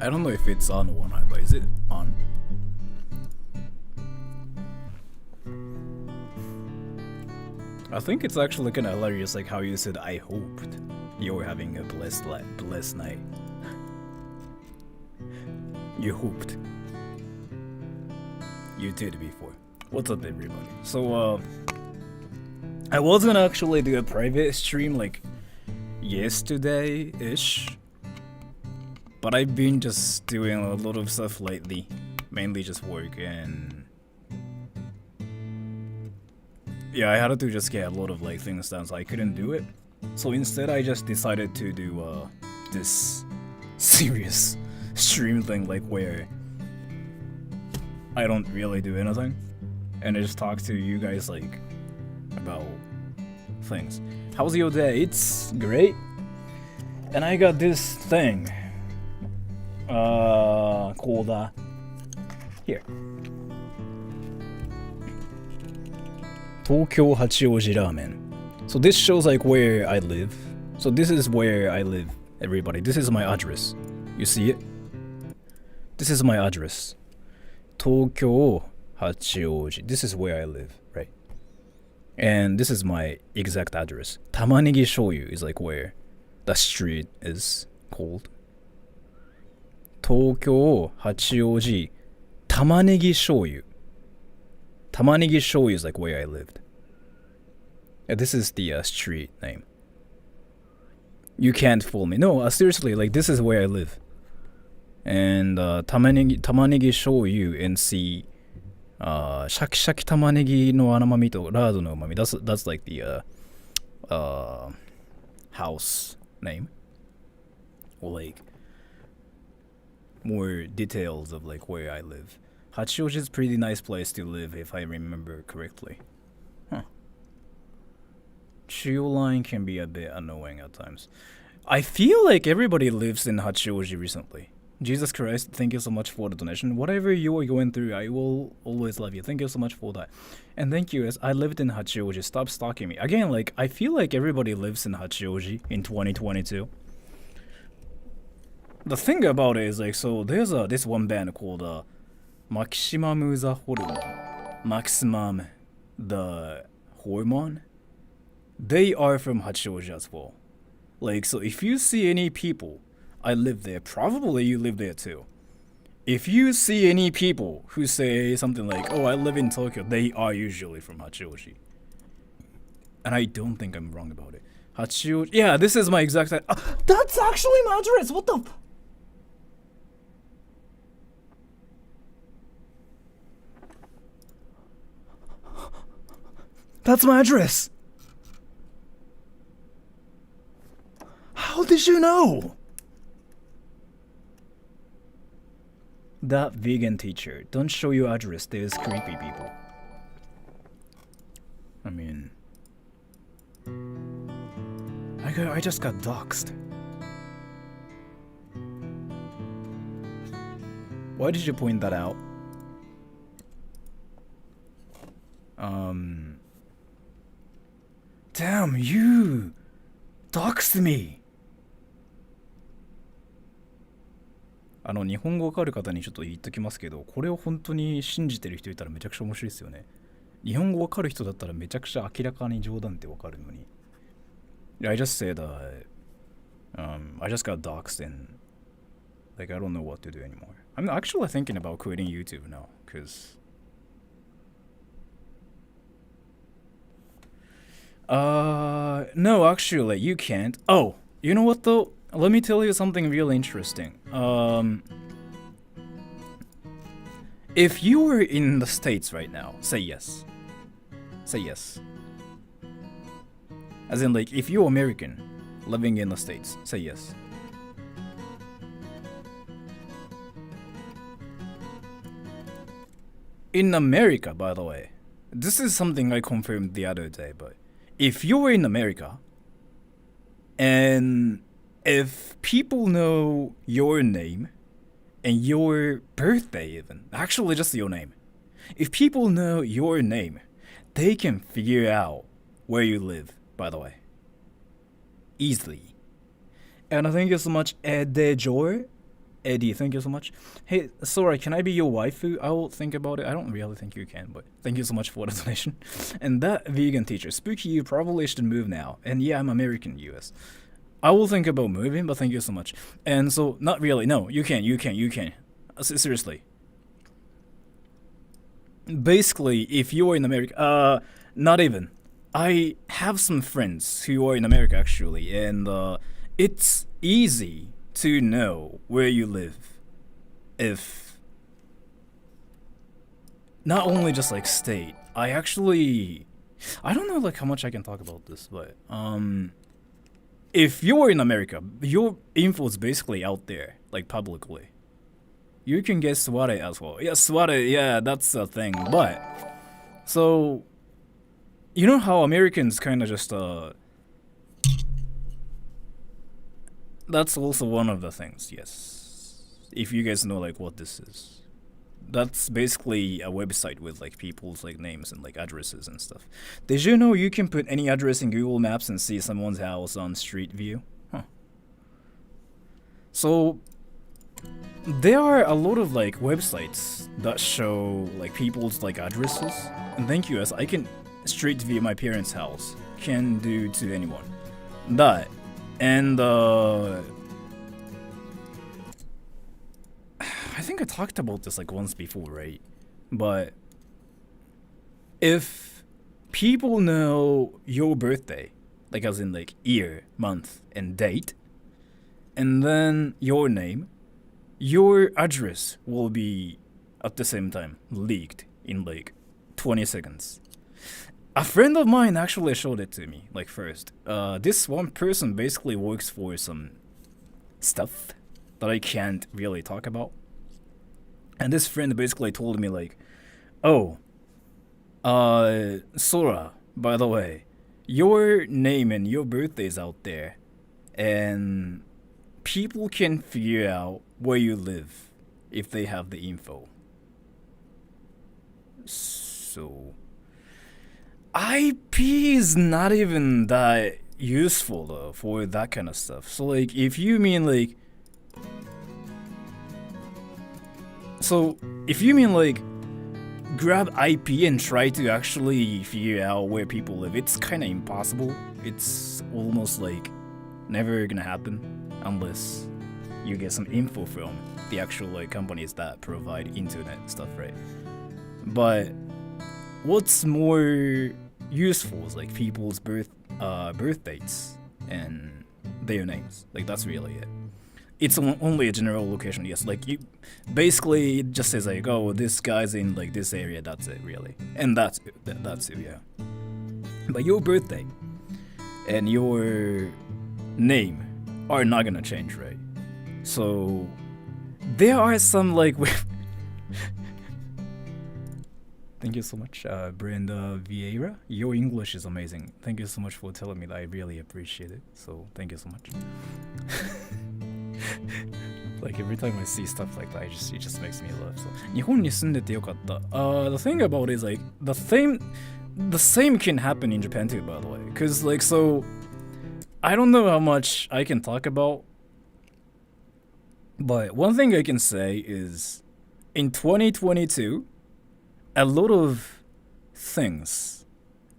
I don't know if it's on or not, but is it on? I think it's actually kind of hilarious, like how you said, I hoped you were having a blessed night. You hoped. You did before. What's up, everybody? So, I was gonna actually do a private stream, like, yesterday-ish. But I've been just doing a lot of stuff lately. Mainly just work and... yeah, I had to just get a lot of, like, things done, so I couldn't do it. So instead, I just decided to do, this serious stream thing, like, where I don't really do anything. And I just talk to you guys, like, about things. How's your day? It's great. And I got this thing. Called, here. Tokyo Hachioji Ramen. So this shows like where I live. So this is where I live, everybody. This is my address. You see it? This is my address. Tokyo Hachioji. This is where I live, right? And this is my exact address. Tamanegi Shoyu is like where the street is called. Tokyo Hachioji Tamanegi Shoyu. Tamanegi Shoyu is like where I lived. Yeah, this is the street name. You can't fool me. No, seriously, like this is where I live. And tamanegi shoyu and see shaki shaki tamanegi no anamami to rado no umami. That's like the house name. Or like more details of like where I live. Hachioji is a pretty nice place to live if I remember correctly. Huh. Chuyo line can be a bit annoying at times. I feel like everybody lives in Hachioji recently. Jesus Christ, thank you so much for the donation. Whatever you are going through, I will always love you. Thank you so much for that. And thank you, as I lived in Hachioji. Stop stalking me. Again, like, I feel like everybody lives in Hachioji in 2022. The thing about it is, like, so there's this one band called Maximum the Hormone. Maximum the Hormone. They are from Hachioji as well. Like, so if you see any people, I live there, probably you live there too. If you see any people who say something like, oh, I live in Tokyo, they are usually from Hachioji. And I don't think I'm wrong about it. Hachioji, yeah, this is my exact, that's actually my address, what the That's my address! How did you know? That vegan teacher, don't show your address, there's creepy people. I mean... I just got doxxed. Why did you point that out? Damn, you doxed me. 日本語わかる方にちょっと言っときますけど、これを本当に信じてる人いたらめちゃくちゃ面白いですよね。日本語わかる人だったらめちゃくちゃ明らかに冗談ってわかるのに。I just said, I just got doxxed and like I don't know what to do anymore. I'm actually thinking about quitting YouTube now, cause no, actually, you can't. Oh, you know what though? Let me tell you something really interesting. If you were in the States right now, say yes. Say yes. As in, like, if you're American, living in the States, say yes. In America, by the way, this is something I confirmed the other day, but if you were in America, and if people know your name, and your birthday even, actually just your name, if people know your name, they can figure out where you live, by the way. Easily. And thank you so much, Ed Joy. Eddie, thank you so much. Hey, Sora, can I be your waifu? I will think about it. I don't really think you can, but thank you so much for the donation. And that vegan teacher, Spooky, you probably should move now. And yeah, I'm American US. I will think about moving, but thank you so much. And so, not really. No, you can. Seriously. Basically, if you are in America, not even. I have some friends who are in America actually, and it's easy to know where you live if not only just like state. I don't know like how much I can talk about this, but if you're in America, your info is basically out there, like publicly. You can get swatted as well. Yeah, swatted, yeah, that's a thing. But so you know how Americans kind of just that's also one of the things, yes. If you guys know like what this is. That's basically a website with like people's like names and like addresses and stuff. Did you know you can put any address in Google Maps and see someone's house on Street View? Huh. So there are a lot of like websites that show like people's like addresses. And thank you, as I can Street View my parents' house. Can do to anyone. That and I think I talked about this like once before, right? But if people know your birthday, like as in like year, month, and date, and then your name, your address will be at the same time leaked in like 20 seconds. A friend of mine actually showed it to me, like first. This one person basically works for some stuff that I can't really talk about. And this friend basically told me like, oh, Sora, by the way, your name and your birthday is out there, and people can figure out where you live if they have the info. So IP is not even that useful though for that kind of stuff. So like if you mean like grab IP and try to actually figure out where people live, it's kind of impossible. It's almost like never gonna happen unless you get some info from the actual like companies that provide internet stuff, right? But what's more useful is like people's birth dates and their names. Like that's really it. It's only a general location, yes. Like you, basically, it just says like, oh, this guy's in like this area. That's it, really, and that's it, yeah. But your birthday and your name are not gonna change, right? So there are some like. Thank you so much, Brenda Vieira. Your English is amazing. Thank you so much for telling me that. I really appreciate it. So thank you so much. Like every time I see stuff like that, it just makes me laugh. So 日本に住んでてよかった。The thing about it is like the same can happen in Japan too, by the way. Cause like so, I don't know how much I can talk about, but one thing I can say is, in 2022, a lot of things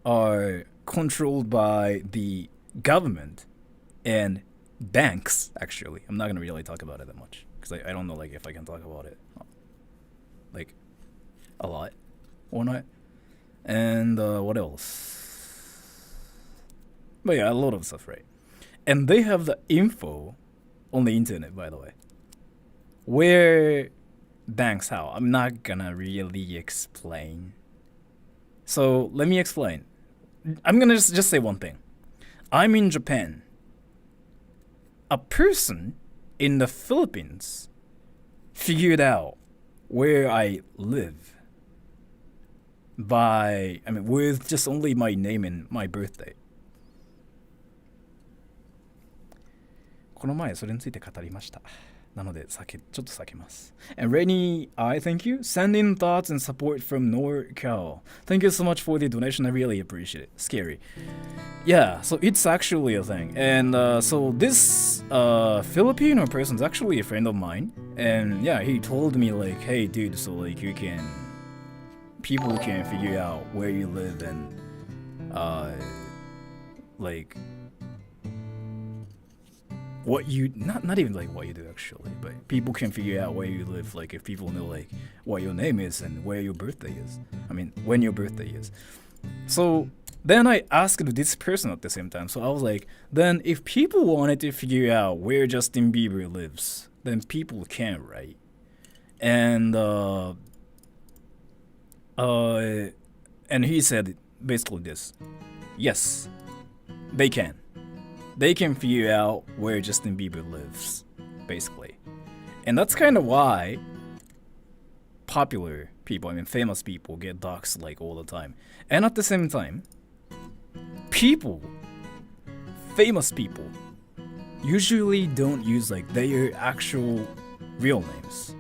are controlled by the government and banks, actually. I'm not going to really talk about it that much because I don't know like if I can talk about it like a lot or not. And what else? But yeah, a lot of stuff, right? And they have the info on the internet, by the way, where banks how. I'm not gonna really explain. So let me explain. I'm gonna just say one thing. I'm in Japan. A person in the Philippines figured out where I live with just only my name and my birthday. この前それについて語りました。なのでちょっと避けます。And Rainy, I thank you. Send in thoughts and support from NorCal. Thank you so much for the donation. I really appreciate it. Scary. Yeah, so it's actually a thing. And so this Filipino person is actually a friend of mine. And yeah, he told me like, hey dude, so like people can figure out where you live and like what you not even like what you do actually, but people can figure out where you live, like if people know like what your name is and where your birthday is. I mean when your birthday is. So then I asked this person at the same time. So I was like, then if people wanted to figure out where Justin Bieber lives, then people can, right? And he said basically this. Yes, they can. They can figure out where Justin Bieber lives, basically. And that's kind of why popular people, I mean famous people, get doxxed like all the time. And at the same time, famous people, usually don't use like their actual real names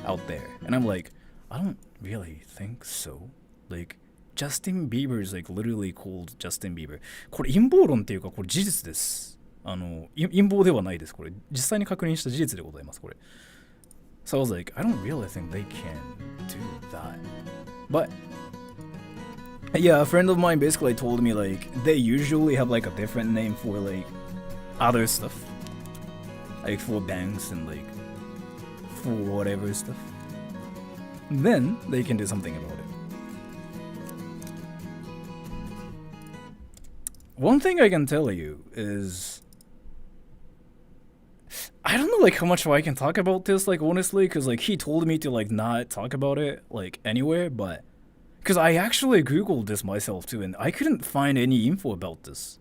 out there. And I'm like, I don't really think so. Like, Justin Bieber is like literally called Justin Bieber. これ陰謀論っていうかこれ事実です。陰謀ではないです。これ実際に確認した事実でございます。これ。So I was like, I don't really think they can do that. But yeah, a friend of mine basically told me like they usually have like a different name for like other stuff, like for banks and like for whatever stuff. Then they can do something about it. One thing I can tell you is I don't know like how much I can talk about this like honestly, because like he told me to like not talk about it like anywhere, but because I actually googled this myself too and I couldn't find any info about this.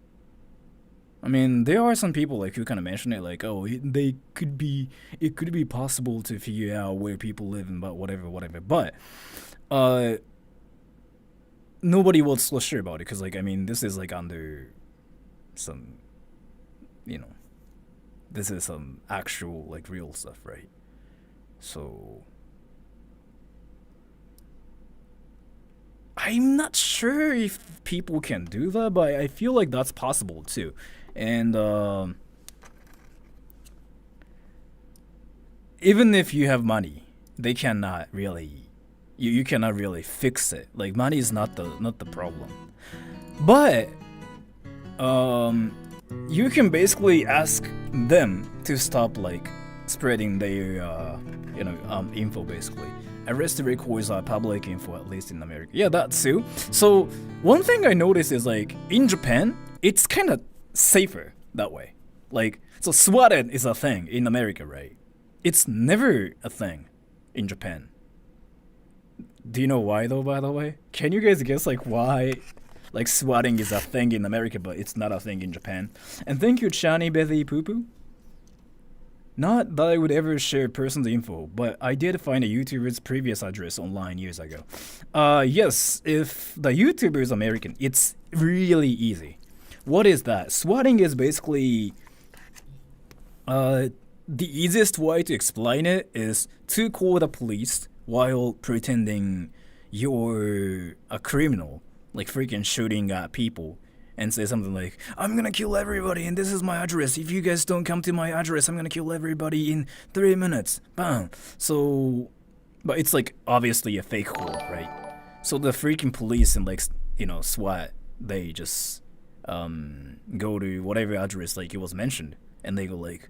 I mean, there are some people like who kind of mention it like, oh, it could be possible to figure out where people live and but whatever, but nobody was so sure about it because like I mean this is like under some, you know, this is some actual like real stuff, right? So I'm not sure if people can do that, but I feel like that's possible too. And even if you have money, they cannot really you cannot really fix it. Like money is not the problem. But you can basically ask them to stop like spreading their info basically. Arrest records are public info, at least in America. Yeah, that too. So one thing I noticed is like in Japan, it's kind of safer that way. Like so swatted is a thing in America, right? It's never a thing in Japan. Do you know why though, by the way? Can you guys guess like why like swatting is a thing in America but it's not a thing in Japan? And thank you, Chani Bethy Poo Poo. Not that I would ever share personal info, but I did find a YouTuber's previous address online years ago. Yes, if the YouTuber is American, it's really easy. What is that? Swatting is basically the easiest way to explain it is to call the police while pretending you're a criminal, like freaking shooting at people, and say something like, I'm gonna kill everybody and this is my address. If you guys don't come to my address, I'm gonna kill everybody in 3 minutes. Bam. So, but it's like obviously a fake call, right? So the freaking police and like, you know, SWAT, they just go to whatever address like it was mentioned and they go like,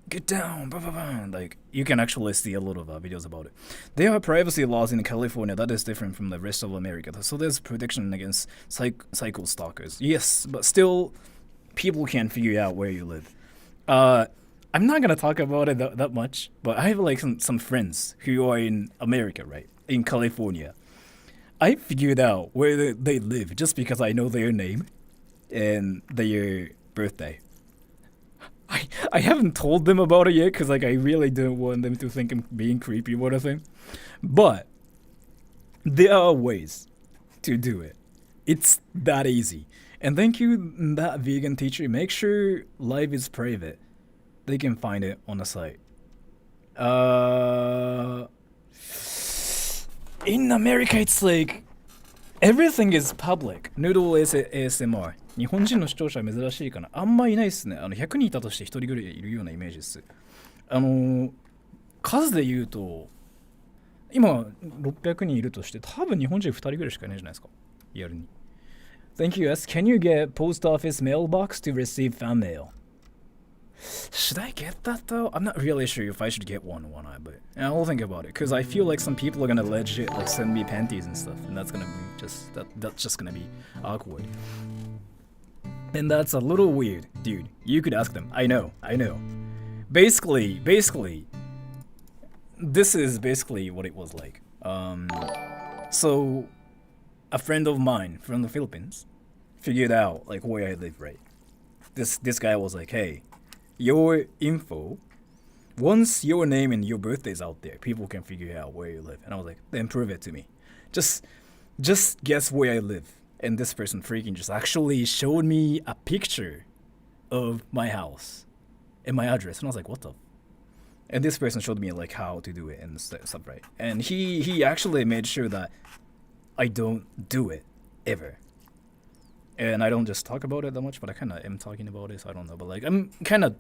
get down, blah, blah, blah. Like you can actually see a lot of videos about it. There are privacy laws in California that is different from the rest of America, so there's protection against cycle stalkers. Yes, but still people can figure out where you live. I'm not gonna talk about it that much, but I have like some friends who are in America, right, in California. I figured out where they live just because I know their name and their birthday. I haven't told them about it yet because like I really don't want them to think I'm being creepy or whatever. But there are ways to do it. It's that easy. And thank you, that vegan teacher. Make sure live is private. they can find it on the site. In America, it's like everything is public. Noodle ASMR。日本人の視聴者は珍しいかな。あんまいないっすね。100人いたとして1人ぐらいいるようなイメージです。数で言うと、今600人いるとして多分日本人2人ぐらいしかいないじゃないですか。リアルに。Thank you, S. Can you get post office mailbox to receive fan mail? Should I get that though? I'm not really sure if I should get one or not, but I'll think about it because I feel like some people are gonna legit like send me panties and stuff, and that's gonna be that's just gonna be awkward. And that's a little weird, dude. You could ask them. I know. Basically, this is basically what it was like. So a friend of mine from the Philippines figured out like where I live, right? This guy was like, hey, your info, once your name and your birthday is out there, people can figure out where you live. And I was like, then prove it to me. Just guess where I live. And this person freaking just actually showed me a picture of my house and my address. And I was like, what the? And this person showed me like how to do it and stuff, right? And he actually made sure that I don't do it ever. And I don't just talk about it that much, but I kind of am talking about it, so I don't know. But like, I'm kind of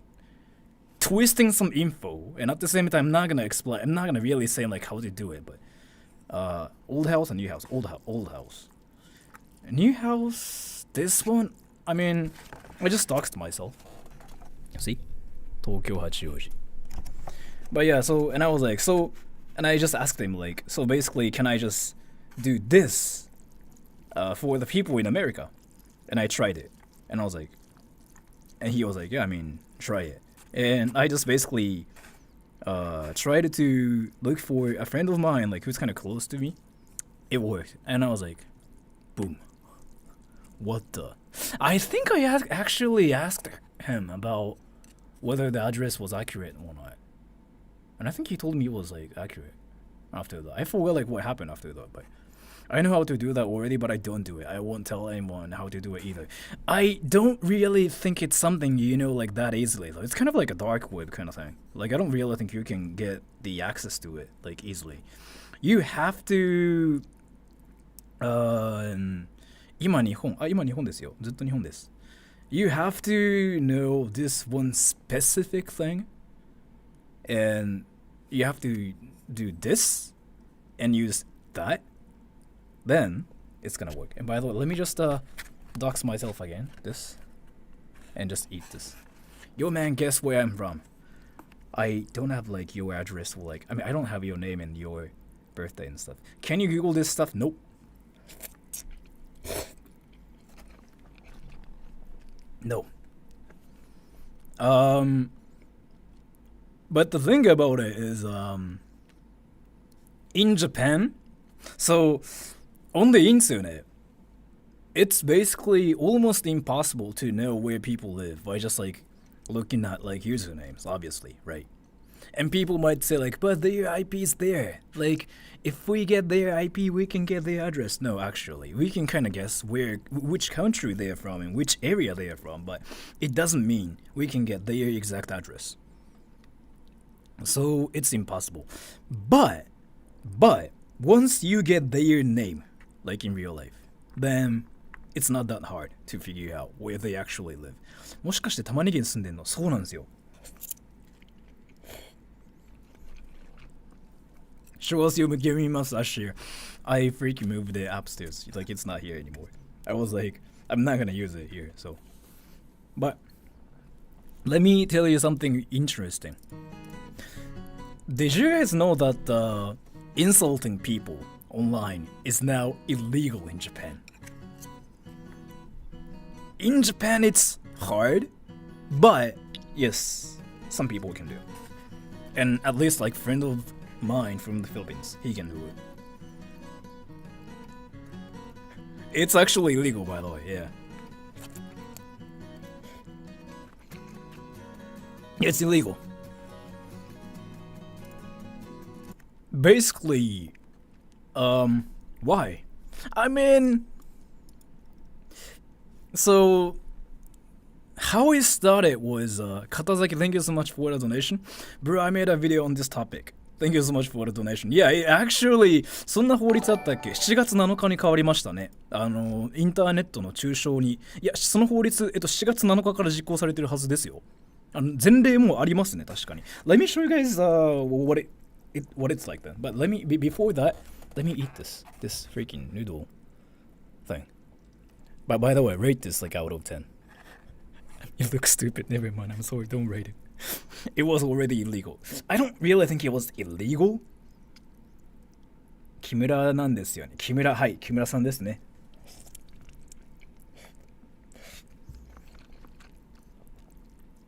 twisting some info, and at the same time, I'm not gonna explain. I'm not gonna really say like how to do it. But old house and new house, old house, new house. This one, I mean, I just doxed myself. See, Tokyo Hachioji. But yeah, so and I was like, so, and I just asked him like, so basically, can I just do this for the people in America? And I tried it, and I was like, and he was like, yeah, I mean, try it. And I just basically tried to look for a friend of mine, like who's kind of close to me. It worked, and I was like, boom. What the? I think I actually asked him about whether the address was accurate or not, and I think he told me it was like accurate after that. I forgot like what happened after that, but I know how to do that already, but I don't do it. I won't tell anyone how to do it either. I don't really think it's something you know like that easily though. It's kind of like a dark web kind of thing. Like I don't really think you can get the access to it like easily. You have to 今日本ですよ。ずっと日本です。You have to know this one specific thing, and you have to do this and use that. Then it's gonna work. And by the way, let me just dox myself again. This. And just eat this. Yo man, guess where I'm from? I don't have like your address or like, I mean I don't have your name and your birthday and stuff. Can you Google this stuff? Nope. No. But the thing about it is in Japan, so on the internet, it's basically almost impossible to know where people live by just like looking at like usernames, obviously, right? And people might say like, but their IP is there. Like, if we get their IP, we can get their address. No, actually, we can kind of guess which country they are from and which area they are from, but it doesn't mean we can get their exact address. So it's impossible. But once you get their name, like in real life, then it's not that hard to figure out where they actually live. もしかして玉ねぎに住んでんの？そうなんですよ。Show us you give me mustache here. I freaking moved it upstairs. Like it's not here anymore. I was like, I'm not gonna use it here, so. But let me tell you something interesting. Did you guys know that insulting people online is now illegal in Japan? In Japan, it's hard, but yes, some people can do it. And at least like friend of mine from the Philippines, he can do it. It's actually illegal, by the way, yeah. It's illegal. Basically, why? I mean, so how it started was Katazaki, thank you so much for the donation. Bro, I made a video on this topic. Thank you so much for the donation. Yeah, actually, そんな法律あったっけ？ 7 月7日に変わりましたね。インターネットの中傷に。いや、その法律、7月7日から実行されてるはずですよ。前例もありますね、確かに。Let me show you guys what it's like then. But before that, let me eat this freaking noodle thing. But by the way, rate this like out of 10. You look stupid. Never mind. I'm sorry. Don't rate it. It was already illegal. I don't really think it was illegal. 木村なんですよね。木村、はい、木村さんですね。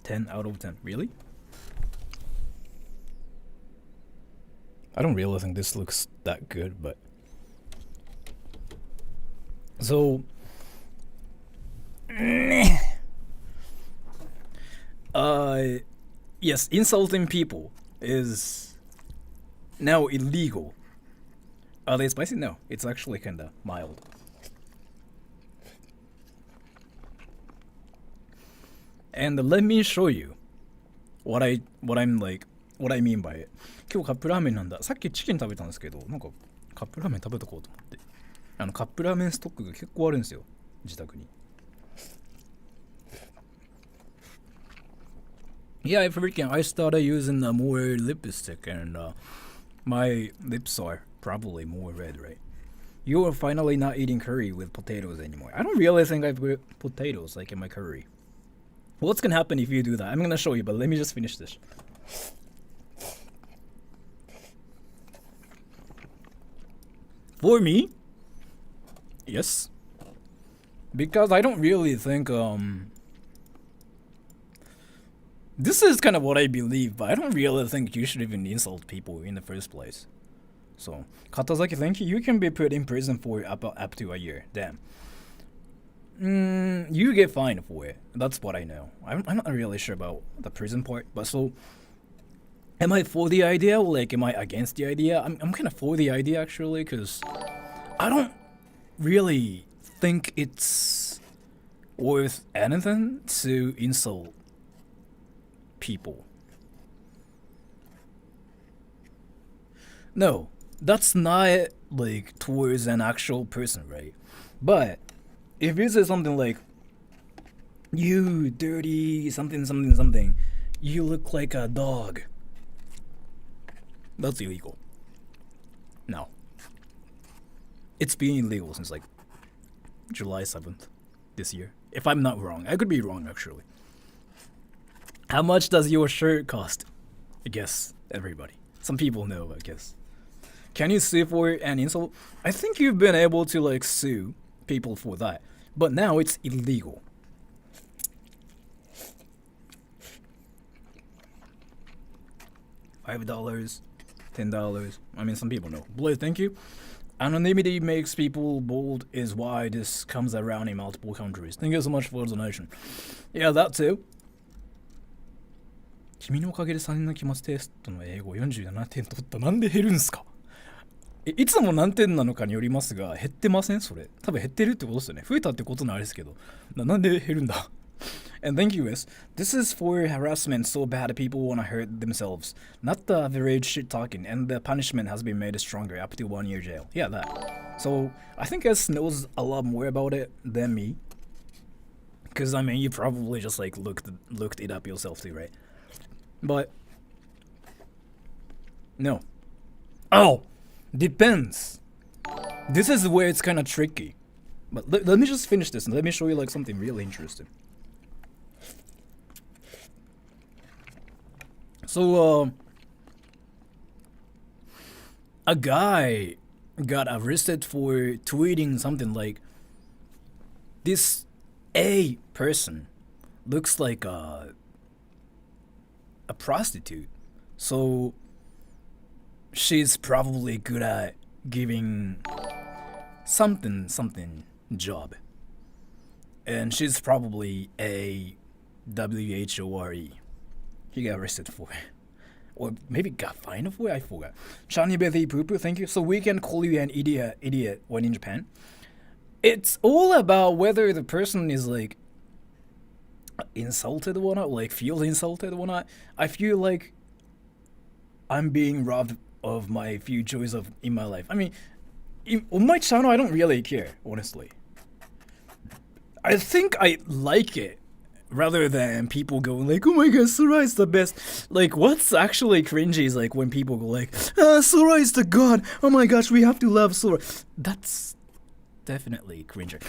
10 out of 10. Really? I don't really think this looks that good, but so yes, insulting people is now illegal. Are they spicy? No, it's actually kinda mild. And let me show you what I mean by it. 今日カップラーメンなんだ。さっきチキン食べたんですけど、なんかカップラーメン食べとこうと思って。カップラーメンストックが結構あるんですよ、自宅に。Yeah, I started using more lipstick and my lips are probably more red, right? You are finally not eating curry with potatoes anymore. I don't really think I put potatoes like in my curry. What's gonna happen if you do that? I'm gonna show you, but let me just finish this. For me, yes, because I don't really think this is kind of what I believe, but I don't really think you should even insult people in the first place. So, Katazaki, thank you. You can be put in prison for up to a year. Damn. You get fined for it. That's what I know. I'm not really sure about the prison part, but so, am I for the idea or like am I against the idea? I'm kind of for the idea actually, because I don't really think it's worth anything to insult people. No, that's not like towards an actual person, right? But if you say something like, you dirty something something something, you look like a dog, that's illegal. No. It's been illegal since like July 7th this year. If I'm not wrong. I could be wrong actually. How much does your shirt cost? I guess everybody. Some people know, I guess. Can you sue for an insult? I think you've been able to like sue people for that. But now it's illegal. $5, $10. I mean, some people know. Blaze, thank you. Anonymity makes people bold is why this comes around in multiple countries. Thank you so much for the donation. Yeah, that too. 君のおかげで3年の期末テストの英語47点取った。なんで減るんすか？いつも何点なのかによりますが、減ってませんそれ。多分減ってるってことですよね。増えたってことのあれですけど。なんで減るんだAnd thank you, S. This is for harassment so bad people want to hurt themselves. Not the average shit talking, and the punishment has been made stronger up to 1 year jail. Yeah, that. So, I think S knows a lot more about it than me. Because, I mean, you probably just, like, looked it up yourself too, right? But, no. Oh! Depends. This is where it's kind of tricky. But let me just finish this and let me show you, like, something really interesting. So, a guy got arrested for tweeting something like, this A person looks like a prostitute. So, she's probably good at giving something job. And she's probably a WHORE. He got arrested for it. Or maybe got fined for it, I forgot. Shani Bethy Poo Poo, thank you. So we can call you an idiot when in Japan. It's all about whether the person is like insulted or not, like feel insulted or not, I feel like I'm being robbed of my few joys of in my life. I mean, on my channel, I don't really care, honestly. I think I like it rather than people going like, "Oh my god, Sora is the best." Like, what's actually cringy is like when people go like, "Sora is the god. Oh my gosh, we have to love Sora." That's definitely cringy.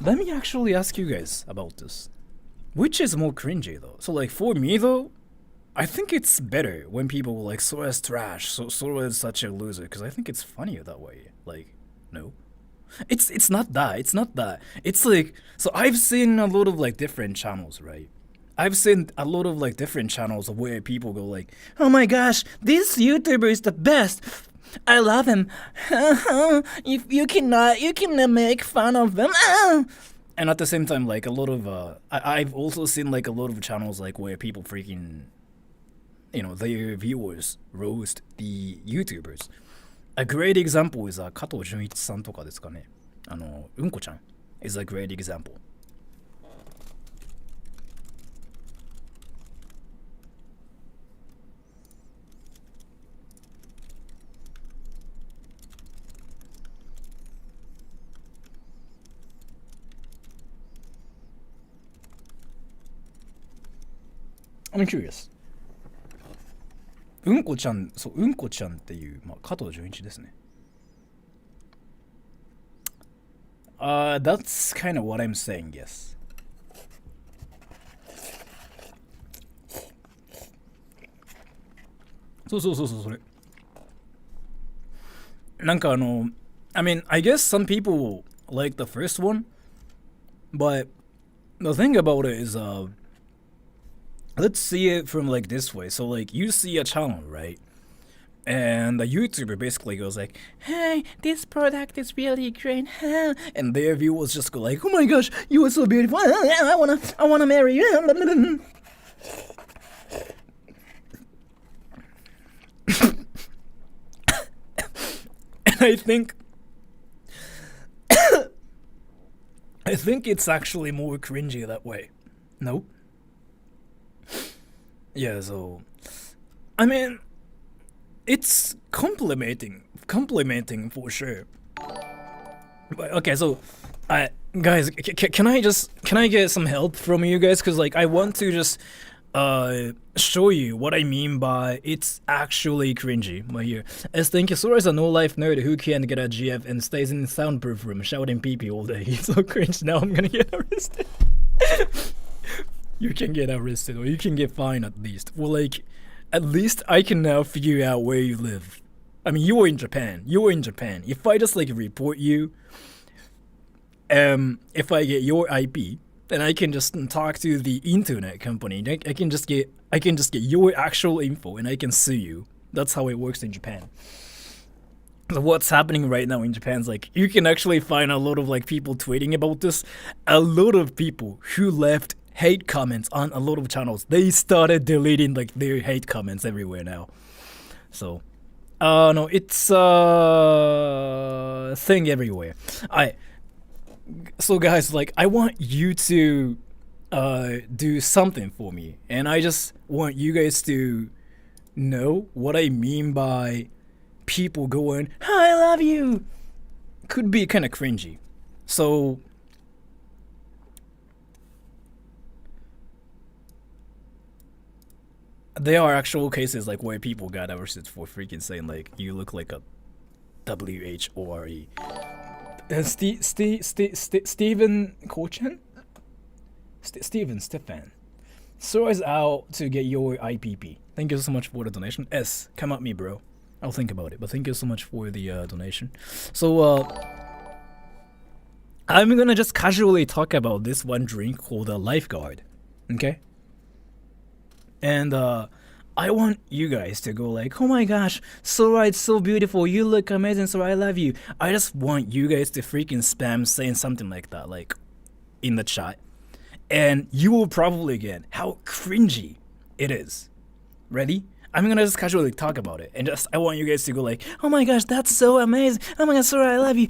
Let me actually ask you guys about this. Which is more cringy though? So like for me though, I think it's better when people go like, "Sora's trash. So Sora is such a loser," because I think it's funnier that way. Like, no. It's not that. It's not that. It's like, so I've seen a lot of like different channels, right? I've seen a lot of like different channels where people go like, "Oh my gosh, this YouTuber is the best. I love him. If you cannot make fun of him." And at the same time, like a lot of I've also seen like a lot of channels like where people freaking, their viewers roast the YouTubers. A great example is 加藤純一さんとかですかね。うんこちゃん is a great example. I'm curious. うんこちゃん、そう、うんこちゃんっていう、加藤純一ですね。That's kind of what I'm saying, yes. そうそうそうそう、それ。なんかI mean, I guess some people like the first one, but the thing about it is, let's see it from like this way. So like you see a channel, right? And the YouTuber basically goes like, "Hey, this product is really great," and their viewers just go like, "Oh my gosh, you are so beautiful. I wanna marry you." And I think it's actually more cringy that way. No? Yeah, so I mean, it's complimenting for sure. But okay, so guys, can I get some help from you guys? Cause like I want to just show you what I mean by it's actually cringy. Right here, as thank you, Sora is a no life nerd who can't get a GF and stays in the soundproof room shouting pee all day. He's so cringe. Now I'm gonna get arrested. You can get arrested or you can get fined at least. Well, like, at least I can now figure out where you live. I mean, you were in Japan. If I just like report you, if I get your IP, then I can just talk to the internet company. I can just get your actual info and I can sue you. That's how it works in Japan. So what's happening right now in Japan is like you can actually find a lot of like people tweeting about this. A lot of people who left hate comments on a lot of channels, they started deleting like their hate comments everywhere now. So no, it's a thing everywhere. So guys, like I want you to do something for me, and I just want you guys to know what I mean by people going, "I love you," could be kind of cringy. So there are actual cases like where people got arrested for freaking saying like you look like a WHORE. Stephen Kochan? Stefan. So is out to get your IPP. Thank you so much for the donation. S, come at me, bro. I'll think about it, but thank you so much for the donation. So, I'm gonna just casually talk about this one drink called a Lifeguard, okay? And I want you guys to go like, "Oh my gosh, Sora, it's so beautiful. You look amazing, Sora, I love you." I just want you guys to freaking spam saying something like that, like in the chat, and you will probably get how cringy it is. Ready? I'm gonna just casually talk about it, and just I want you guys to go like, "Oh my gosh, that's so amazing. Oh my gosh, Sora, I love you."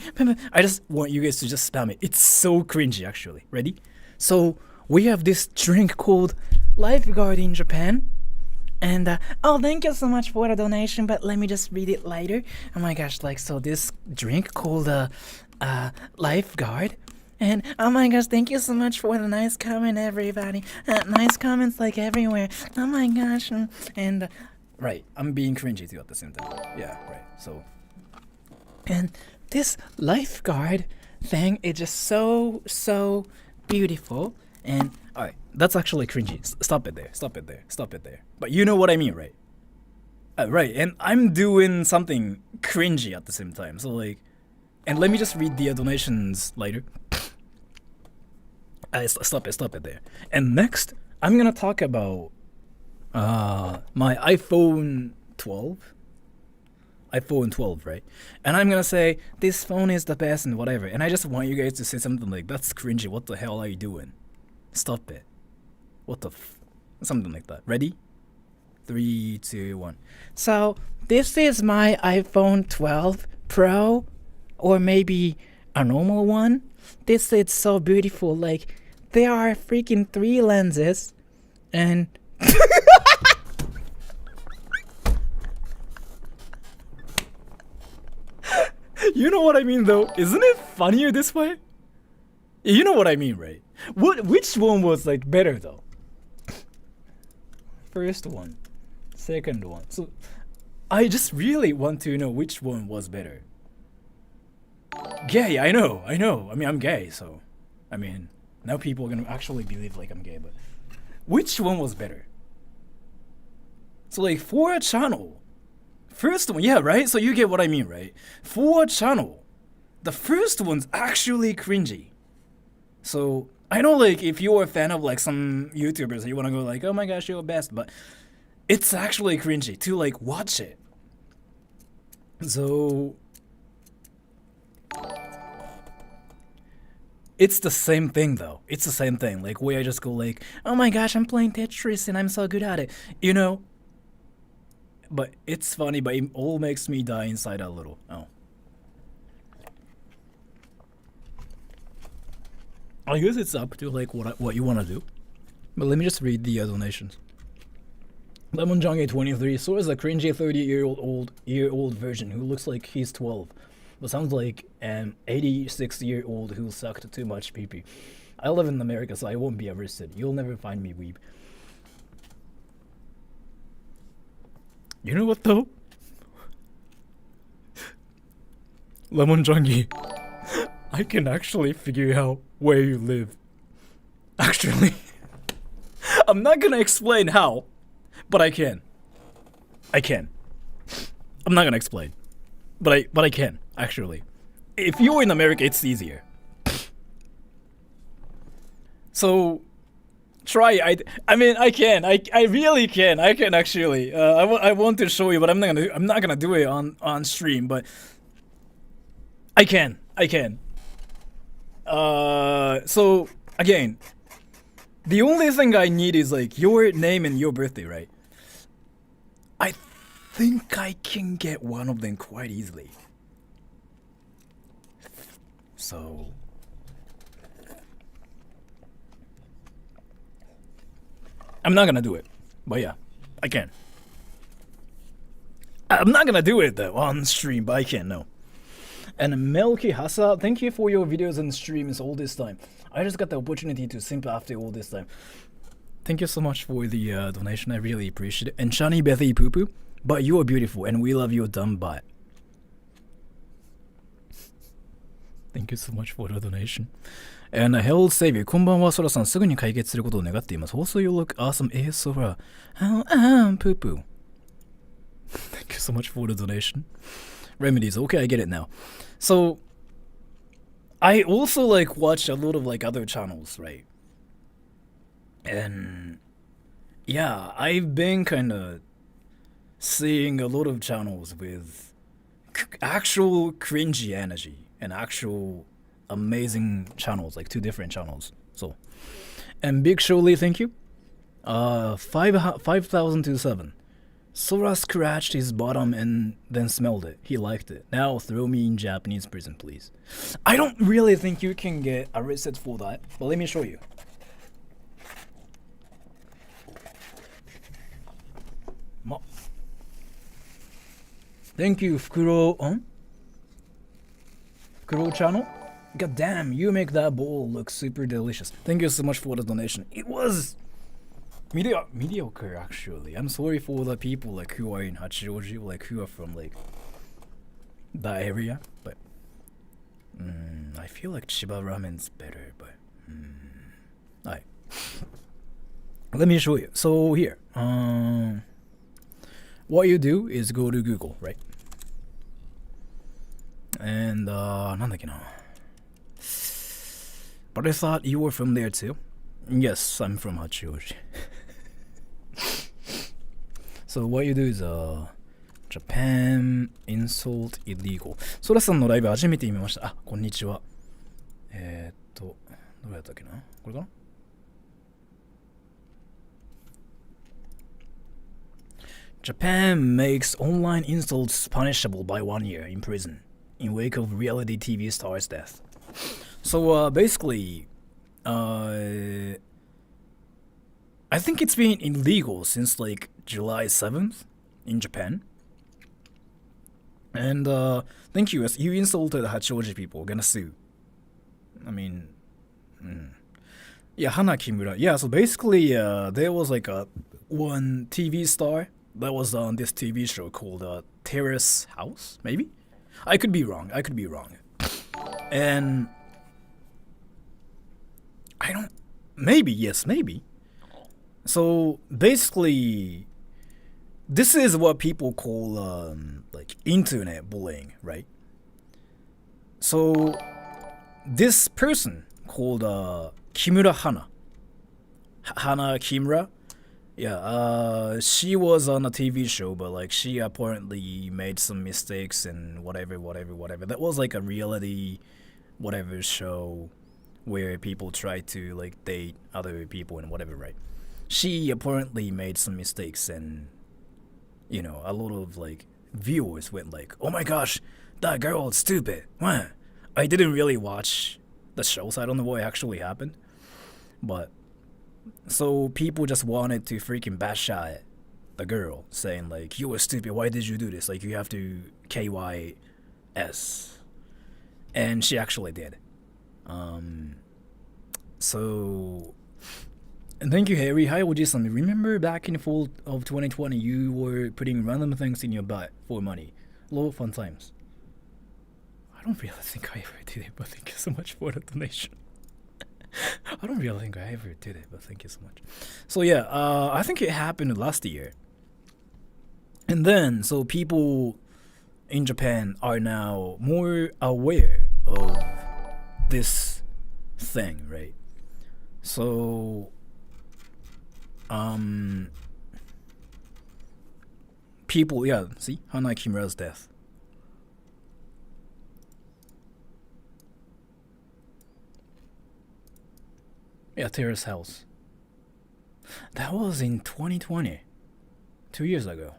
I just want you guys to just spam it. It's so cringy, actually. Ready? So we have this drink called Lifeguard in Japan. And oh, thank you so much for the donation, but let me just read it later. Oh my gosh, like, so this drink called Lifeguard. And oh my gosh, thank you so much for the nice comment, everybody. Nice comments like everywhere. Oh my gosh. And right, I'm being cringy too at the same time. Yeah, right. So, and this Lifeguard thing is just so beautiful. And alright, that's actually cringy. Stop it there. But you know what I mean, right? Right, and I'm doing something cringy at the same time. So like, and let me just read the donations later. Stop it there. And next, I'm gonna talk about my iPhone 12. iPhone 12, right? And I'm gonna say this phone is the best and whatever. And I just want you guys to say something like, that's cringy. What the hell are you doing? Stop it. What the something like that. Ready? 3, 2, 1. So this is my iPhone 12 Pro, or maybe a normal one. This is so beautiful. Like, there are freaking 3 lenses, and you know what I mean, though? Isn't it funnier this way? You know what I mean, right? Which one was like better though? First one, second one. So I just really want to know which one was better. Gay, I know. I mean, I'm gay, so I mean, now people are gonna actually believe like I'm gay, but which one was better? So like, for a channel, first one, yeah, right? So you get what I mean, right? For a channel, the first one's actually cringy. So I know, like, if you're a fan of like some YouTubers, you want to go like, oh my gosh, you're the best, but it's actually cringy to like watch it. So it's the same thing though. It's the same thing. Like, where I just go like, oh my gosh, I'm playing Tetris and I'm so good at it, you know? But it's funny, but it all makes me die inside a little. Oh. I guess it's up to like what you want to do. But let me just read the donations. Lemon Jonge 23 so is a cringy 30-year-old version who looks like he's 12, but sounds like an 86-year-old who sucked too much pee-pee. I live in America, so I won't be arrested. You'll never find me, weeb. You know what though? Lemon Jonge, I can actually figure out where you live. Actually, I'm not gonna explain how, but I can. I'm not gonna explain, but I can actually. If you're in America, it's easier. So try. I mean, I can. I really can. I can actually. I want to show you, but I'm not gonna do it on stream. But I can. So again, the only thing I need is like your name and your birthday, right? I think I can get one of them quite easily. So I'm not gonna do it, but yeah, I can. I'm not gonna do it though on stream, but I can, no. And Melky Hasa, thank you for your videos and streams all this time. I just got the opportunity to simp after all this time. Thank you so much for the donation, I really appreciate it. And Shani Bethy Poo Poo, but you are beautiful and we love your dumb butt. Thank you so much for the donation. And Hell Savior, こんばんは、ソラさん、すぐに解決することを願っています。Also, you look awesome, Sora. Poo Poo. Thank you so much for the donation. Remedies, okay, I get it now. So, I also like watch a lot of like other channels, right? And yeah, I've been kind of seeing a lot of channels with actual cringy energy and actual amazing channels, like 2 different channels. So, and Big Surely, thank you. 5,007. Sora scratched his bottom and then smelled it. He liked it. Now throw me in Japanese prison, please. I don't really think you can get arrested for that, but let me show you. Thank you, Fukuro channel. God damn, you make that bowl look super delicious. Thank you so much for the donation. It was mediocre actually. I'm sorry for the people like who are in Hachioji, like who are from like that area, but I feel like Chiba ramen's better, but alright. Let me show you. So here, what you do is go to Google, right? And なんだっけな. But I thought you were from there too. Yes, I'm from Hachioji. So what you do is Japan insult illegal. ソラさんのライブ初めて見ました。あ、こんにちは。どれだったっけな？これかな？Japan makes online insults punishable by 1 year in prison in wake of reality TV star's death. So basically, I think it's been illegal since like July 7th in Japan. And thank you, you insulted Hachioji people, gonna sue. I mean, yeah, Hana Kimura. Yeah, so basically there was like one TV star that was on this TV show called Terrace House, maybe? I could be wrong. And I don't... Maybe, yes, maybe. So basically, this is what people call like internet bullying, right? So this person called Kimura Hana Kimura, yeah, she was on a TV show, but like she apparently made some mistakes and whatever. That was like a reality whatever show where people try to like date other people and whatever, right? She apparently made some mistakes, and you know, a lot of like viewers went like, "Oh my gosh, that girl is stupid." What? I didn't really watch the show, so I don't know what actually happened, but so people just wanted to freaking bash at the girl, saying like, "You were stupid. Why did you do this? Like, you have to KYS," and she actually did. So. And thank you, Harry. Hi, Oji-san. Remember back in the fall of 2020, you were putting random things in your butt for money. Low fun times. I don't really think I ever did it, but thank you so much for the donation. I don't really think I ever did it, but thank you so much. So yeah, I think it happened last year. And then, so people in Japan are now more aware of this thing, right? So... people, yeah, see? Hana Kimura's death. Yeah, Terrace House. That was in 2020. 2 years ago.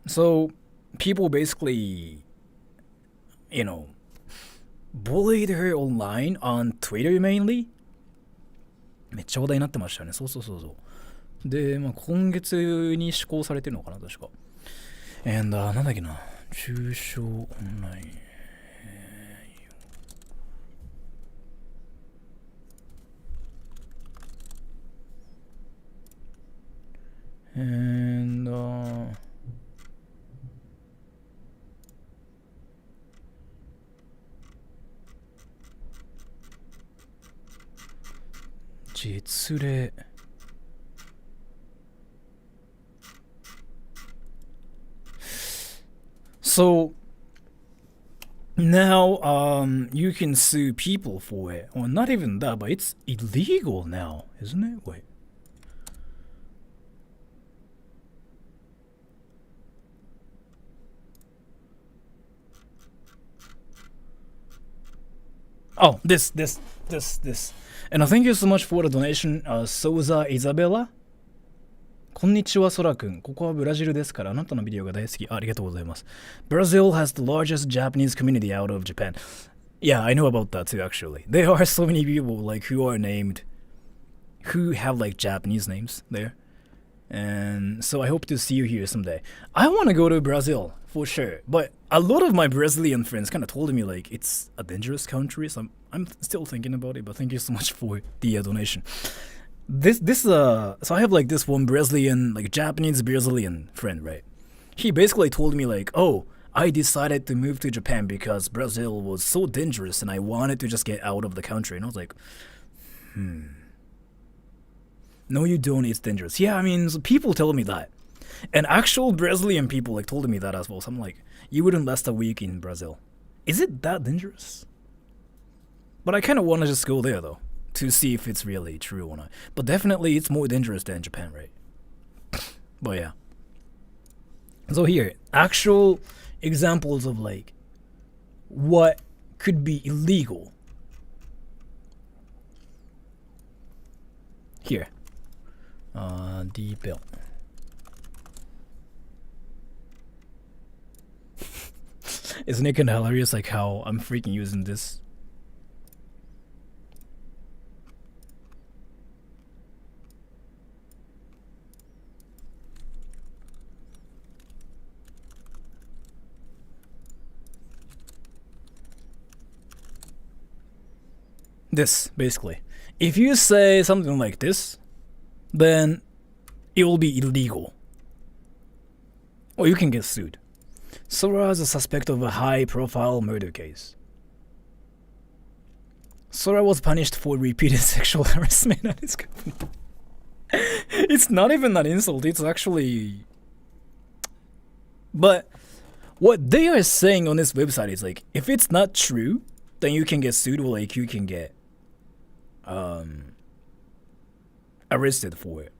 So, people basically, you know, bullied her online on Twitter mainly. めっちゃ話題になってましたね。そう。で、まあ、今月に施行されてるのかな、確か。なんだっけな。中小オンライン。実例。So now you can sue people for it. Or not even that, but it's illegal now, isn't it? Wait. Oh, this. And thank you so much for the donation, Souza Isabella. こんにちは、ソラくん。ここはブラジルですから、あなたのビデオが大好き。ありがとうございます。Brazil has the largest Japanese community out of Japan. Yeah, I know about that too, actually. There are so many people like who are named, who have like Japanese names there. And so I hope to see you here someday. I want to go to Brazil for sure, but a lot of my Brazilian friends kind of told me like it's a dangerous country. So I'm still thinking about it. But thank you so much for the donation. So I have like this one Brazilian, like Japanese Brazilian friend, right? He basically told me like, oh, I decided to move to Japan because Brazil was so dangerous and I wanted to just get out of the country. And I was like, no, you don't. It's dangerous. Yeah, I mean, so people tell me that. And actual Brazilian people like told me that as well. So I'm like, you wouldn't last a week in Brazil. Is it that dangerous? But I kind of want to just go there though, to see if it's really true or not. But definitely it's more dangerous than Japan, right? But yeah. So here, actual examples of like what could be illegal. Here. Detail. Isn't it kind of hilarious like how I'm freaking using this? This, basically. If you say something like this, then it will be illegal. Or you can get sued. Sora is a suspect of a high-profile murder case. Sora was punished for repeated sexual harassment at his company. It's not even an insult, it's actually... But what they are saying on this website is like, if it's not true, then you can get sued or like you can get arrested for it.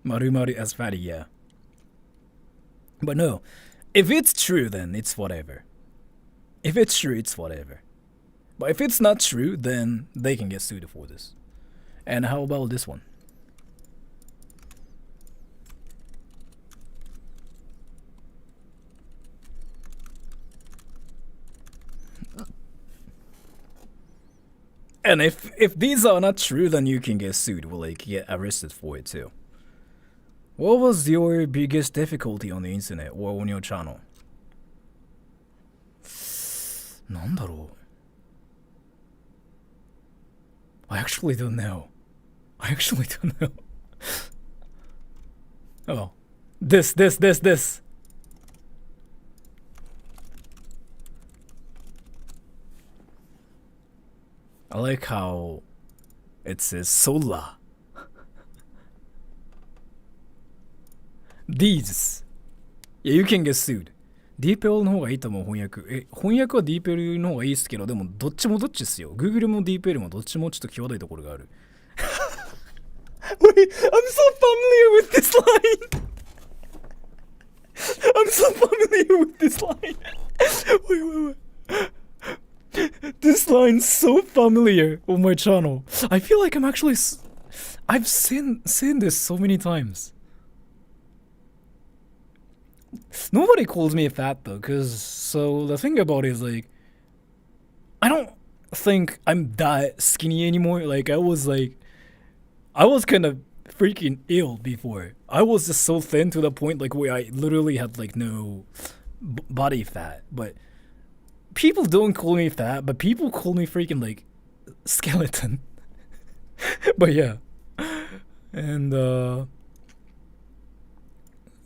Maru as fatty, yeah. But no, if it's true, then it's whatever. If it's true, it's whatever. But if it's not true, then they can get sued for this. And how about this one? And if these are not true, then you can get sued or like get arrested for it too. What was your biggest difficulty on the internet or on your channel? なんだろう? I actually don't know. I actually don't know. Oh. This. I like how it says solar. These. Yeah, you can get sued. ディーペルの方がいいと思う、翻訳。翻訳はディーペルの方がいいですけど、でもどっちもどっちですよ。Google もディーペルもどっちもちょっと際どいところがある。Wait, I'm so familiar with this line! I'm so familiar with this line! Wait. This line's so familiar on my channel. I feel like I'm actually... I've seen this so many times. Nobody calls me fat though, cause so the thing about it is like, I don't think I'm that skinny anymore. Like I was kind of freaking ill before. I was just so thin to the point like where I literally had like no body fat. But people don't call me fat, but people call me freaking like skeleton. But yeah, and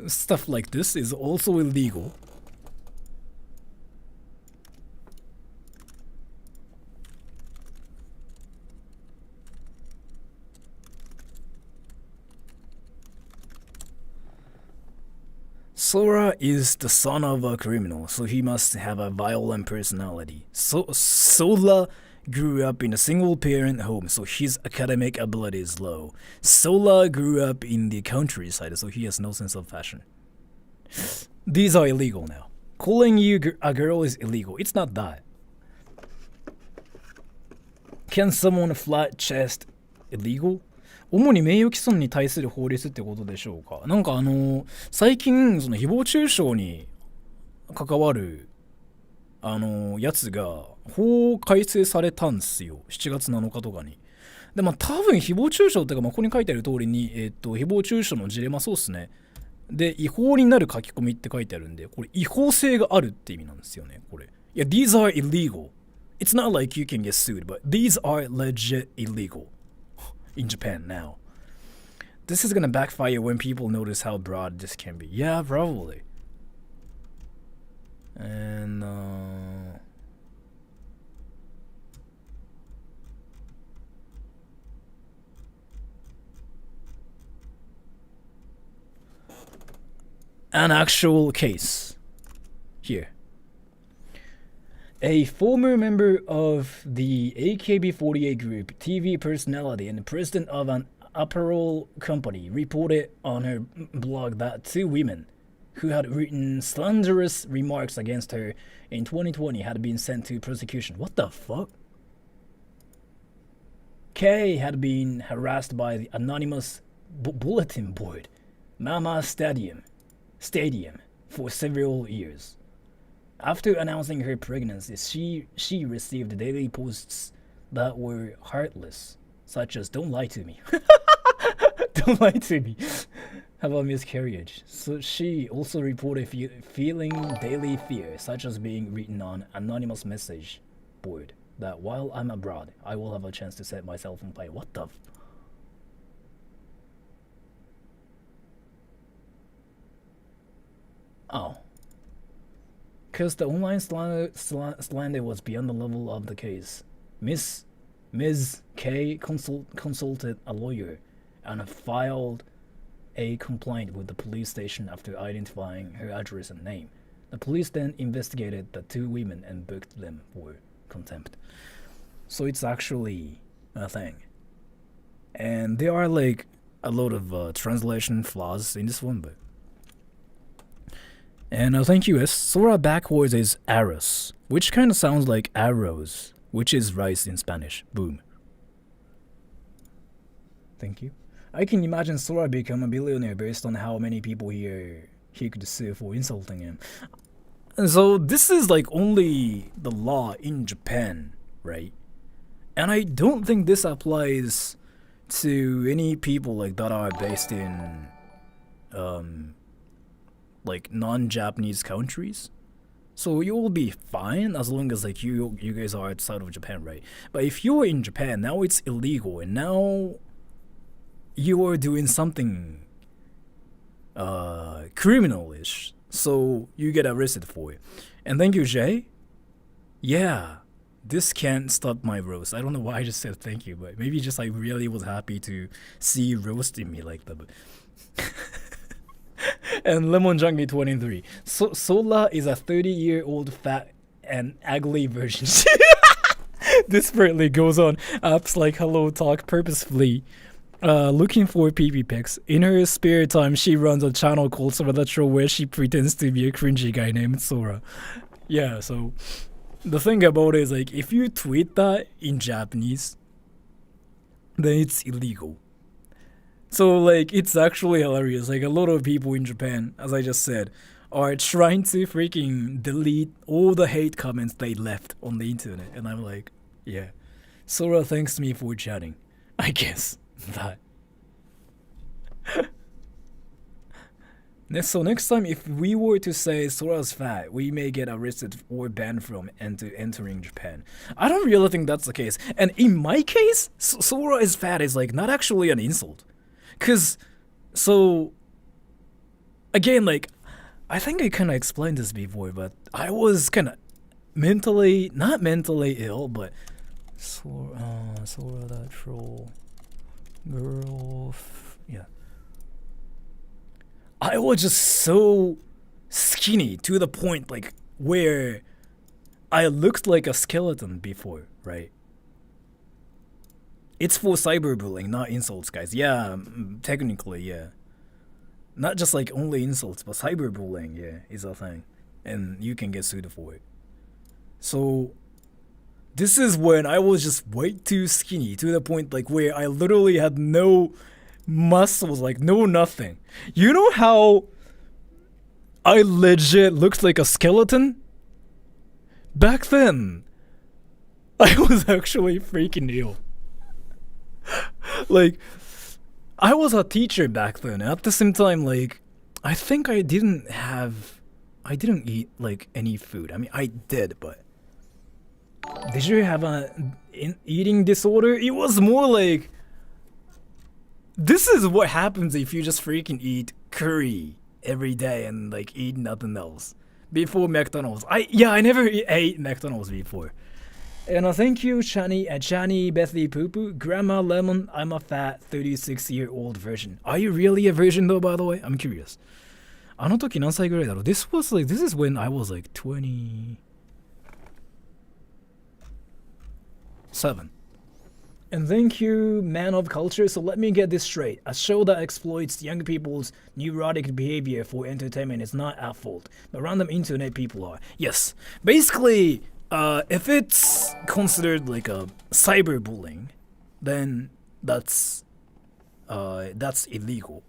stuff like this is also illegal. Sora is the son of a criminal, so he must have a violent personality. Sola grew up in a single-parent home, so his academic ability is low. Sola grew up in the countryside, so he has no sense of fashion. These are illegal now. Calling you a girl is illegal. It's not that. Can someone flat chest illegal? 主に名誉毀損に対する法律ってことでしょうか。なんか最近その誹謗中傷に関わるやつが法改正されたんですよ。7月7日とかに。でも多分誹謗中傷っていうか、ここに書いてある通りに、誹謗中傷の事例、そうっすね。で、違法になる書き込みって書いてあるんで、これ違法性があるって意味なんですよね、これ。いや、these are illegal. It's not like you can get sued, but these are legit illegal in Japan now. This is gonna backfire when people notice how broad this can be. Yeah, probably. And, an actual case here. A former member of the AKB48 group, TV personality, and president of an apparel company reported on her blog that two women who had written slanderous remarks against her in 2020 had been sent to prosecution. What the fuck? Kay had been harassed by the anonymous bulletin board, Mama Stadium, for several years. After announcing her pregnancy, she received daily posts that were heartless, such as "Don't lie to me." Don't lie to me. How about miscarriage? So she also reported feeling daily fear, such as being written on anonymous message board that while I'm abroad, I will have a chance to set myself on fire. What the Oh. Because the online slander was beyond the level of the case. Ms. K consulted a lawyer and filed a complaint with the police station after identifying her address and name. The police then investigated the two women and booked them for contempt. So it's actually a thing. And there are like a lot of translation flaws in this one, but and thank you, S. Sora backwards is arrows, which kind of sounds like arrows, which is rice in Spanish. Boom. Thank you. I can imagine Sora become a billionaire based on how many people he could sue for insulting him. And so this is like only the law in Japan, right? And I don't think this applies to any people like that are based in like non-Japanese countries. So you will be fine as long as like you guys are outside of Japan, right? But if you're in Japan, now it's illegal and now you are doing something criminalish. So you get arrested for it. And thank you, Jay. Yeah, this can't stop my roast. I don't know why I just said thank you, but maybe just I really was happy to see you roasting me like that. And Lemon Junkie 23. Sola is a 30-year-old fat and ugly version. Desperately goes on apps like Hello Talk purposefully looking for PP pics. In her spare time, she runs a channel called Supernatural where she pretends to be a cringy guy named Sora. Yeah, so the thing about it is like if you tweet that in Japanese, then it's illegal. So, like, it's actually hilarious. Like, a lot of people in Japan, as I just said, are trying to freaking delete all the hate comments they left on the internet. And I'm like, yeah. Sora thanks me for chatting. I guess that. So next time, if we were to say Sora's fat, we may get arrested or banned from entering Japan. I don't really think that's the case. And in my case, Sora is fat is, like, not actually an insult. Because, so, again, like, I think I kind of explained this before, but I was kind of not mentally ill, but Sora that troll girl, yeah. I was just so skinny to the point, like, where I looked like a skeleton before, right? It's for cyberbullying, not insults, guys. Yeah, technically, yeah. Not just like only insults, but cyberbullying, yeah, is a thing. And you can get sued for it. So, this is when I was just way too skinny to the point like where I literally had no muscles, like no nothing. You know how I legit looked like a skeleton? Back then, I was actually freaking ill. Like, I was a teacher back then. At the same time, like, I think I didn't eat like any food. I mean, I did, but did you have an eating disorder? It was more like, this is what happens if you just freaking eat curry every day and like eat nothing else before McDonald's. I never ate McDonald's before. And thank you, Chani Bethy Poo Poo, Grandma Lemon. I'm a fat 36-year-old virgin. Are you really a virgin though, by the way? I'm curious. あの時何歳ぐらいだろう? This is when I was like 27. And thank you, man of culture. So let me get this straight. A show that exploits young people's neurotic behavior for entertainment is not at fault, but random internet people are. Yes. Basically, if it's considered like a cyberbullying, then that's illegal.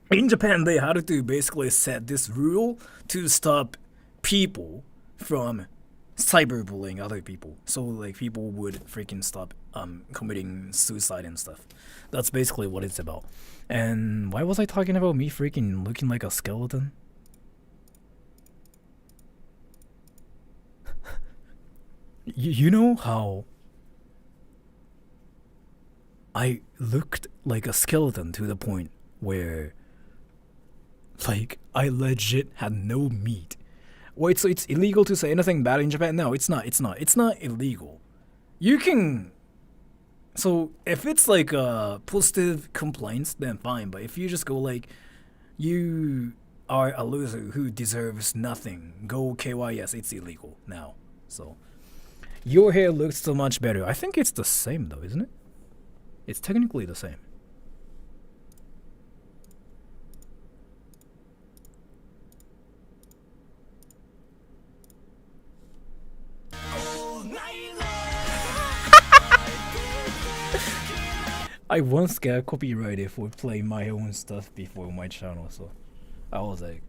In Japan, they had to basically set this rule to stop people from cyberbullying other people. So like people would freaking stop committing suicide and stuff. That's basically what it's about. And why was I talking about me freaking looking like a skeleton? You know how I looked like a skeleton to the point where like I legit had no meat. Wait, so it's illegal to say anything bad in Japan? No, it's not. It's not illegal. You can. So if it's like positive complaints, then fine. But if you just go like, you are a loser who deserves nothing, go KYS. It's illegal now. So your hair looks so much better. I think it's the same though, isn't it? It's technically the same. I once got copyrighted for playing my own stuff before my channel, so I was like,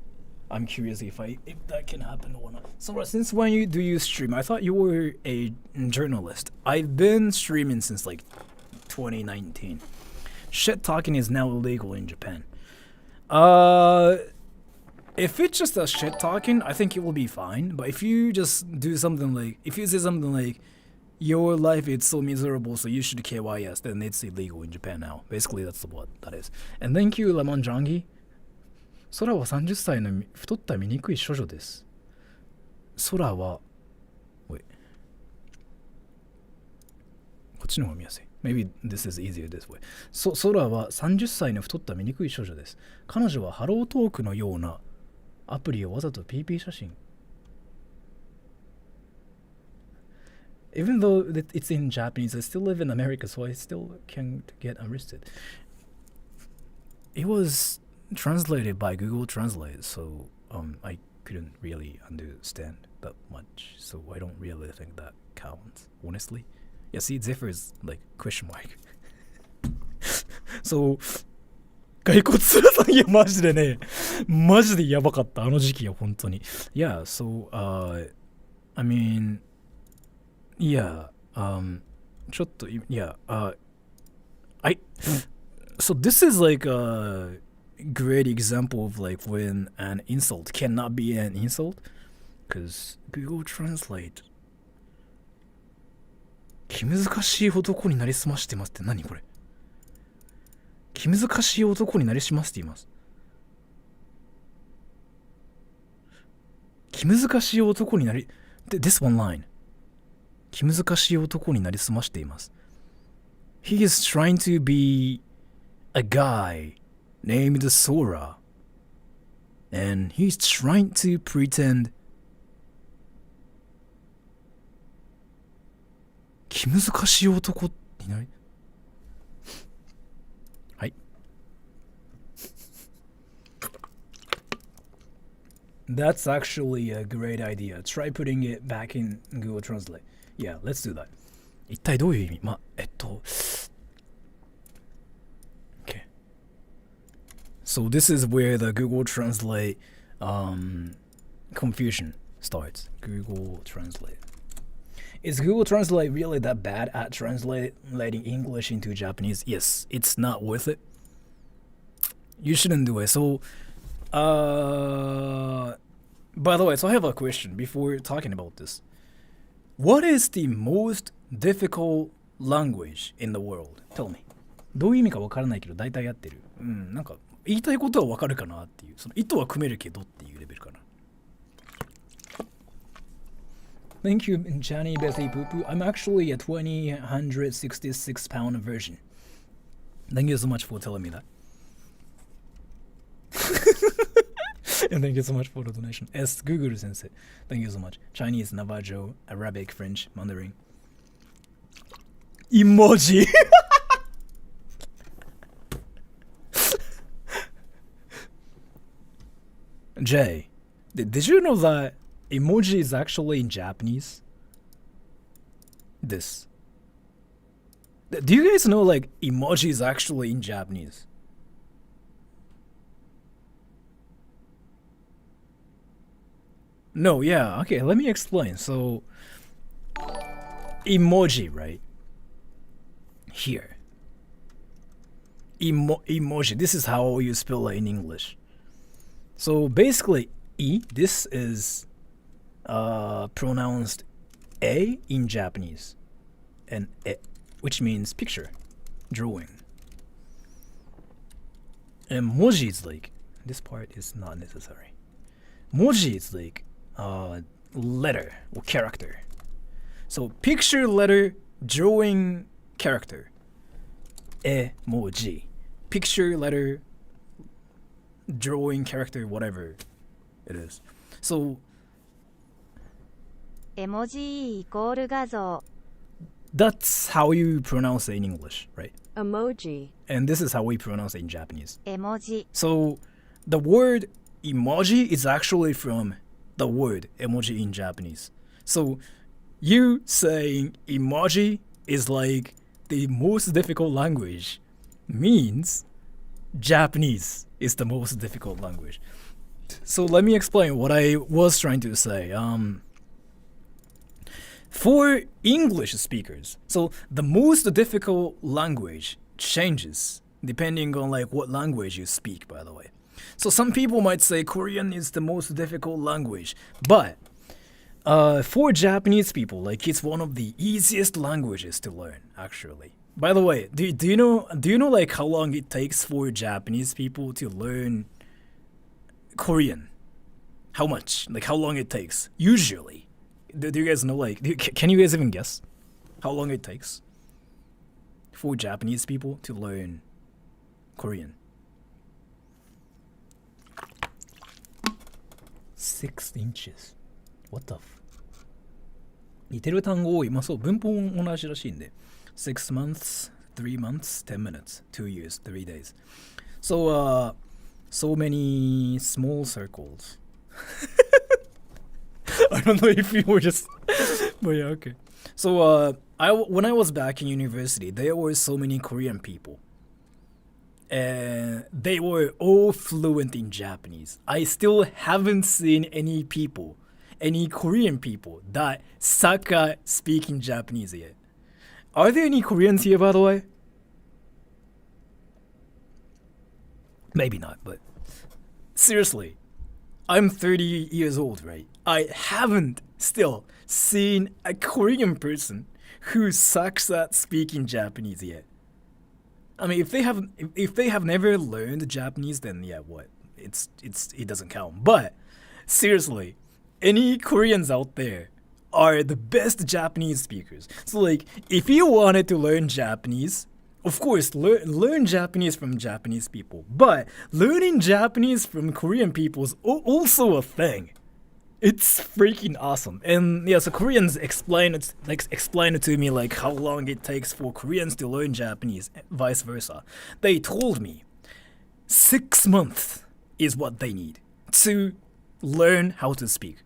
I'm curious if that can happen or not. So since when do you stream? I thought you were a journalist. I've been streaming since like 2019. Shit talking is now illegal in Japan. If it's just a shit talking, I think it will be fine. But if you just do something like, if you say something like, your life is so miserable, so you should KYS, then it's illegal in Japan now. Basically, that's what that is. And thank you, Lemon Jangi. 空は30歳の太った醜い少女です。空は、wait. こっちの方が見やすい。Maybe this is easier this way. 空は30歳の太った醜い少女です。彼女はハロートークのようなアプリをわざと PP 写真。Even though it's in Japanese, I still live in America, so I still can't get arrested. It was translated by Google Translate, so I couldn't really understand that much, so I don't really think that counts, honestly. Yeah, see, Zephyr is like question mark. So, 骸骨すらさん、いや、マジでね、マジでやばかった、あの時期は、本当に。Yeah, so, I mean, yeah, ちょっと、yeah, so this is like a great example of like when an insult cannot be an insult, because Google Translate 気難しい男になりすましてますって何これ？気難しい男になりすましています。気難しい男になり This one line 気難しい男になりすましています。He is trying to be a guy named Sora, and he's trying to pretend 気難しい男になりはい That's actually a great idea. Try putting it back in Google Translate. Yeah, let's do that. 一体どういう意味？Okay. So this is where the Google Translate confusion starts. Google Translate. Is Google Translate really that bad at translating English into Japanese? Yes, it's not worth it. You shouldn't do it. So, by the way, so I have a question before talking about this. What is the most difficult language in the world? Tell me. どういう意味かわからないけど大体やってる。なんか言いたいことはわかるかなっていう。その意図は組めるけどっていうレベルかな。Thank you, Johnny Bessie Poo Poo. I'm actually a 166-pound version. Thank you so much for telling me that. And thank you so much for the donation. S. Google Sensei. Thank you so much. Chinese, Navajo, Arabic, French, Mandarin. Emoji. Jay, did you know that emoji is actually in Japanese? This. Do you guys know like emoji is actually in Japanese? No, yeah, okay, let me explain. So, emoji, right? Here. Emoji, this is how you spell it in English. So basically, this is pronounced A in Japanese, and E, which means picture, drawing. And moji is like, this part is not necessary. Moji is like letter or character. So picture, letter, drawing, character. Emoji. Picture, letter, drawing, character, whatever it is. So 絵文字イコール画像 that's how you pronounce it in English, right? Emoji. And this is how we pronounce it in Japanese. 絵文字 So the word emoji is actually from the word emoji in Japanese. So you saying emoji is like the most difficult language means Japanese is the most difficult language. So let me explain what I was trying to say. For English speakers, so the most difficult language changes depending on like what language you speak, by the way. So some people might say Korean is the most difficult language, but for Japanese people, like it's one of the easiest languages to learn, actually. By the way, do you know like how long it takes for Japanese people to learn Korean? How much? Like how long it takes usually? Do you guys know like can you guys even guess how long it takes for Japanese people to learn Korean? 6 inches. What the f... 似てる単語多い。まあそう、文法も同じらしいんで。6 months, 3 months, 10 minutes, 2 years, 3 days. So, so many small circles. I don't know if you were just... but yeah, okay. So, when I was back in university, there were so many Korean people. And they were all fluent in Japanese. I still haven't seen any Korean people that suck at speaking Japanese yet. Are there any Koreans here, by the way? Maybe not, but seriously, I'm 30 years old, right? I haven't still seen a Korean person who sucks at speaking Japanese yet. I mean, if they have never learned Japanese, then yeah, what? It doesn't count. But seriously, any Koreans out there are the best Japanese speakers. So like, if you wanted to learn Japanese, of course, learn Japanese from Japanese people. But learning Japanese from Korean people is also a thing. It's freaking awesome. And yeah, so Koreans explain it to me like how long it takes for Koreans to learn Japanese, vice versa. They told me 6 months is what they need to learn how to speak.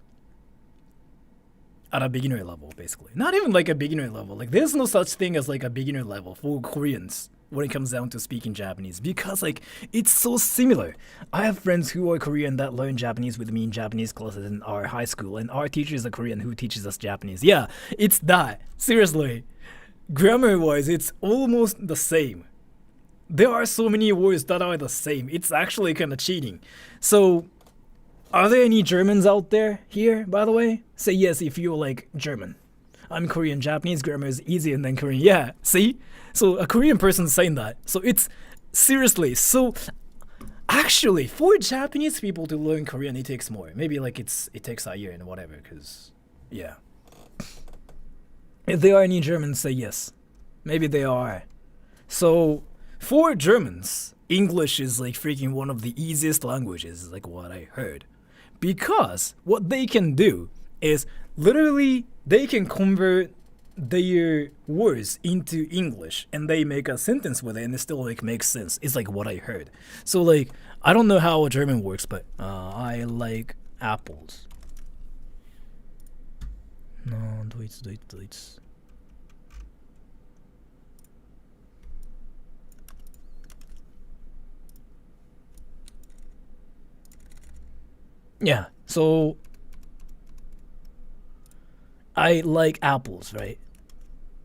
At a beginner level, basically. Not even like a beginner level. Like there's no such thing as like a beginner level for Koreans when it comes down to speaking Japanese because like it's so similar. I have friends who are Korean that learn Japanese with me in Japanese classes in our high school, and our teacher is a Korean who teaches us Japanese. Yeah, it's that. Seriously. Grammar-wise, it's almost the same. There are so many words that are the same. It's actually kind of cheating. So, are there any Germans out there here, by the way? Say yes if you're like German. I'm Korean. Japanese grammar is easier than Korean. Yeah, see? So a Korean person saying that. So it's seriously. So actually, for Japanese people to learn Korean, it takes more. Maybe like it takes a year and whatever. Cause yeah. If there are any Germans, say yes. Maybe they are. So for Germans, English is like freaking one of the easiest languages, like what I heard. Because what they can do is literally they can convert their words into English and they make a sentence with it and it still like makes sense. It's like what I heard. So like I don't know how German works, but I like apples. No, Deutsch. Yeah, so I like apples, right?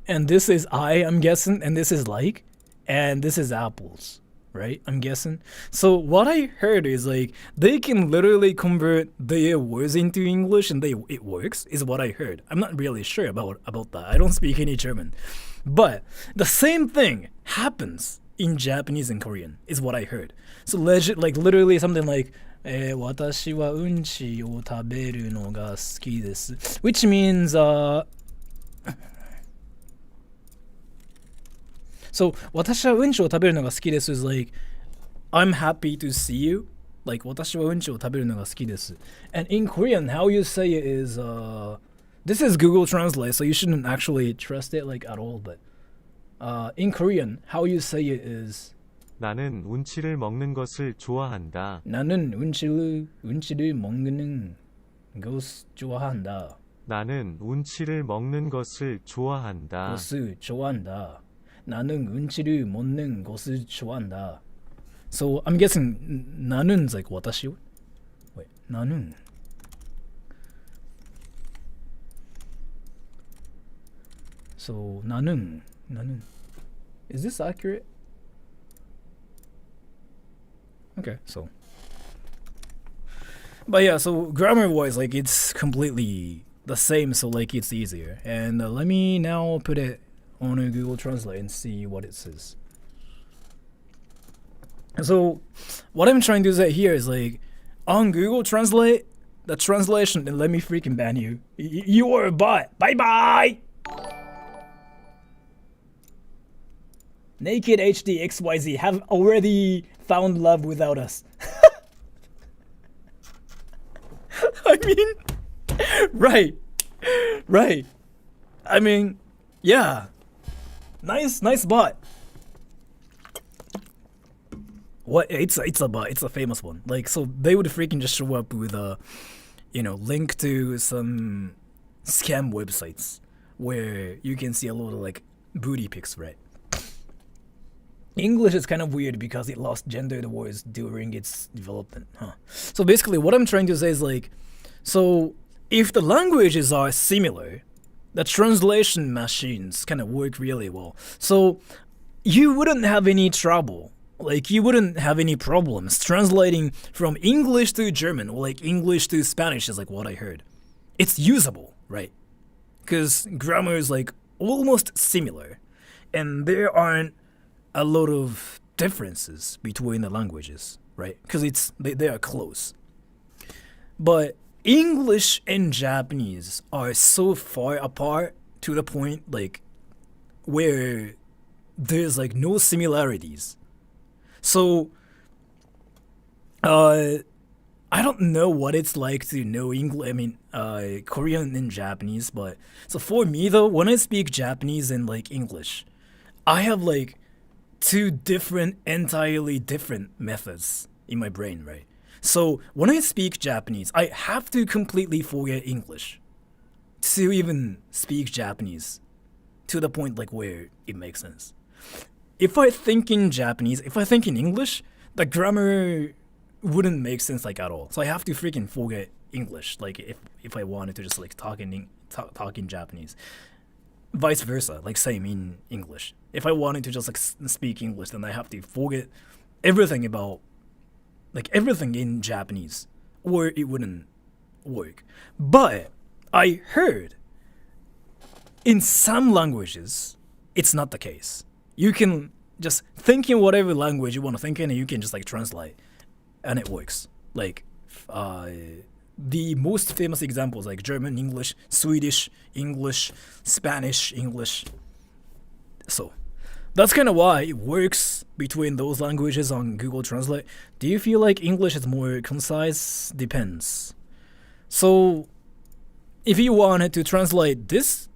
And this is I'm guessing, and this is like, and this is apples, right? I'm guessing. So what I heard is like they can literally convert their words into English, and it works. Is what I heard. I'm not really sure about that. I don't speak any German, but the same thing happens in Japanese and Korean. Is what I heard. So like literally something like. 私はうんちを食べるのが好きです which means so 私はうんちを食べるのが好きです is like I'm happy to see you like 私はうんちを食べるのが好きです and in Korean how you say it is this is Google Translate so you shouldn't actually trust it like at all but in Korean how you say it is 나는 운치를 먹는 것을 좋아한다. 나는 운치를 먹는 것을 좋아한다. 나는 운치를 먹는 것을 좋아한다. 것을 좋아한다. 나는 운치를 먹는 것을 좋아한다. So I'm guessing 나는's like 私? Wait, 나는. So 나는. Is this accurate? Okay, so. But yeah, so grammar-wise, like it's completely the same, so like it's easier. And let me now put it on a Google Translate and see what it says. So, what I'm trying to say here is like, on Google Translate, the translation, and let me freaking ban you. You are a bot. Bye-bye! Naked HD XYZ have already found love without us. I mean, right. I mean, yeah. Nice bot. What? It's a bot. It's a famous one. Like, so they would freaking just show up with a, link to some scam websites where you can see a lot of like booty pics, right? English is kind of weird because it lost gendered words during its development, huh? So basically what I'm trying to say is like, so if the languages are similar, the translation machines kind of work really well. So you wouldn't have any trouble. Like you wouldn't have any problems translating from English to German or like English to Spanish is like what I heard. It's usable, right? Because grammar is like almost similar and there aren't a lot of differences between the languages, right? Because they are close. But English and Japanese are so far apart to the point like where there's like no similarities. So I don't know what it's like to know English. I mean, Korean and Japanese, but so for me though, when I speak Japanese and like English, I have like two entirely different methods in my brain, right? So when I speak Japanese, I have to completely forget English to even speak Japanese to the point like where it makes sense. if I think in Japanese, if I think in English, the grammar wouldn't make sense like at all. So I have to freaking forget English. Like if I wanted to just like talk in Japanese, vice versa. Like same in English. If I wanted to just like speak English, then I have to forget everything about like everything in Japanese, or it wouldn't work. But I heard in some languages it's not the case. You can just think in whatever language you want to think in, and you can just like translate, and it works. Like the most famous examples like German English, Swedish English, Spanish English. So that's kind of why it works between those languages on Google Translate. Do you feel like English is more concise? Depends. So if you wanted to translate this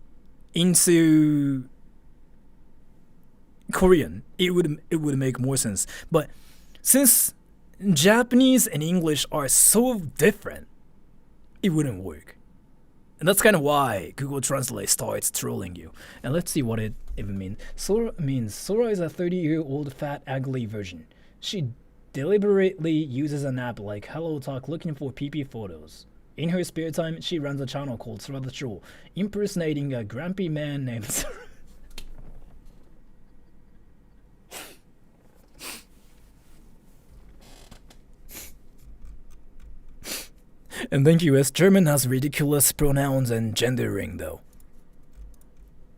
into Korean, it would make more sense. But since Japanese and English are so different, it wouldn't work. And that's kind of why Google Translate starts trolling you. And let's see what it even means. Sora is a 30-year-old fat, ugly virgin. She deliberately uses an app like HelloTalk looking for PP photos. In her spare time, she runs a channel called Sora the Troll, impersonating a grumpy man named Sora. And thank you, as German has ridiculous pronouns and gendering, though.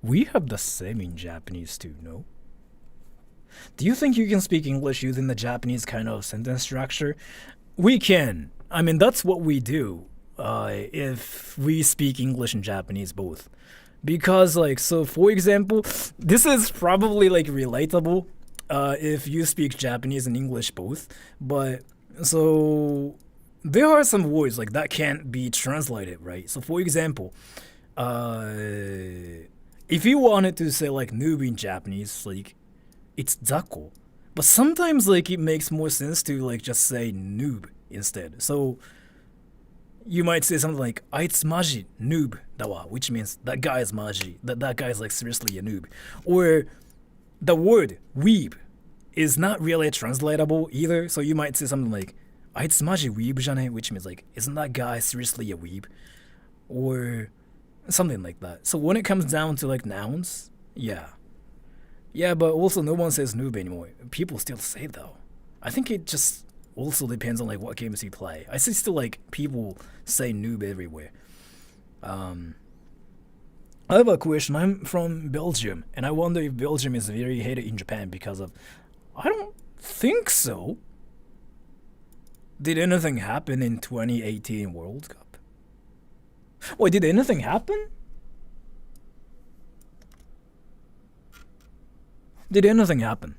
We have the same in Japanese too, no? Do you think you can speak English using the Japanese kind of sentence structure? We can. I mean, that's what we do if we speak English and Japanese both. Because, like, so for example, this is probably like relatable if you speak Japanese and English both. But, so there are some words like that can't be translated, right? So for example, if you wanted to say like noob in Japanese, like it's zako. But sometimes like it makes more sense to like just say noob instead. So you might say something like "aitsu maji noob dawa," which means that guy is maji. That guy is like seriously a noob. Or the word weeb is not really translatable either. So you might say something like "aitsu maji weeb jane," which means like, isn't that guy seriously a weeb? Or something like that. So when it comes down to like nouns, yeah, but also no one says noob anymore. People still say though. I think it just also depends on like what games you play. I see still like people say noob everywhere. I have a question. I'm from Belgium, and I wonder if Belgium is very hated in Japan because of. I don't think so. Did anything happen in 2018 World Cup? Wait, did anything happen? Did anything happen?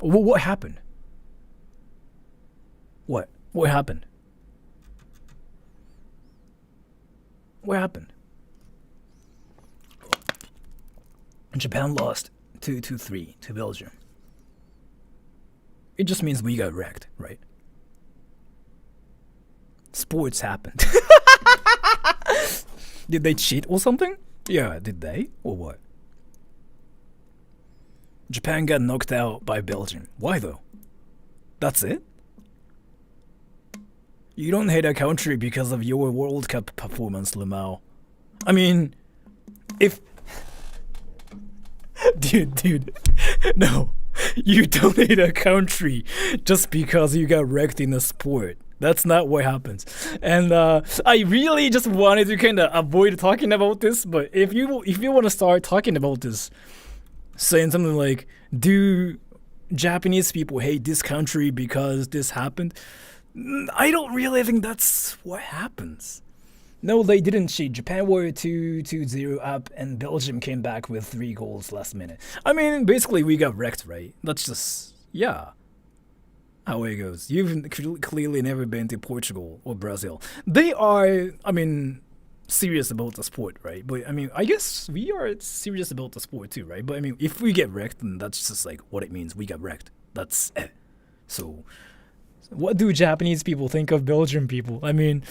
What happened? What? What happened? What happened? Japan lost 2-3 to Belgium. It just means we got wrecked, right? Sports happened. Did they cheat or something? Yeah, did they? Or what? Japan got knocked out by Belgium. Why though? That's it? You don't hate a country because of your World Cup performance, Lamau. I mean, if... Dude, no. You don't hate a country just because you got wrecked in a sport. That's not what happens. And I really just wanted to kind of avoid talking about this, but if you want to start talking about this, saying something like, do Japanese people hate this country because this happened? I don't really think that's what happens. No, they didn't cheat. Japan were 2-0 up, and Belgium came back with 3 goals last minute. I mean, basically, we got wrecked, right? That's just, yeah, how it goes. You've clearly never been to Portugal or Brazil. They are, I mean, serious about the sport, right? But, I mean, I guess we are serious about the sport too, right? But, I mean, if we get wrecked, then that's just like what it means. We got wrecked. That's it. So, what do Japanese people think of Belgian people? I mean...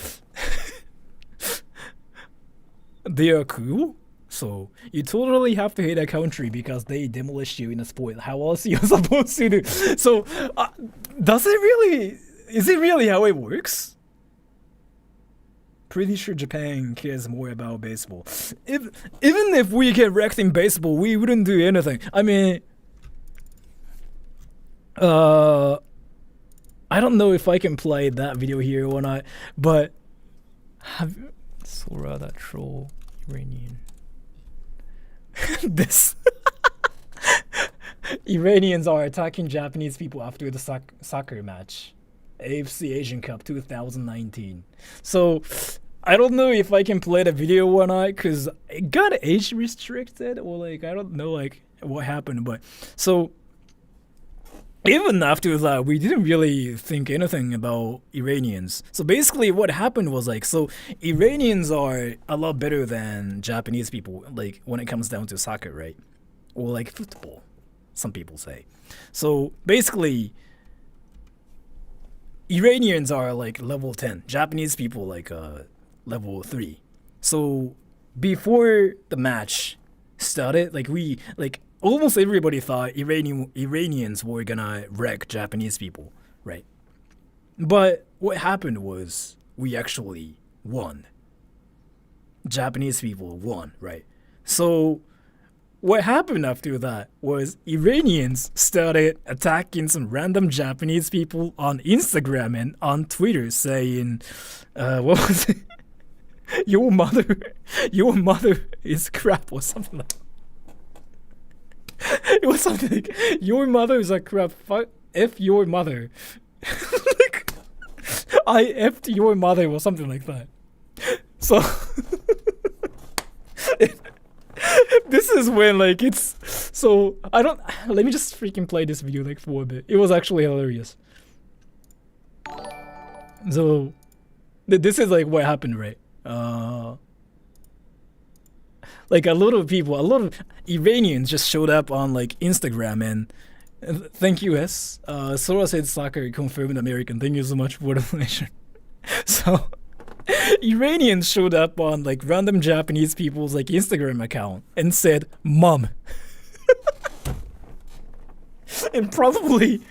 they are cool. So you totally have to hate a country because they demolish you in a sport. How else you're supposed to do? So does it really? Is it really how it works? Pretty sure Japan cares more about baseball. Even if we get wrecked in baseball, we wouldn't do anything. I mean, I don't know if I can play that video here or not, but have Sora that troll Iranian. This Iranians are attacking Japanese people after the soccer match. AFC Asian Cup 2019. So I don't know if I can play the video or not because it got age restricted or like I don't know like what happened, but so even after that we didn't really think anything about Iranians. So basically what happened was like, so Iranians are a lot better than Japanese people like when it comes down to soccer, right? Or like football, some people say. So basically Iranians are like level 10, Japanese people like level 3. So before the match started, like we like almost everybody thought Iranians were gonna wreck Japanese people, right? But what happened was we actually won. Japanese people won, right? So what happened after that was Iranians started attacking some random Japanese people on Instagram and on Twitter saying, what was it? Your mother is crap or something like that. It was something like, your mother is a crap, F your mother. Like, I F'd your mother or something like that. So this is when like it's so I don't let me just freaking play this video like for a bit. It was actually hilarious. So this is like what happened, right? Like a lot of Iranians just showed up on like Instagram and thank you S. Sora said soccer confirmed American. Thank you so much for the donation. So Iranians showed up on like random Japanese people's like Instagram account and said mom. And probably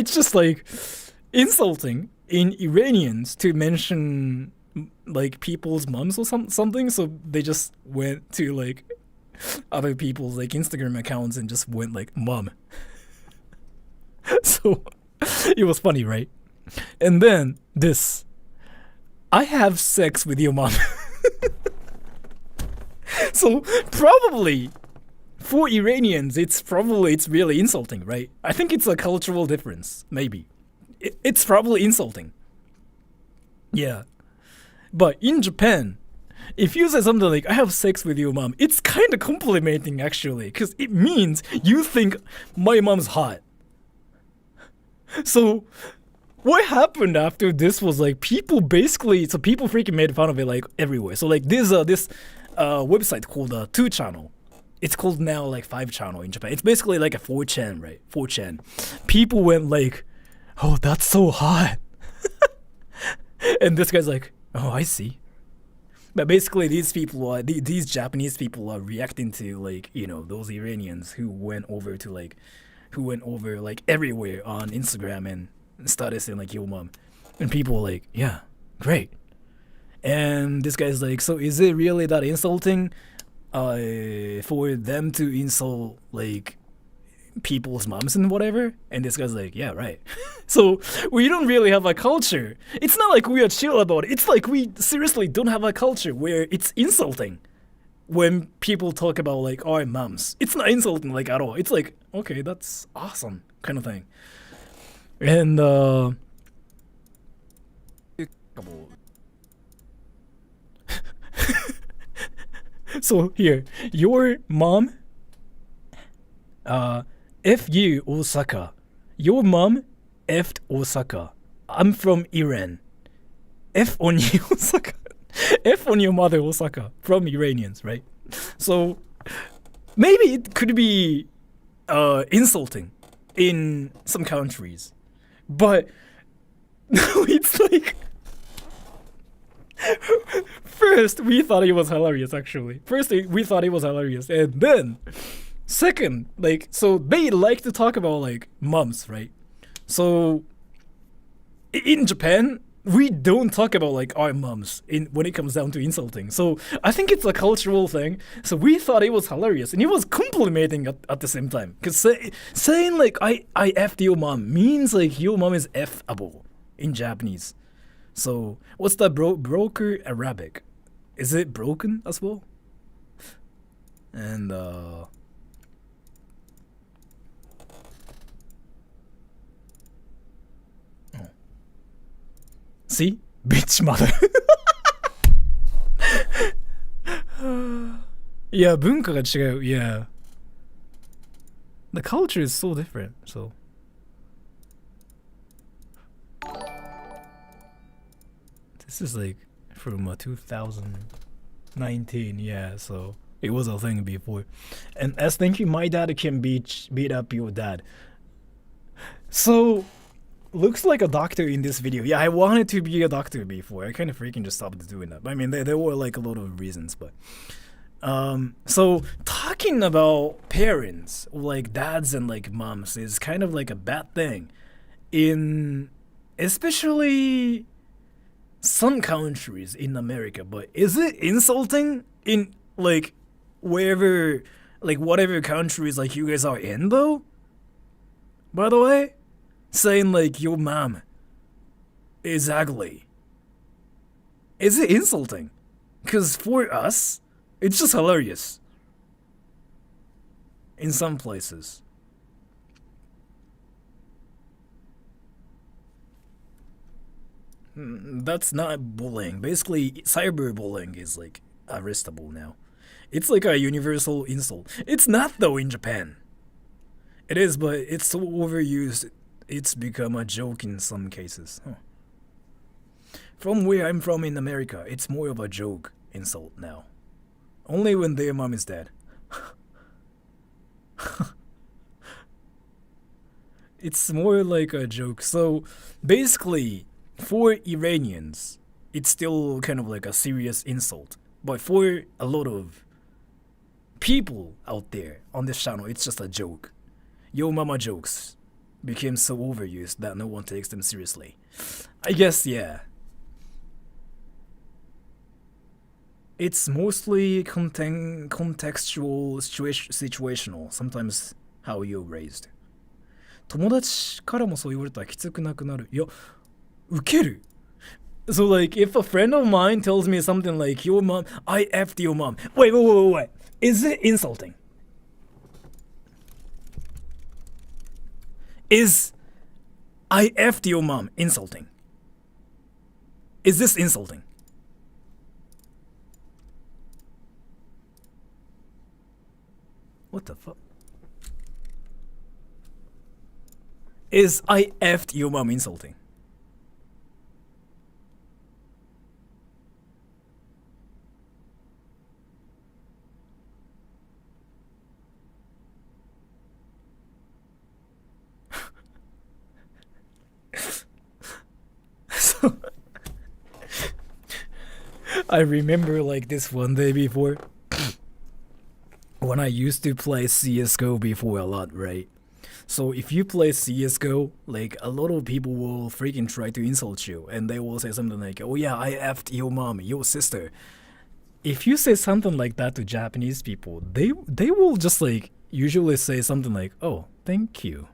it's just like insulting in Iranians to mention like people's moms or something, so they just went to like other people's like Instagram accounts and just went like mom. So it was funny, right? And then this, I have sex with your mom. So probably for Iranians it's really insulting, right? I think it's a cultural difference, maybe. It's probably insulting. Yeah. But in Japan, if you say something like, I have sex with your mom, it's kind of complimenting actually, because it means you think my mom's hot. So what happened after this was like people freaking made fun of it like everywhere. So like this website called 2 channel. It's called now like 5 channel in Japan. It's basically like a 4chan, right? 4chan. People went like, oh, that's so hot. And this guy's like, oh, I see. But basically, these Japanese people are reacting to like, you know, those Iranians who went over like everywhere on Instagram and started saying like yo mom, and people were like, yeah, great. And this guy's like, so is it really that insulting for them to insult like people's moms and whatever? And this guy's like, yeah, right. So we don't really have a culture. It's not like we are chill about it. It's like we seriously don't have a culture where it's insulting when people talk about like our moms. It's not insulting like at all. It's like, okay, that's awesome kind of thing. And so here, your mom F.U. Osaka. Your mom F'd Osaka. I'm from Iran. F on you, Osaka. F on your mother, Osaka. From Iranians, right? So maybe it could be insulting in some countries, but it's like First, we thought it was hilarious, actually. First, we thought it was hilarious. And then, second, like, so they like to talk about, like, moms, right? So, in Japan, we don't talk about, like, our moms when it comes down to insulting. So, I think it's a cultural thing. So, we thought it was hilarious. And he was complimenting at the same time. Because saying, like, I effed your mom means, like, your mom is F-able in Japanese. So, what's the broker Arabic? Is it broken as well? And, See? Bitch mother. Yeah, 文化が違う. Yeah. The culture is so different, so. This is like from 2019, yeah, so it was a thing before. And as thinking my dad can beat up your dad. So, looks like a doctor in this video. Yeah, I wanted to be a doctor before. I kind of freaking just stopped doing that. I mean, there were like a lot of reasons, but so talking about parents, like dads and like moms, is kind of like a bad thing in especially some countries in America. But is it insulting in like wherever, like whatever countries like you guys are in though? By the way, saying like your mom is ugly, is it insulting? Because for us, it's just hilarious. In some places. That's not bullying. Basically, cyberbullying is like arrestable now. It's like a universal insult. It's not though in Japan. It is, but it's so overused. It's become a joke in some cases. From where I'm from in America, it's more of a joke insult now. Only when their mom is dead. It's more like a joke. So basically, for Iranians, it's still kind of like a serious insult. But for a lot of people out there on this channel, it's just a joke. Yo mama jokes became so overused that no one takes them seriously. I guess, yeah. It's mostly contextual, situational. Sometimes how you're raised. 友達からもそう言われたらきつくなくなる。いや、ウケる。So like, if a friend of mine tells me something like, your mom, I effed your mom. Wait. Is it insulting? Is I effed your mom insulting? Is this insulting? What the fuck? Is I effed your mom insulting? So, I remember like this one day before when I used to play CSGO before a lot, right? So if you play CSGO, like a lot of people will freaking try to insult you and they will say something like, oh yeah, I effed your mom, your sister. If you say something like that to Japanese people, they will just like usually say something like, oh, thank you.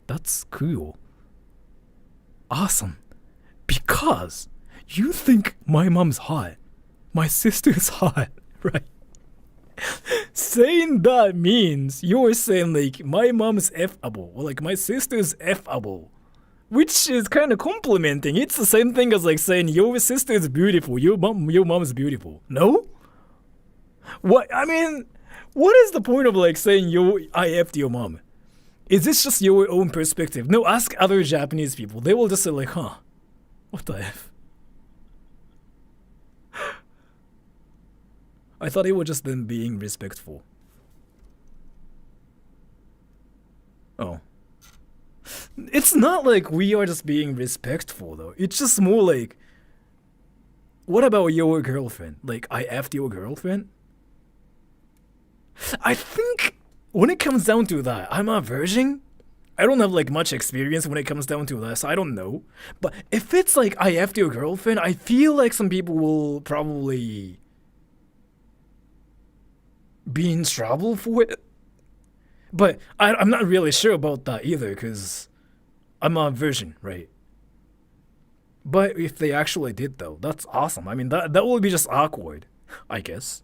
That's cool. Awesome. Because you think my mom's hot. My sister's hot, right? Saying that means you're saying like my mom's F-able or like my sister's F-able, which is kind of complimenting. It's the same thing as like saying your sister is beautiful, your mom is beautiful. No? What? I mean, what is the point of like saying I effed your mom? Is this just your own perspective? No, ask other Japanese people. They will just say like, huh, what the F? I thought it was just them being respectful. Oh. It's not like we are just being respectful though. It's just more like what about your girlfriend? Like, I effed your girlfriend? I think when it comes down to that, I'm a virgin. I don't have like much experience when it comes down to that, so I don't know. But if it's like I effed your girlfriend, I feel like some people will probably be in trouble for it. But I'm not really sure about that either, because I'm a virgin, right? But if they actually did, though, that's awesome. I mean, that would be just awkward, I guess.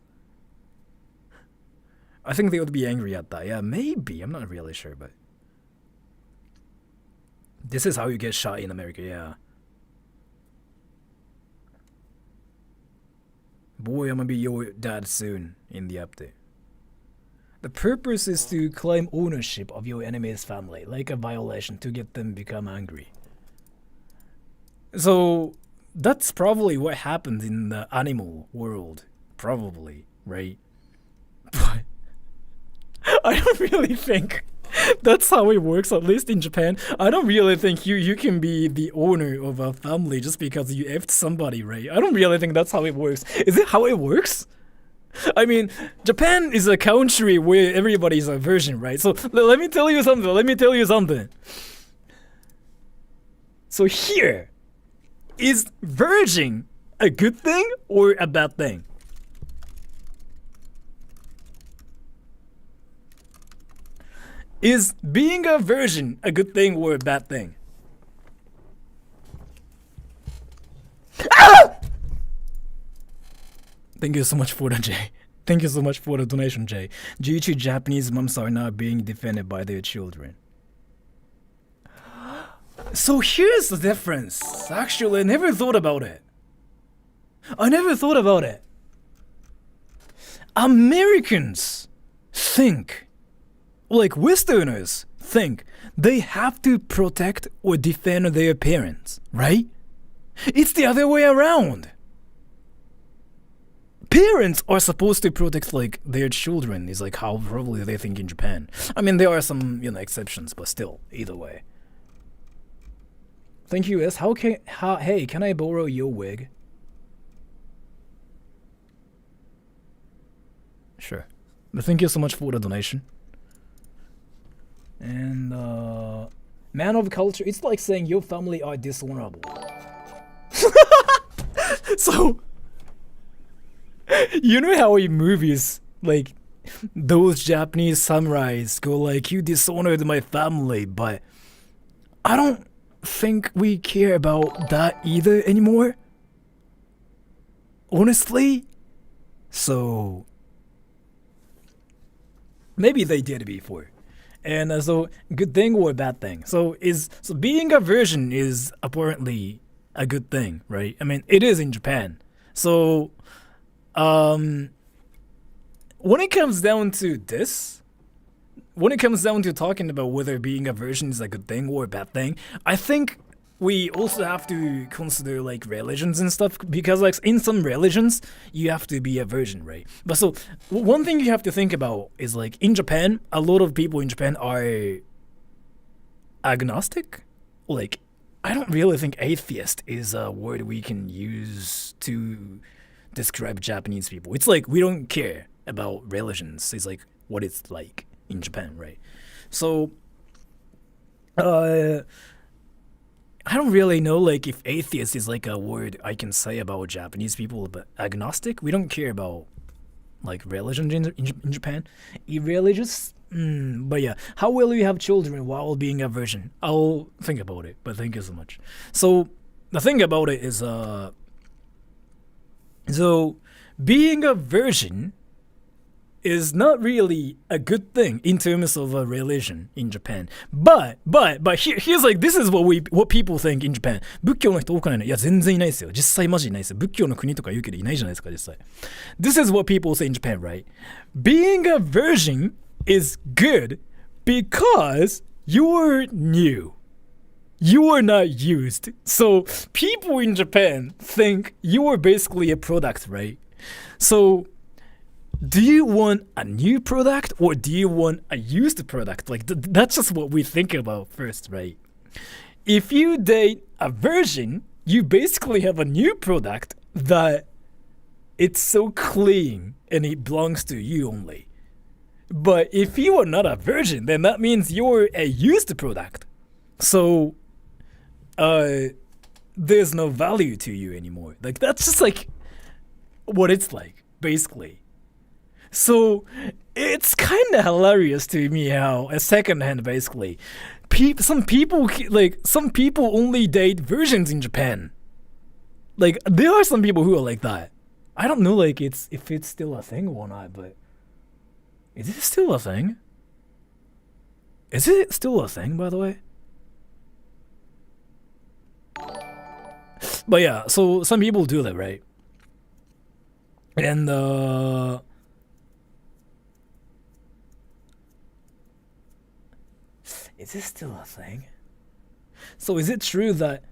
I think they would be angry at that. Yeah, maybe. I'm not really sure, but this is how you get shot in America, yeah. Boy, I'm gonna be your dad soon in the update. The purpose is to claim ownership of your enemy's family, like a violation to get them become angry. So that's probably what happened in the animal world, probably, right? But I don't really think that's how it works, at least in Japan. I don't really think you can be the owner of a family just because you effed somebody, right? I don't really think that's how it works. Is it how it works? I mean, Japan is a country where everybody's a virgin, right? So let me tell you something. So here, is virgin a good thing or a bad thing? Is being a virgin a good thing or a bad thing? Ah! Thank you so much for the Jay. Thank you so much for the donation, Jay. Due to Japanese moms are now being defended by their children. So here's the difference. Actually, I never thought about it. Americans think, like Westerners think, they have to protect or defend their parents, right? It's the other way around. Parents are supposed to protect like their children, is like how probably they think in Japan. I mean, there are some, exceptions, but still, either way. Thank you, S. Hey, can I borrow your wig? Sure. But thank you so much for the donation. And man of culture, it's like saying your family are dishonorable. So you know how in movies, like, those Japanese samurais go like, you dishonored my family, but I don't think we care about that either anymore. Honestly. So maybe they did before. And so good thing or bad thing? So being a virgin is apparently a good thing, right? I mean, it is in Japan. So when it comes down to this, when it comes down to talking about whether being a virgin is a good thing or a bad thing, I think we also have to consider like religions and stuff, because like in some religions you have to be a virgin, right? But so one thing you have to think about is like in Japan, a lot of people in Japan are agnostic. Like, I don't really think atheist is a word we can use to describe Japanese people. It's like we don't care about religions. It's like what it's like in Japan, right? So I don't really know like if atheist is like a word I can say about Japanese people, but agnostic, we don't care about like religion in Japan. Irreligious, but yeah, how will you have children while being a virgin? I'll think about it, but thank you so much. So the thing about it is so being a virgin is not really a good thing in terms of a religion in Japan. But here's like, this is what people think in Japan. 仏教の人多くないの？いや、全然いないですよ。実際マジいないですよ。仏教の国とか言うけどいないじゃないですか、実際。This is what people say in Japan, right? Being a virgin is good because you're new. You are not used. So people in Japan think you are basically a product, right? So do you want a new product or do you want a used product? Like that's just what we think about first, right? If you date a virgin, you basically have a new product that it's so clean and it belongs to you only. But if you are not a virgin, then that means you're a used product. So, there's no value to you anymore. Like, that's just like what it's like, basically. So, it's kind of hilarious to me how a secondhand, basically, some people only date virgins in Japan. Like, there are some people who are like that. I don't know, like, if it's still a thing or not, but is it still a thing? Is it still a thing, by the way? But yeah, so some people do that, right? And is this still a thing? So is it true that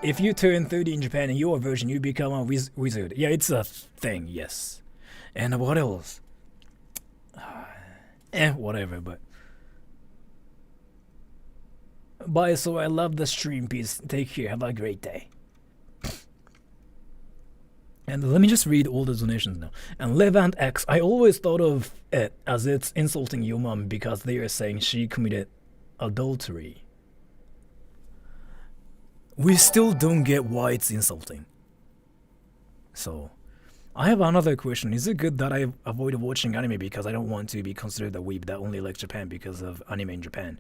if you turn 30 in Japan and you're a virgin, you become a wizard? Yeah, it's a thing, yes. And what else? Whatever, but... Bye, so I love the stream, peace. Take care, have a great day. And let me just read all the donations now. And Levant X, I always thought of it as it's insulting your mom because they are saying she committed adultery. We still don't get why it's insulting. So, I have another question. Is it good that I avoid watching anime because I don't want to be considered a weeb that only likes Japan because of anime in Japan?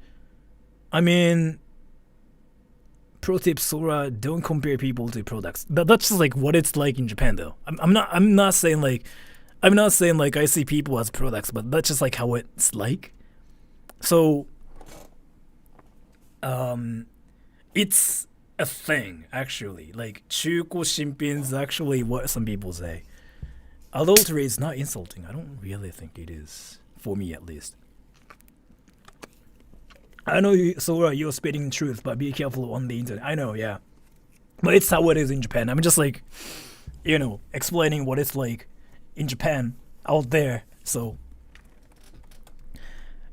I mean, pro tip, Sora, don't compare people to products. That's just like what it's like in Japan, though. I'm not saying like I see people as products, but that's just like how it's like. So, it's a thing actually. Like 中古新品 is actually what some people say. Adultery is not insulting. I don't really think it is, for me at least. I know, Sora, you're spitting truth, but be careful on the internet. I know, yeah. But it's how it is in Japan. I'm just like, explaining what it's like in Japan, out there. So,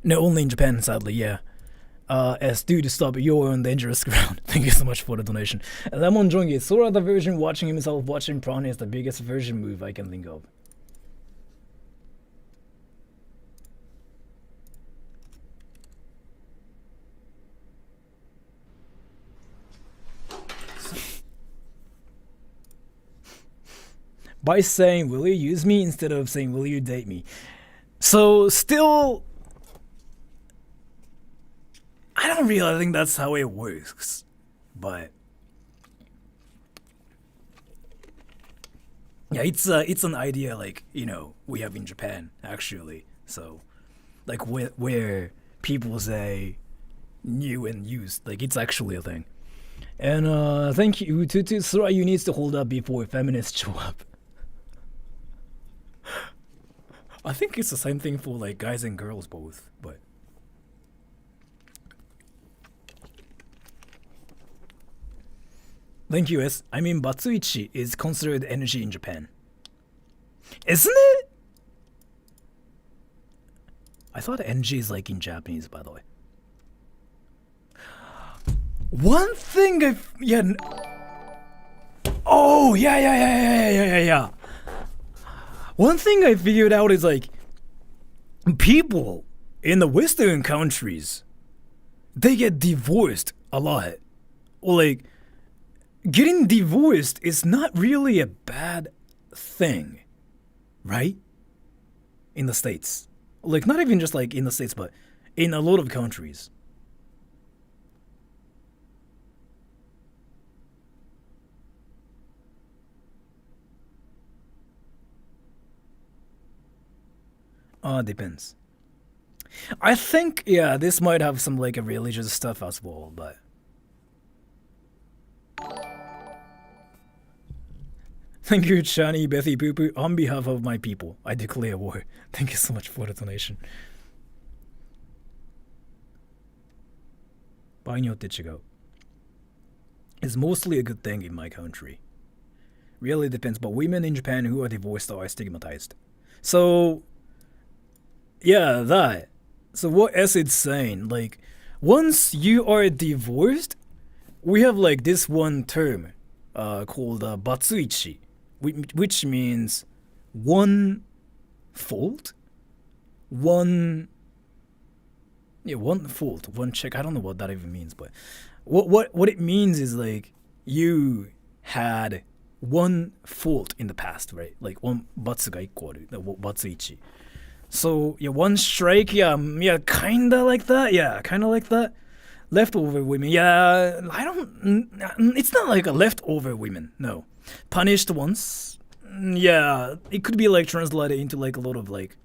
no, only in Japan, sadly, yeah. As dude, stop, you're on dangerous ground. Thank you so much for the donation. Lemon Jongi, Sora the Virgin watching himself watching prawn is the biggest virgin move I can think of. By saying, will you use me instead of saying, will you date me? So, still, I don't really think that's how it works. But, yeah, it's an idea like, we have in Japan, actually. So, like, where people say new and used, like, it's actually a thing. And, thank you to Sora, you needs to hold up before feminists show up. I think it's the same thing for like guys and girls both, but thank you, S. I mean, Batsuichi is considered energy in Japan. Isn't it? I thought energy is like in Japanese, by the way. One thing Oh, yeah. One thing I figured out is like people in the Western countries, they get divorced a lot. Or like getting divorced is not really a bad thing, right? In the States. Like not even just like in the States, but in a lot of countries. Depends. I think, yeah, this might have some like a religious stuff as well, but thank you, Chani, Bethy, Poo Poo. On behalf of my people, I declare war. Thank you so much for the donation. 場合によって違う It's mostly a good thing in my country. Really depends, but women in Japan who are divorced are stigmatized. So, yeah, that. So what S is saying, like, once you are divorced, we have like this one term called batsuichi. which means one fault, one fault, one check. I don't know what that even means, but what it means is like you had one fault in the past, right? Like one 罰が1個ある。罰1. So yeah, one strike, yeah, kinda like that, yeah, kinda like that. Leftover women, yeah, it's not like a leftover women, no. Punished once, yeah, it could be like translated into like a lot of like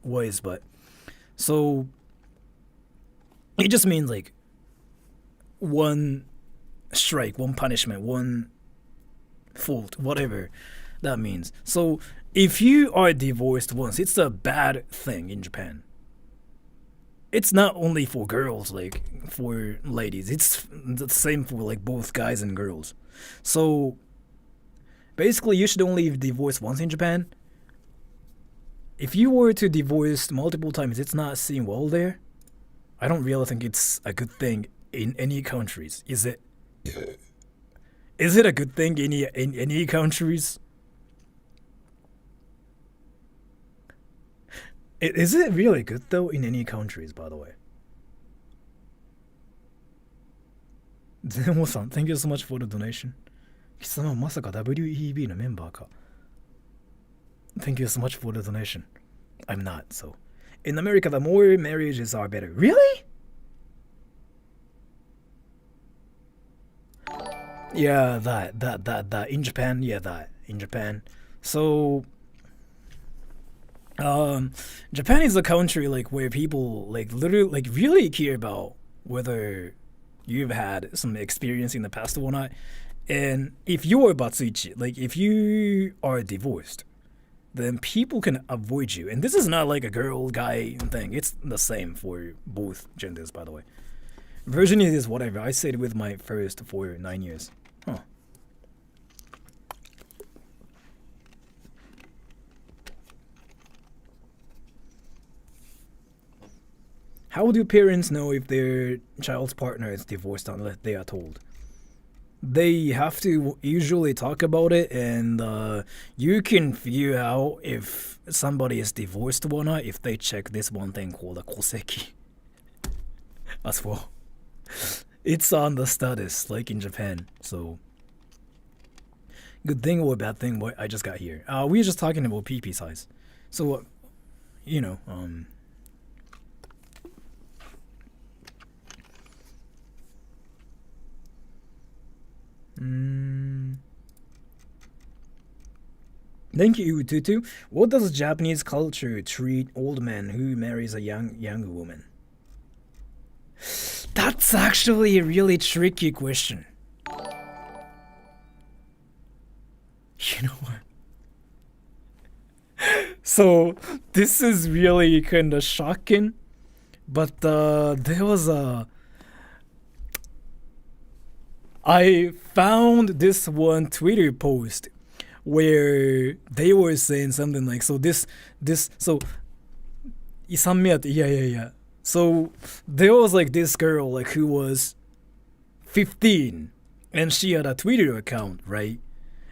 ways, but so it just means like one strike, one punishment, one fault, whatever that means. So if you are divorced once, it's a bad thing in Japan. It's not only for girls, like for ladies. It's the same for like both guys and girls. So basically, you should only divorce once in Japan. If you were to divorce multiple times, it's not seen well there. I don't really think it's a good thing in any countries. Is it? Is it a good thing in any countries? Is it really good though in any countries, by the way? Zemo-san, thank you so much for the donation. 貴様まさか WEB のメンバーか。Thank you so much for the donation. I'm not, so. In America, the more marriages are better. Really? Yeah, that. In Japan, yeah, that. In Japan. So, Japan is a country like where people like literally like really care about whether you've had some experience in the past or not. And if you are batsuichi, like if you are divorced, then people can avoid you. And this is not like a girl guy thing. It's the same for both genders, by the way. Version is whatever. I stayed with my first for 9 years. Huh. How do parents know if their child's partner is divorced unless they are told? They have to usually talk about it, and you can figure out if somebody is divorced or not if they check this one thing called a koseki as well. It's on the status, like in Japan. So, good thing or bad thing? What I just got here. We were just talking about PP size. So, you know, Thank you, Tutu. What does Japanese culture treat old man who marries a young woman? That's actually a really tricky question. You know what? So this is really kind of shocking, but there was I found this one Twitter post where they were saying something like, so yeah. So there was like this girl like who was 15 and she had a Twitter account, right?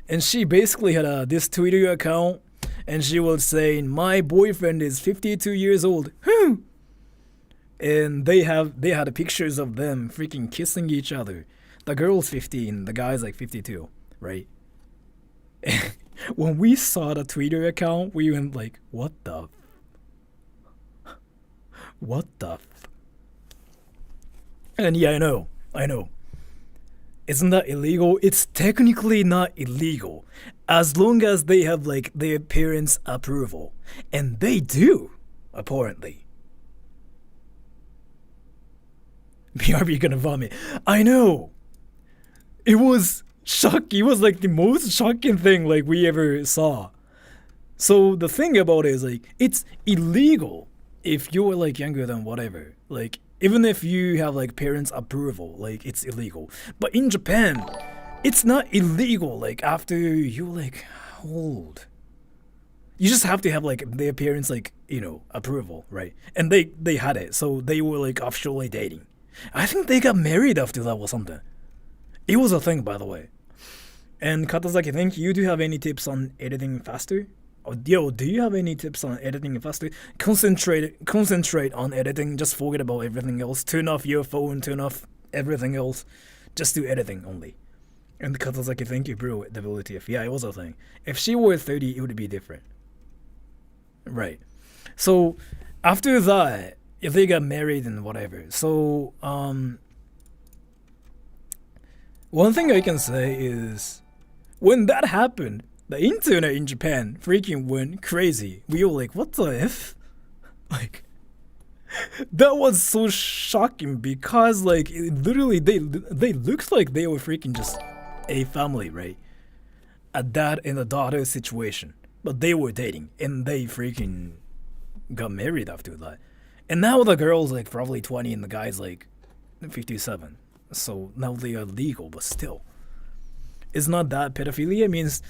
And she basically had this Twitter account and she was saying, my boyfriend is 52 years old. And they had pictures of them freaking kissing each other. The girl's 15, the guy's like 52, right? When we saw the Twitter account, we went like, what the? And yeah, I know. Isn't that illegal? It's technically not illegal, as long as they have like their parents' approval, and they do, apparently. BRB gonna vomit. I know. It was shocking. It was like the most shocking thing like we ever saw. So the thing about it is like it's illegal if you're like younger than whatever. Like even if you have like parents' approval, like it's illegal. But in Japan, it's not illegal. Like after you're like old, you just have to have like their parents like approval, right? And they had it, so they were like officially dating. I think they got married after that or something. It was a thing, by the way. And Katazaki, thank you. Do you have any tips on editing faster? Oh, yo, do you have any tips on editing faster? Concentrate on editing. Just forget about everything else. Turn off your phone. Turn off everything else. Just do editing only. And Katazaki, thank you, bro. WTF. Yeah, it was a thing. If she were 30, it would be different. Right. So after that, if they got married and whatever. So one thing I can say is, when that happened, the internet in Japan freaking went crazy. We were like, what the F? Like, that was so shocking because, like, literally they looked like they were freaking just a family, right? A dad and a daughter situation. But they were dating and they freaking got married after that. And now the girl's like probably 20 and the guy's like 57. So now they are legal, but still. It's not that pedophilia. It means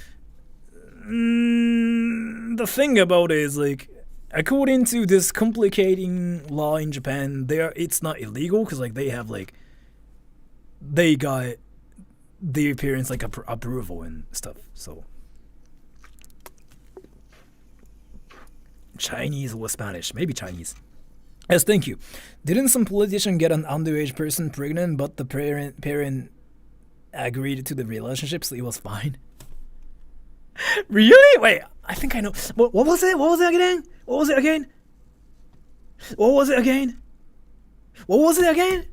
the thing about it is, like, according to this complicating law in Japan, it's not illegal because, like, they have, like, they got their parents, like, approval and stuff. So Chinese or Spanish, maybe Chinese. Yes, thank you. Didn't some politician get an underage person pregnant, but the parent agreed to the relationship, so it was fine? Really? Wait, I think I know. What was it? What was it again? What was it again? What was it again? What was it again?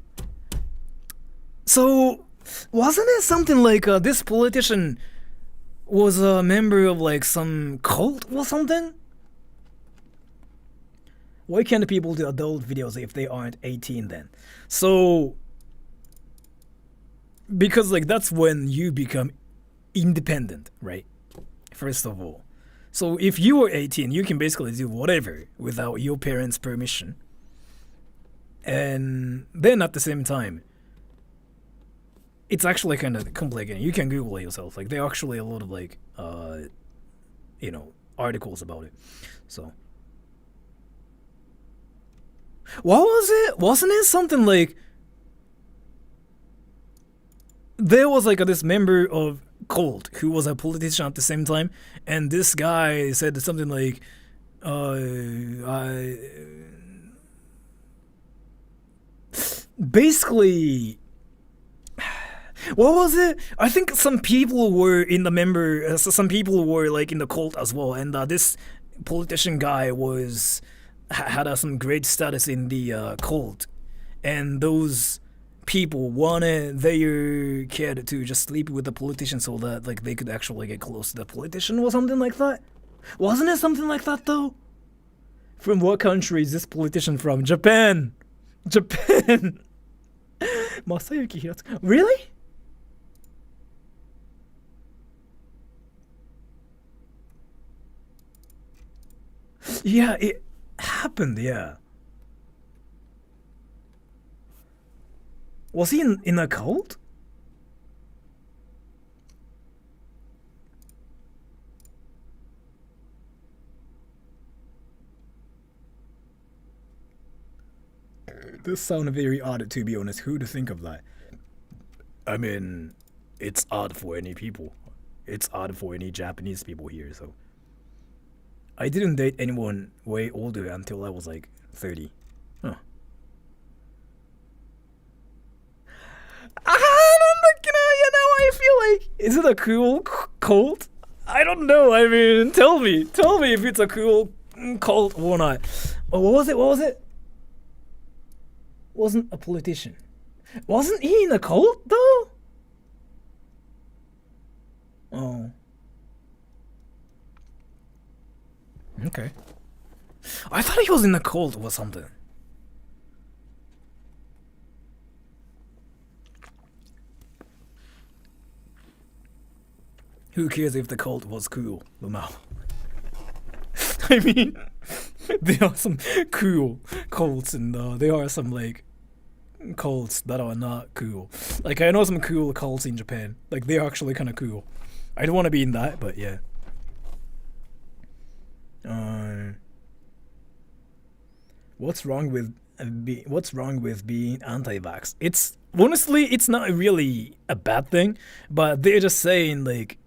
So, wasn't it something like this politician was a member of like some cult or something? Why can't people do adult videos if they aren't 18 then? So, because like that's when you become independent, right? First of all. So if you were 18, you can basically do whatever without your parents' permission. And then at the same time, it's actually kind of complicated. You can Google it yourself. Like, there are actually a lot of like, articles about it. So, what was it? Wasn't it something like there was like this member of cult who was a politician at the same time, and this guy said something like, basically, what was it? I think some people were in the member, some people were like in the cult as well, and this politician guy had some great status in the cult, and those people wanted their kid to just sleep with the politician so that like they could actually get close to the politician or something like that. Wasn't it something like that though? From what country is this politician from? Japan. Japan. Masayuki Hiratsuka. Really? Yeah, it happened, yeah. Was he in a cult? This sounds very odd, to be honest. Who'd think of that? I mean, it's odd for any people. It's odd for any Japanese people here, so. I didn't date anyone way older until I was like 30. Huh. I feel like, is it a cool cult? I don't know. I mean, tell me if it's a cool cult or not. Oh, what was it? Wasn't a politician. Wasn't he in a cult though? Oh. Okay. I thought he was in a cult or something. Who cares if the cult was cool? Lamau. I mean, there are some cool cults and there are some like cults that are not cool. Like, I know some cool cults in Japan. Like, they're actually kind of cool. I don't want to be in that, but yeah. What's wrong with being anti-vax? It's honestly, it's not really a bad thing, but they're just saying like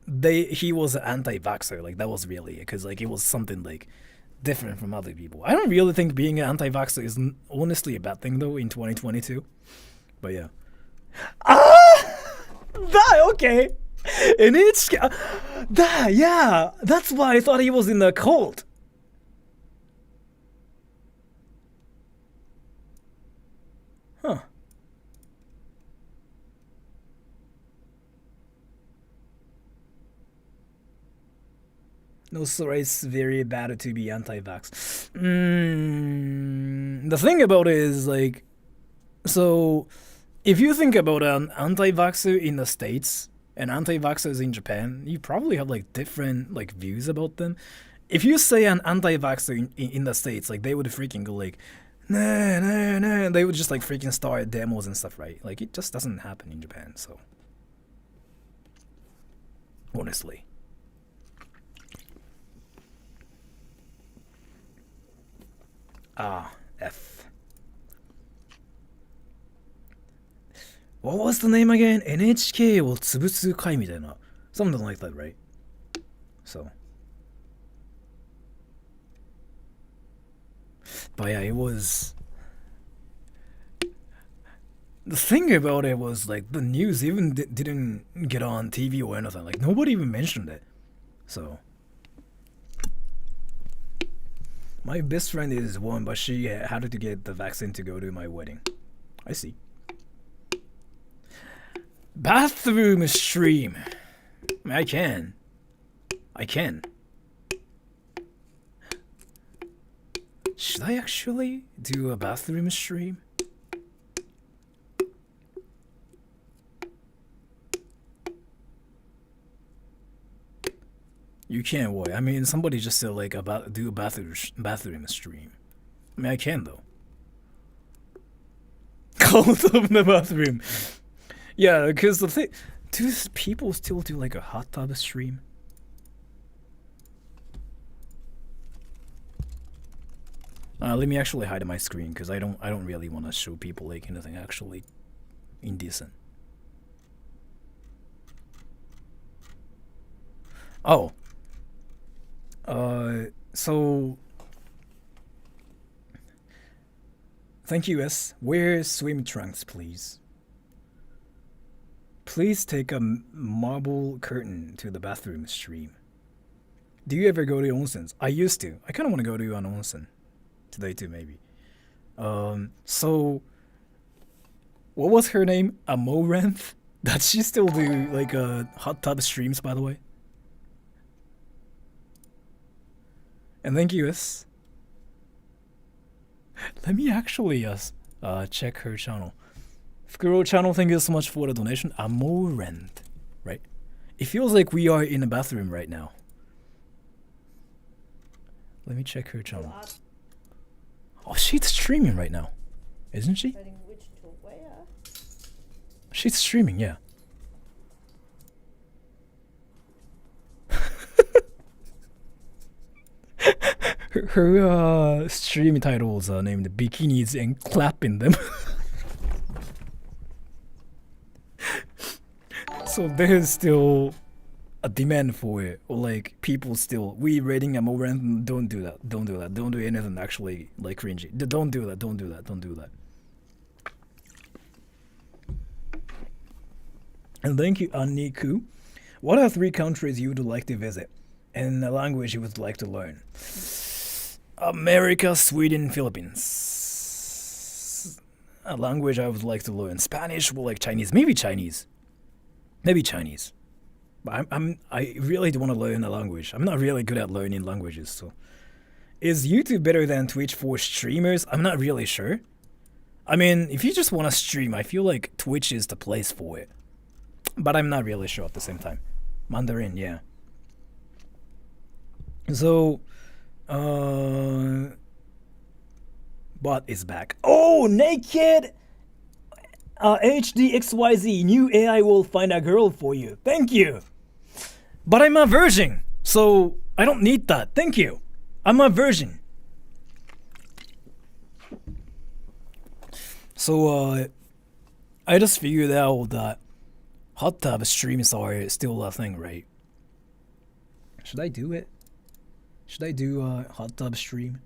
he was an anti-vaxxer. Like that was really because like it was something like different from other people. I don't really think being an anti-vaxxer is honestly a bad thing though in 2022. But yeah. Okay. NHK. Yeah. That's why I thought he was in the cult. Huh. No, sorry, it's very bad to be anti-vax. The thing about it is like, so if you think about an anti-vaxxer in the States and anti-vaxxers in Japan, you probably have like different like views about them. If you say an anti-vaxxer in the States, like they would freaking go like, nah. They would just like freaking start demos and stuff, right? Like it just doesn't happen in Japan, so. Honestly. F. What was the name again? NHK を潰す会みたいな something like that, right? So. But yeah, it was. The thing about it was like the news even didn't get on TV or anything. Like nobody even mentioned it. So. My best friend is one, but she had to get the vaccine to go to my wedding. I see. Bathroom stream. I mean, I can. Should I actually do a bathroom stream? You can't, boy. I mean, somebody just said like do a bathroom stream. I mean, I can though. Cold of the bathroom. Yeah, because the thing, do people still do like a hot tub stream? Let me actually hide my screen because I don't really want to show people like anything actually indecent. Oh. So thank you, S. Wear swim trunks, please. Please take a marble curtain to the bathroom stream. Do you ever go to onsens? I used to. I kind of want to go to an onsen today too, maybe. So what was her name? Amoranth? Does she still do like hot tub streams, by the way? And thank you, S. Let me actually check her channel. Fukuro channel, thank you so much for the donation. Amoranth, right? It feels like we are in a bathroom right now. Let me check her channel. Oh, she's streaming right now, isn't she? She's streaming, yeah. Her stream titles are named Bikinis and Clapping Them. So there's still a demand for it, or like people still rating Amoranth. Don't do that. Don't do anything actually like cringy. Don't do that. And thank you, Aniku. What are 3 countries you would like to visit and a language you would like to learn? America, Sweden, Philippines. A language I would like to learn: Spanish or like Chinese. Maybe Chinese. But I really do want to learn a language. I'm not really good at learning languages. So, is YouTube better than Twitch for streamers? I'm not really sure. I mean, if you just want to stream, I feel like Twitch is the place for it. But I'm not really sure at the same time. Mandarin, yeah. So, bot is back. Oh, naked! HDXYZ, new AI will find a girl for you. Thank you. But I'm a virgin, so I don't need that. Thank you. I'm a virgin. So, I just figured out that hot tub streams are still a thing, right? Should I do it? Should I do a hot tub stream?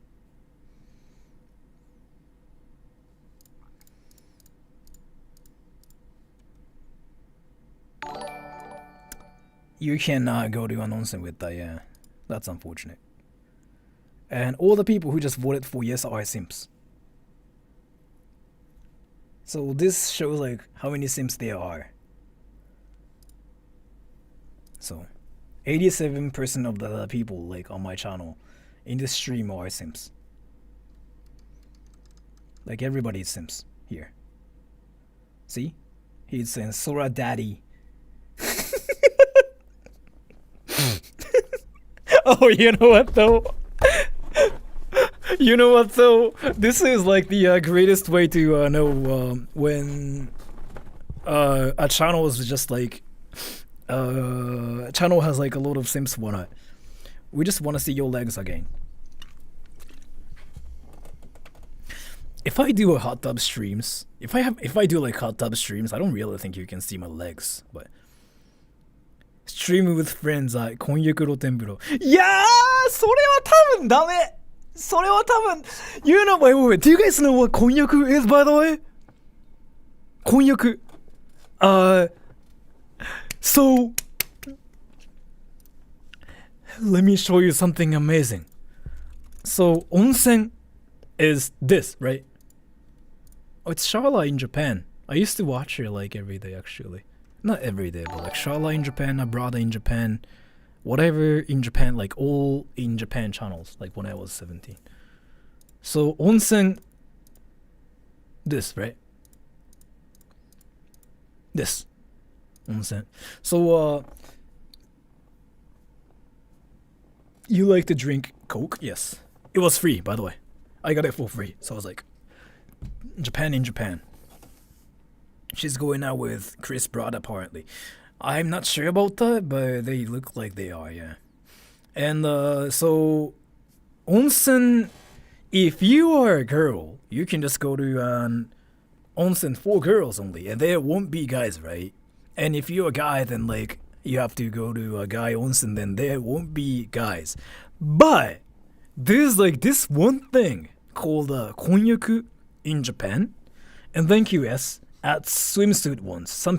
You cannot go to an onsen with that, yeah. That's unfortunate. And all the people who just voted for yes are simps. So this shows like how many simps there are. So 87% of the people like on my channel in this stream are simps. Like everybody is simps here. See? He's saying Sora Daddy. Oh, you know what though? You know what though? This is like the greatest way to know when a channel is just like a channel has like a lot of simps on it. We just want to see your legs again. If I do a hot tub streams, if I do like hot tub streams, I don't really think you can see my legs, but stream with friends at 混浴露天風呂。いやー、それは多分ダメ。それは多分 You know, wait. Do you guys know what 混浴 is, by the way? 混浴 So let me show you something amazing. So onsen is this, right? Oh, it's Shala in Japan. I used to watch it like every day actually. Not every day, but like Shala in Japan, Abrada in Japan, whatever in Japan, like all in Japan channels, like when I was 17. So onsen, this, right? This, onsen. So you like to drink Coke? Yes. It was free, by the way. I got it for free. So I was like, Japan in Japan. She's going out with Chris Broad apparently. I'm not sure about that, but they look like they are, yeah. And so onsen, if you are a girl, you can just go to an onsen for girls only, and there won't be guys, right? And if you're a guy, then like you have to go to a guy onsen, then there won't be guys. But there's like this one thing called konyaku in Japan, and thank you, S, at swimsuit ones. Some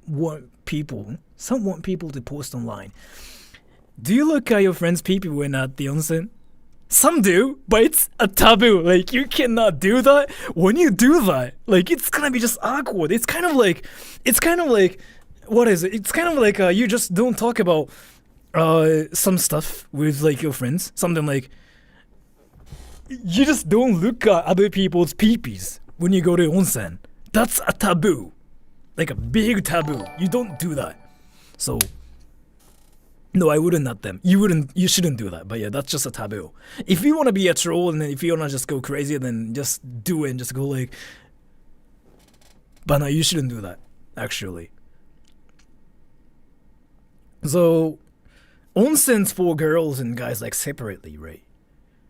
want people to post online. Do you look at your friends' pee-pee when at the onsen? Some do, but it's a taboo. Like, you cannot do that. When you do that, like, it's gonna be just awkward. It's kind of like, what is it? It's kind of like you just don't talk about some stuff with like your friends. Something like, you just don't look at other people's pee-pees when you go to onsen. That's a taboo. Like a big taboo. You don't do that. So, no, I wouldn't at them. You shouldn't do that. But yeah, that's just a taboo. If you want to be a troll and then if you want to just go crazy, then just do it and just go like, but no, you shouldn't do that, actually. So, onsen's for girls and guys like separately, right?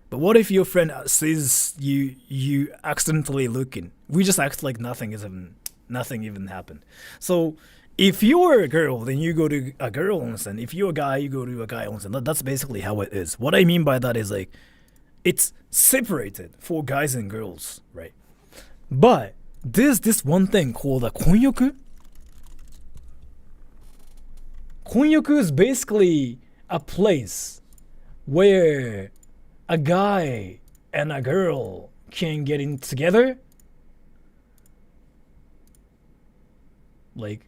But what if your friend sees you accidentally looking? We just act like nothing even happened. So if you're a girl, then you go to a girl onsen. If you're a guy, you go to a guy onsen. That's basically how it is. What I mean by that is like, it's separated for guys and girls, right? But there's this one thing called a konyoku. Konyoku is basically a place where a guy and a girl can get in together. Like,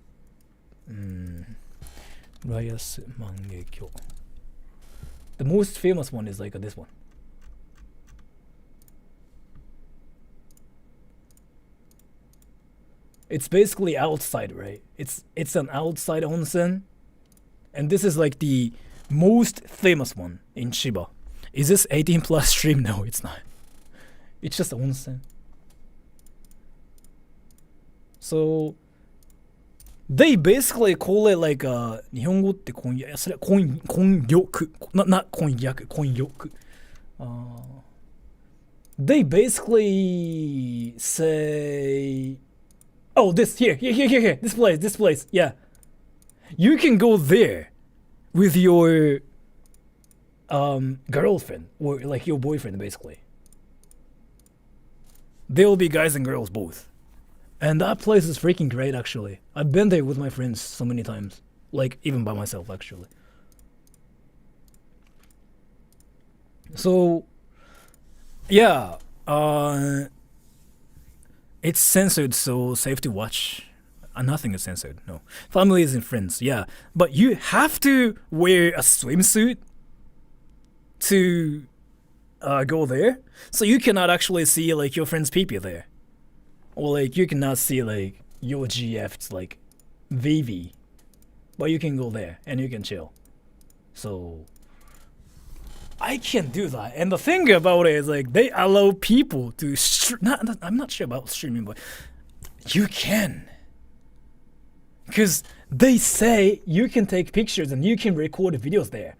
Rayas Mangekyo. The most famous one is like this one. It's basically outside, right? It's an outside onsen, and this is like the most famous one in Shiba. Is this 18 plus stream? No, it's not. It's just onsen. So they basically call it like 日本語って婚約、それは婚欲、not 婚約、婚欲。They basically say Oh, this here. This place. Yeah. You can go there with your girlfriend or like your boyfriend basically. There will be guys and girls both. And that place is freaking great actually. I've been there with my friends so many times. Like even by myself actually. So yeah, it's censored, so safe to watch. Nothing is censored, no. Families and friends, yeah. But you have to wear a swimsuit to go there. So you cannot actually see like your friend's pee-pee there. Or like you cannot see like your GF's like VV. But you can go there and you can chill. So I can't do that. And the thing about it is like they allow people to I'm not sure about streaming, but you can. Because they say you can take pictures and you can record videos there.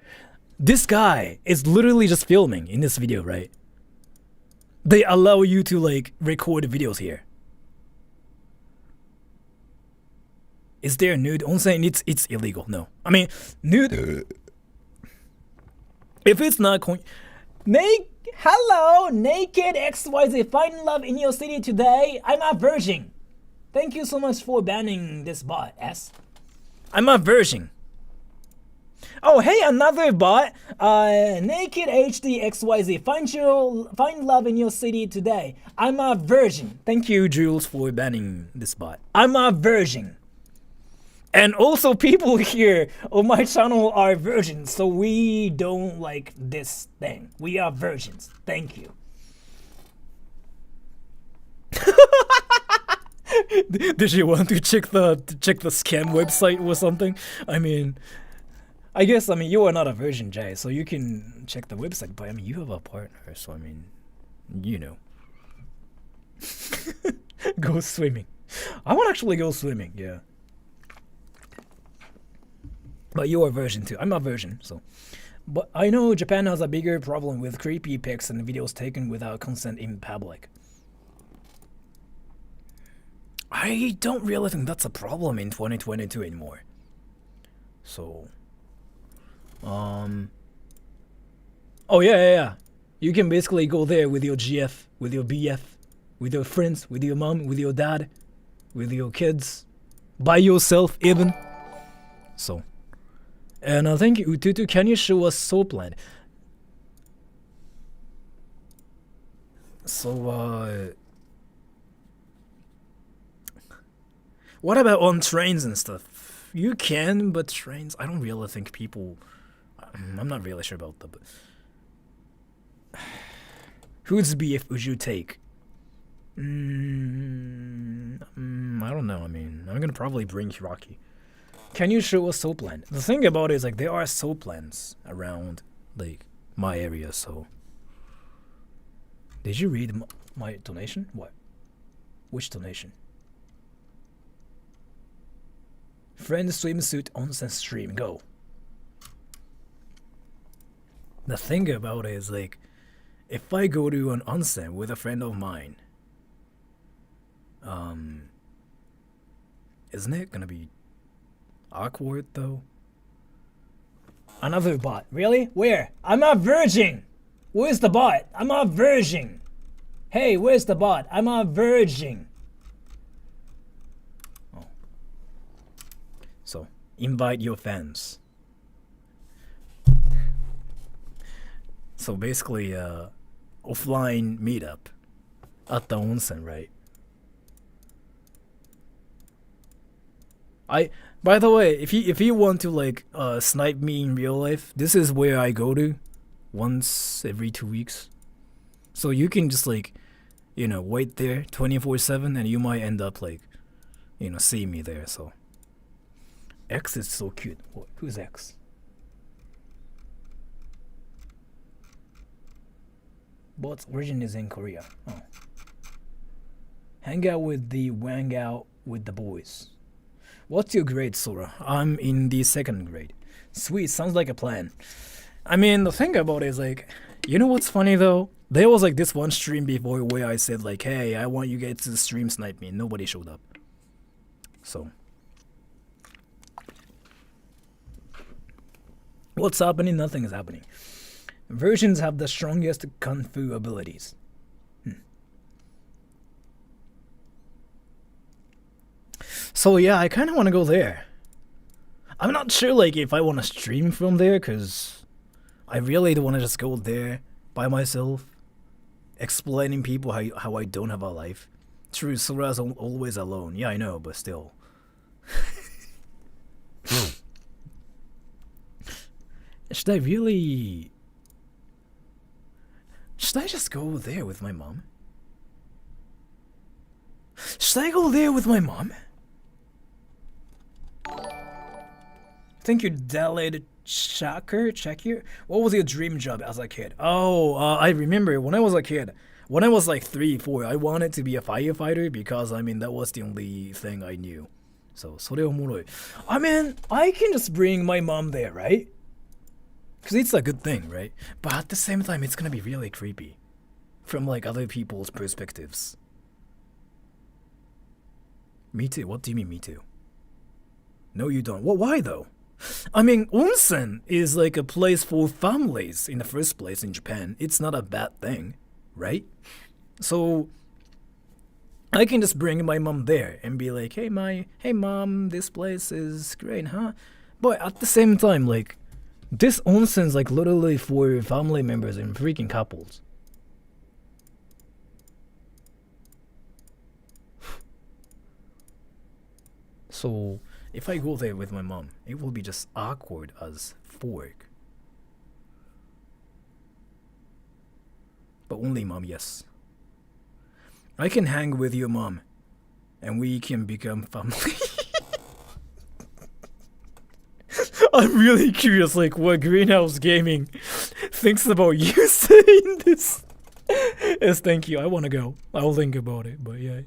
This guy is literally just filming in this video, right? They allow you to like record videos here. Is there nude onsen? It's illegal. No. I mean, nude. If it's not hello, naked XYZ. Find love in your city today. I'm a virgin. Thank you so much for banning this bot, S. I'm a virgin. Oh, hey, another bot. Naked HD XYZ. Find love in your city today. I'm a virgin. Thank you, Jules, for banning this bot. I'm a virgin. And also people here on my channel are virgins, so we don't like this thing. We are virgins. Thank you. Did you want to check the scam website or something? I mean, I guess you are not a virgin, Jay, so you can check the website. But you have a partner, so you know. Go swimming. I want to actually go swimming. Yeah. But you are a virgin too. I'm a virgin, so. But I know Japan has a bigger problem with creepy pics and videos taken without consent in public. I don't really think that's a problem in 2022 anymore. So, oh yeah. You can basically go there with your GF, with your BF, with your friends, with your mom, with your dad, with your kids, by yourself even. So, and I think Ututu, can you show us Soapland? So, what about on trains and stuff? You can, but trains, I don't really think people. I'm not really sure about that. But whose BF would you take? I don't know. I'm gonna probably bring Hiraki. Can you show us Soapland? The thing about it is like there are Soaplands around like my area. So, did you read my donation? What? Which donation? Friend swimsuit onsen stream, go. The thing about it is like, if I go to an onsen with a friend of mine, isn't it gonna be awkward though? Another bot, really? Where? I'm a virgin! Where's the bot? I'm a virgin! Hey, where's the bot? I'm a virgin! So, invite your fans. So basically, offline meetup at the onsen, right? By the way, if you want to like snipe me in real life, this is where I go to once every 2 weeks. So you can just like, wait there 24/7 and you might end up like, see me there, so. X is so cute. What? Who's X? Bot's origin is in Korea. Oh. Hang out with the boys. What's your grade, Sora? I'm in the 2nd grade. Sweet, sounds like a plan. The thing about it is like, you know what's funny though? There was like this one stream before where I said like, hey, I want you guys to stream snipe me, and nobody showed up. So, what's happening? Nothing is happening. Virgins have the strongest kung fu abilities. So yeah, I kind of want to go there. I'm not sure like if I want to stream from there, because I really don't want to just go there by myself, explaining people how I don't have a life. True, Sora's always alone. Yeah, I know, but still. Should I really... Should I just go there with my mom? Should I go there with my mom? Thank you, Untitled Chapter. What was your dream job as a kid? I remember when I was a kid. When I was like 3, 4, I wanted to be a firefighter because, I mean, that was the only thing I knew. So, それおもろい. I mean, I can just bring my mom there, right? Because it's a good thing, right? But at the same time, it's gonna be really creepy. From like other people's perspectives. Me too. What do you mean, me too? No, you don't. Well, why though? I mean, onsen is like a place for families in the first place in Japan. It's not a bad thing, right? So I can just bring my mom there and be like, hey mom, this place is great, huh? But at the same time, like, this onsen's like literally for family members and freaking couples. So if I go there with my mom, it will be just awkward as fork. But only mom, yes. I can hang with your mom, and we can become family. I'm really curious, like, what Greenhouse Gaming thinks about you saying this. Yes, thank you. I want to go. I'll think about it, but yeah.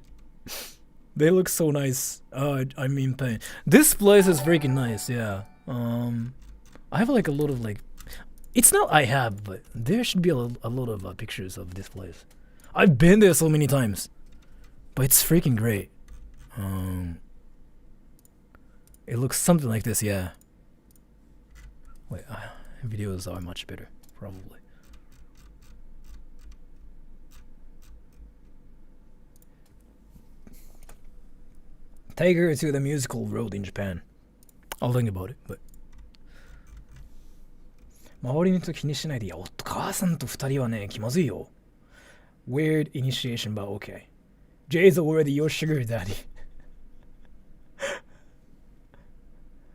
They look so nice. I mean, pain. This place is freaking nice, yeah. I have like a lot of like... It's not I have, but there should be a lot of pictures of this place. I've been there so many times. But it's freaking great. It looks something like this, yeah. Wait, videos are much better, probably. Tiger to the musical road in Japan. I'll think about it, but. 周りの人気にしないで、いや、お母さんと二人はね、気まずいよ。Weird initiation, but okay. Jay's already your sugar daddy.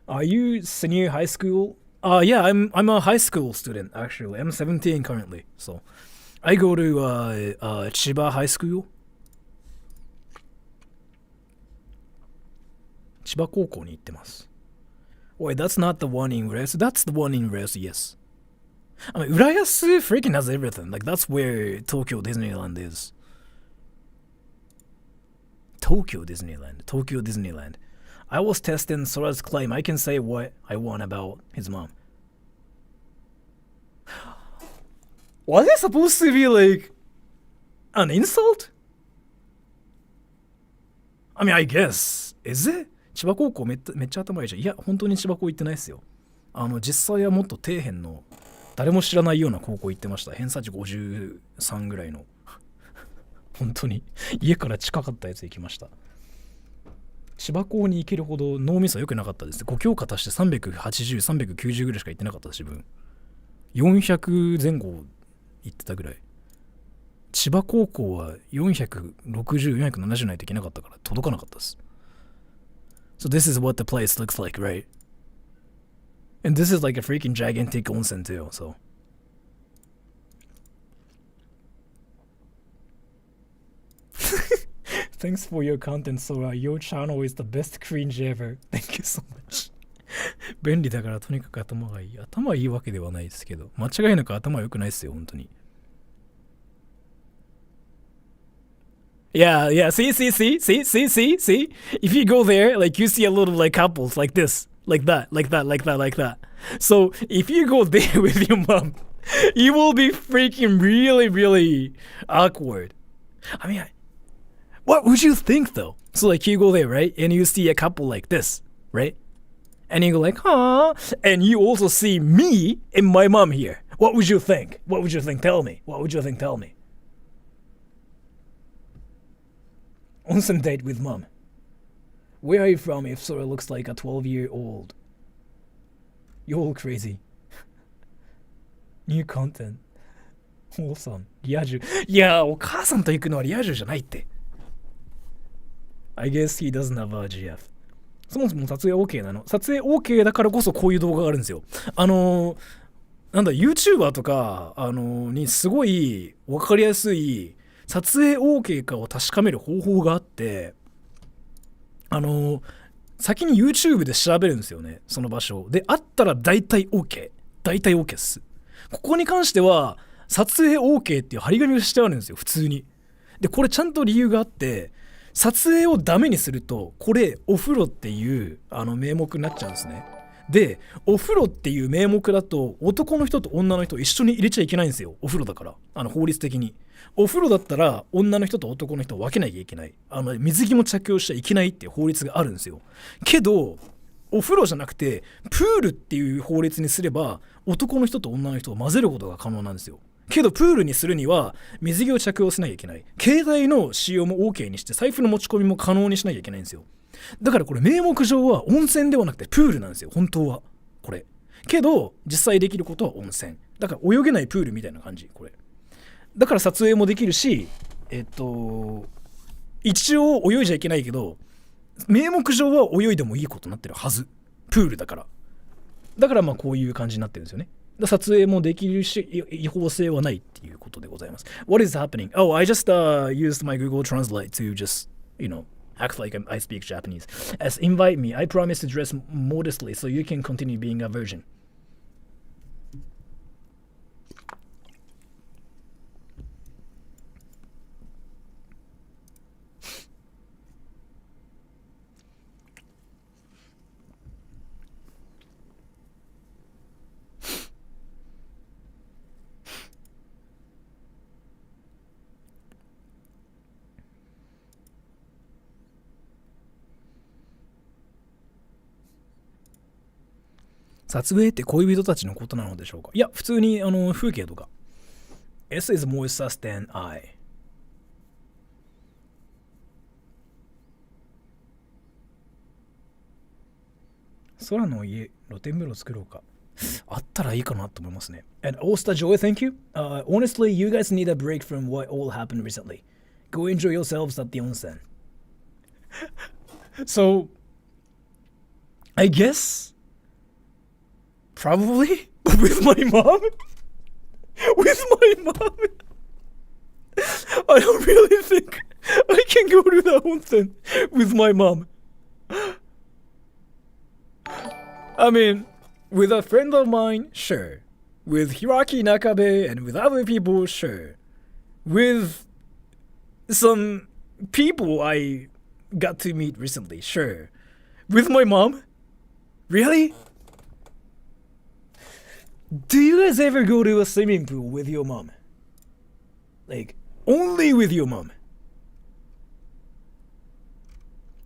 Are you senior high school? Yeah, I'm a high school student actually. I'm 17 currently, so I go to Chiba High School. 千葉高校に行ってます。Wait, that's not the one in Res. That's the one in Res, yes. I mean, Urayasu freaking has everything. Like, that's where Tokyo Disneyland is. Tokyo Disneyland. I was testing Sora's claim. I can say what I want about his mom. Was it supposed to be like an insult? I mean, I guess. Is it? 千葉高校めっちゃ頭いいじゃん。いや、本当に千葉高行ってないっすよ。実際はもっと底辺の誰も知らないような高校行ってました。偏差値53ぐらいの。本当に家から近かったやつ行きました。千葉高に行けるほど脳みそ良くなかったです。5教科足して380、390ぐらいしか行ってなかった自分。400前後行ってたぐらい。千葉高校は460、470ないといけなかったから届かなかったです。So this is what the place looks like, right? And this is like a freaking gigantic onsen too, so. Thanks for your content, Sora. Your channel is the best cringe ever. Thank you so much. 便利だからとにかく頭がいい。頭いいわけではないですけど、間違いなく頭良くないですよ、本当に。Yeah, see. If you go there, like you see a lot of like couples like this, like that. So if you go there with your mom, you will be freaking really, really awkward. I mean, What would you think though? So like you go there, right? And you see a couple like this, right? And you go like, huh? And you also see me and my mom here. What would you think? What would you think? Tell me. What would you think? Tell me. Onsen date with mom. Where are you from if Sora looks like a 12-year-old? You're all crazy. New content. Wholesome. リア充。いや、お母さんと行くのはリア充じゃないって。I guess he doesn't have a GF. そもそも撮影 OK なの。撮影 OK だからこそこういう動画があるんですよ。なんだ、YouTuber とか、にすごいわかりやすい撮影 OK かを確かめる方法があって、先に YouTube で調べるんですよね、その場所。で、あったら大体 OK。大体 OK っす。ここに関しては、撮影 OK っていう張り紙がしてあるんですよ、普通に。で、これちゃんと理由があって、撮影をダメにすると、これ、お風呂っていう名目になっちゃうんですね。で、お風呂っていう名目だと、男の人と女の人を一緒に入れちゃいけないんですよ、お風呂だから。法律的に。お風呂だったら、女の人と男の人を分けなきゃいけない。水着も着用しちゃいけないっていう法律があるんですよ。けど、お風呂じゃなくて、プールっていう法律にすれば、男の人と女の人を混ぜることが可能なんですよ。けどプールにするには水着を着用しなきゃいけない。携帯の使用も OK にして財布の持ち込みも可能にしなきゃいけないんですよ。だからこれ名目上は温泉ではなくてプールなんですよ、本当は。これ。けど実際できることは温泉。だから泳げないプールみたいな感じ、これ。だから撮影もできるし、一応泳いじゃいけないけど、名目上は泳いでもいいことになってるはず。プールだから。だからまあこういう感じになってるんですよね。撮影もできるし、違法性はないっていうことでございます。What is happening? Oh, I just used my Google Translate to just, act like I speak Japanese. As invite me, I promise to dress modestly so you can continue being a virgin. 撮影って恋人たちのことなのでしょうか。いや、普通に風景とか。S is more sus than I. 空の家、露天風呂作ろうか。あったらいいかなと思いますね。And Osta Joy, thank you. Honestly, you guys need a break from what all happened recently. Go enjoy yourselves at the onsen. So, I guess, probably with my mom. With my mom. I don't really think I can go to the onsen with my mom. I mean, with a friend of mine, sure. With Hiraki Nakabe and with other people, sure. With some people I got to meet recently, sure. With my mom? Really? Do you guys ever go to a swimming pool with your mom? Like, only with your mom?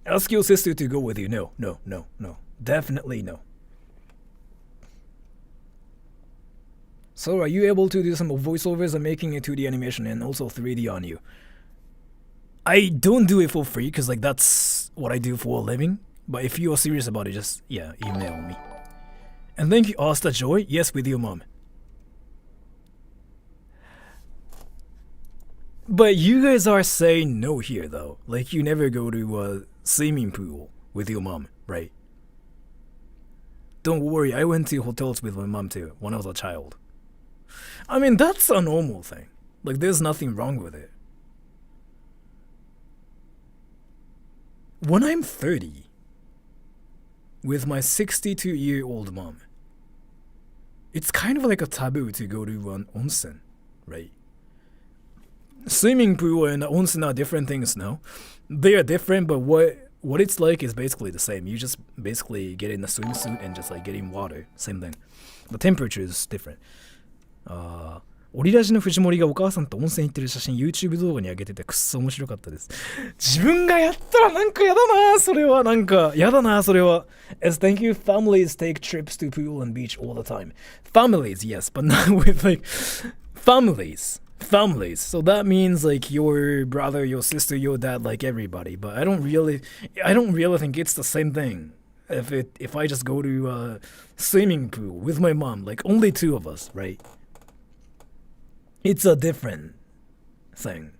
Ask your sister to go with you. No. Definitely no. So are you able to do some voiceovers and making a 2D animation and also 3D on you? I don't do it for free because like that's what I do for a living. But if you are serious about it, just email me. And thank you, Asta Joy. Yes, with your mom. But you guys are saying no here though. Like you never go to a swimming pool with your mom, right? Don't worry, I went to hotels with my mom too when I was a child. I mean, that's a normal thing. Like, there's nothing wrong with it. When I'm 30, with my 62-year-old mom, it's kind of like a taboo to go to an onsen, right? Swimming pool and onsen are different things now. They are different, but what it's like is basically the same. You just basically get in a swimsuit and just like get in water. Same thing. The temperature is different. オリラジの藤森がお母さんと温泉行ってる写真 YouTube 動画に上げててくっそ面白かったです。自分がやったらなんかやだな、それは。なんかやだな、それは。As thank you, families take trips to pool and beach all the time. Families, yes, but not with like families. So that means like your brother, your sister, your dad, like everybody. But I don't really think it's the same thing. If I just go to a swimming pool with my mom, like only two of us, right? It's a different thing.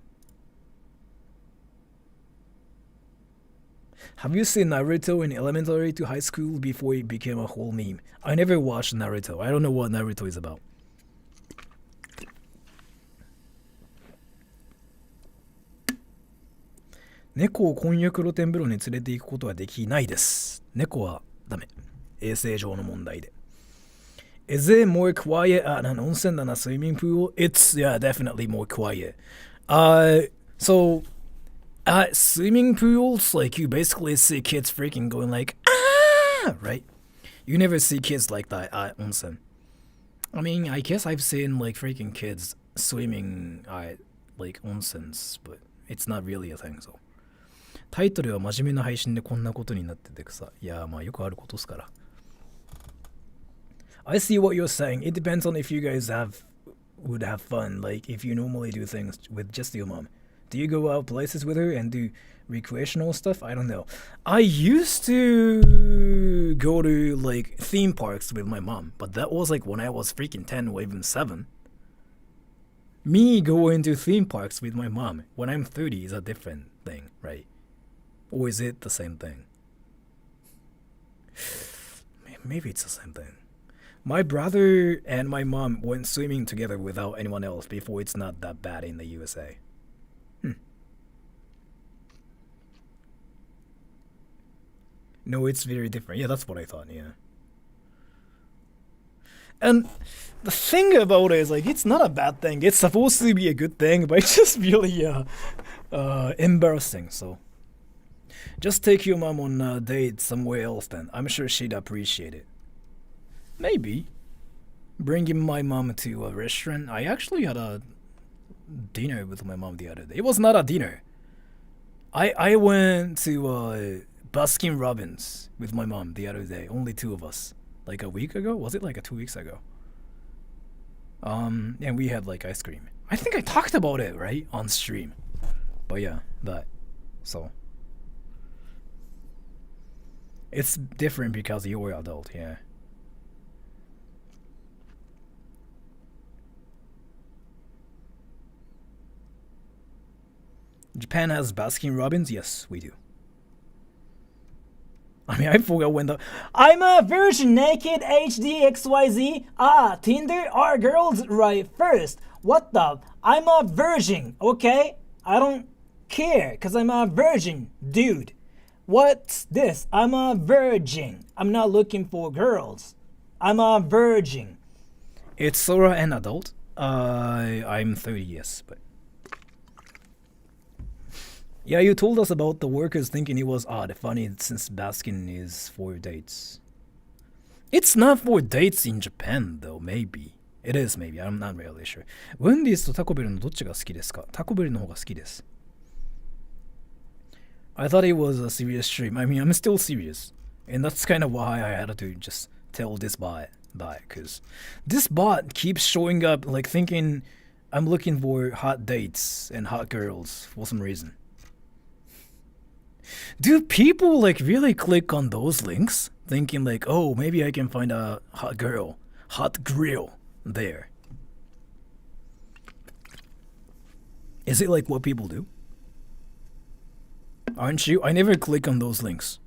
Have you seen Naruto in elementary to high school before it became a whole meme? I never watched Naruto. I don't know what Naruto is about. 猫を混浴露天風呂に連れて行くことはできないです。猫はダメ。衛生上の問題で。Is it more quiet at an onsen than a swimming pool? It's, yeah, definitely more quiet. So at swimming pools, like you basically see kids freaking going like, ah, right? You never see kids like that at onsen. I mean, I guess I've seen like freaking kids swimming at like onsens, but it's not really a thing, so. タイトルは真面目な配信でこんなことになっててくさ。いや、まあよくあることっすから。I see what you're saying. It depends on if you guys would have fun, like if you normally do things with just your mom. Do you go out places with her and do recreational stuff? I don't know. I used to go to like theme parks with my mom, but that was like when I was freaking 10 or even 7. Me going to theme parks with my mom when I'm 30 is a different thing, right? Or is it the same thing? Maybe it's the same thing. My brother and my mom went swimming together without anyone else before it's not that bad in the USA. No, it's very different. Yeah, that's what I thought, yeah. And the thing about it is, like, it's not a bad thing. It's supposed to be a good thing, but it's just really embarrassing, so. Just take your mom on a date somewhere else then. I'm sure she'd appreciate it. Maybe. Bringing my mom to a restaurant. I actually had a dinner with my mom the other day. It was not a dinner. I went to Baskin Robbins with my mom the other day. Only two of us. Like a week ago? Was it like 2 weeks ago? And we had like ice cream. I think I talked about it, right? On stream. But yeah, that. So. It's different because you're an adult, yeah. Japan has Baskin Robbins? Yes, we do. I mean, I forgot when the... I'm a virgin naked HDXYZ. Ah, Tinder? Are girls right first? What the... I'm a virgin, okay? I don't care, because I'm a virgin, dude. What's this? I'm a virgin. I'm not looking for girls. I'm a virgin. It's Sora an adult? I'm 30, yes, but... Yeah, you told us about the workers thinking it was odd, funny since Baskin is for dates. It's not for dates in Japan, though, maybe. It is, maybe. I'm not really sure. ウンディースとタコベルのどっちが好きですか？タコベルの方が好きです。I thought it was a serious stream. I mean, I'm still serious. And that's kind of why I had to just tell this bot that, because this bot keeps showing up, like thinking I'm looking for hot dates and hot girls for some reason. Do people like really click on those links thinking like, oh, maybe I can find a hot girl, hot grill there? Is it like what people do? Aren't you? I never click on those links.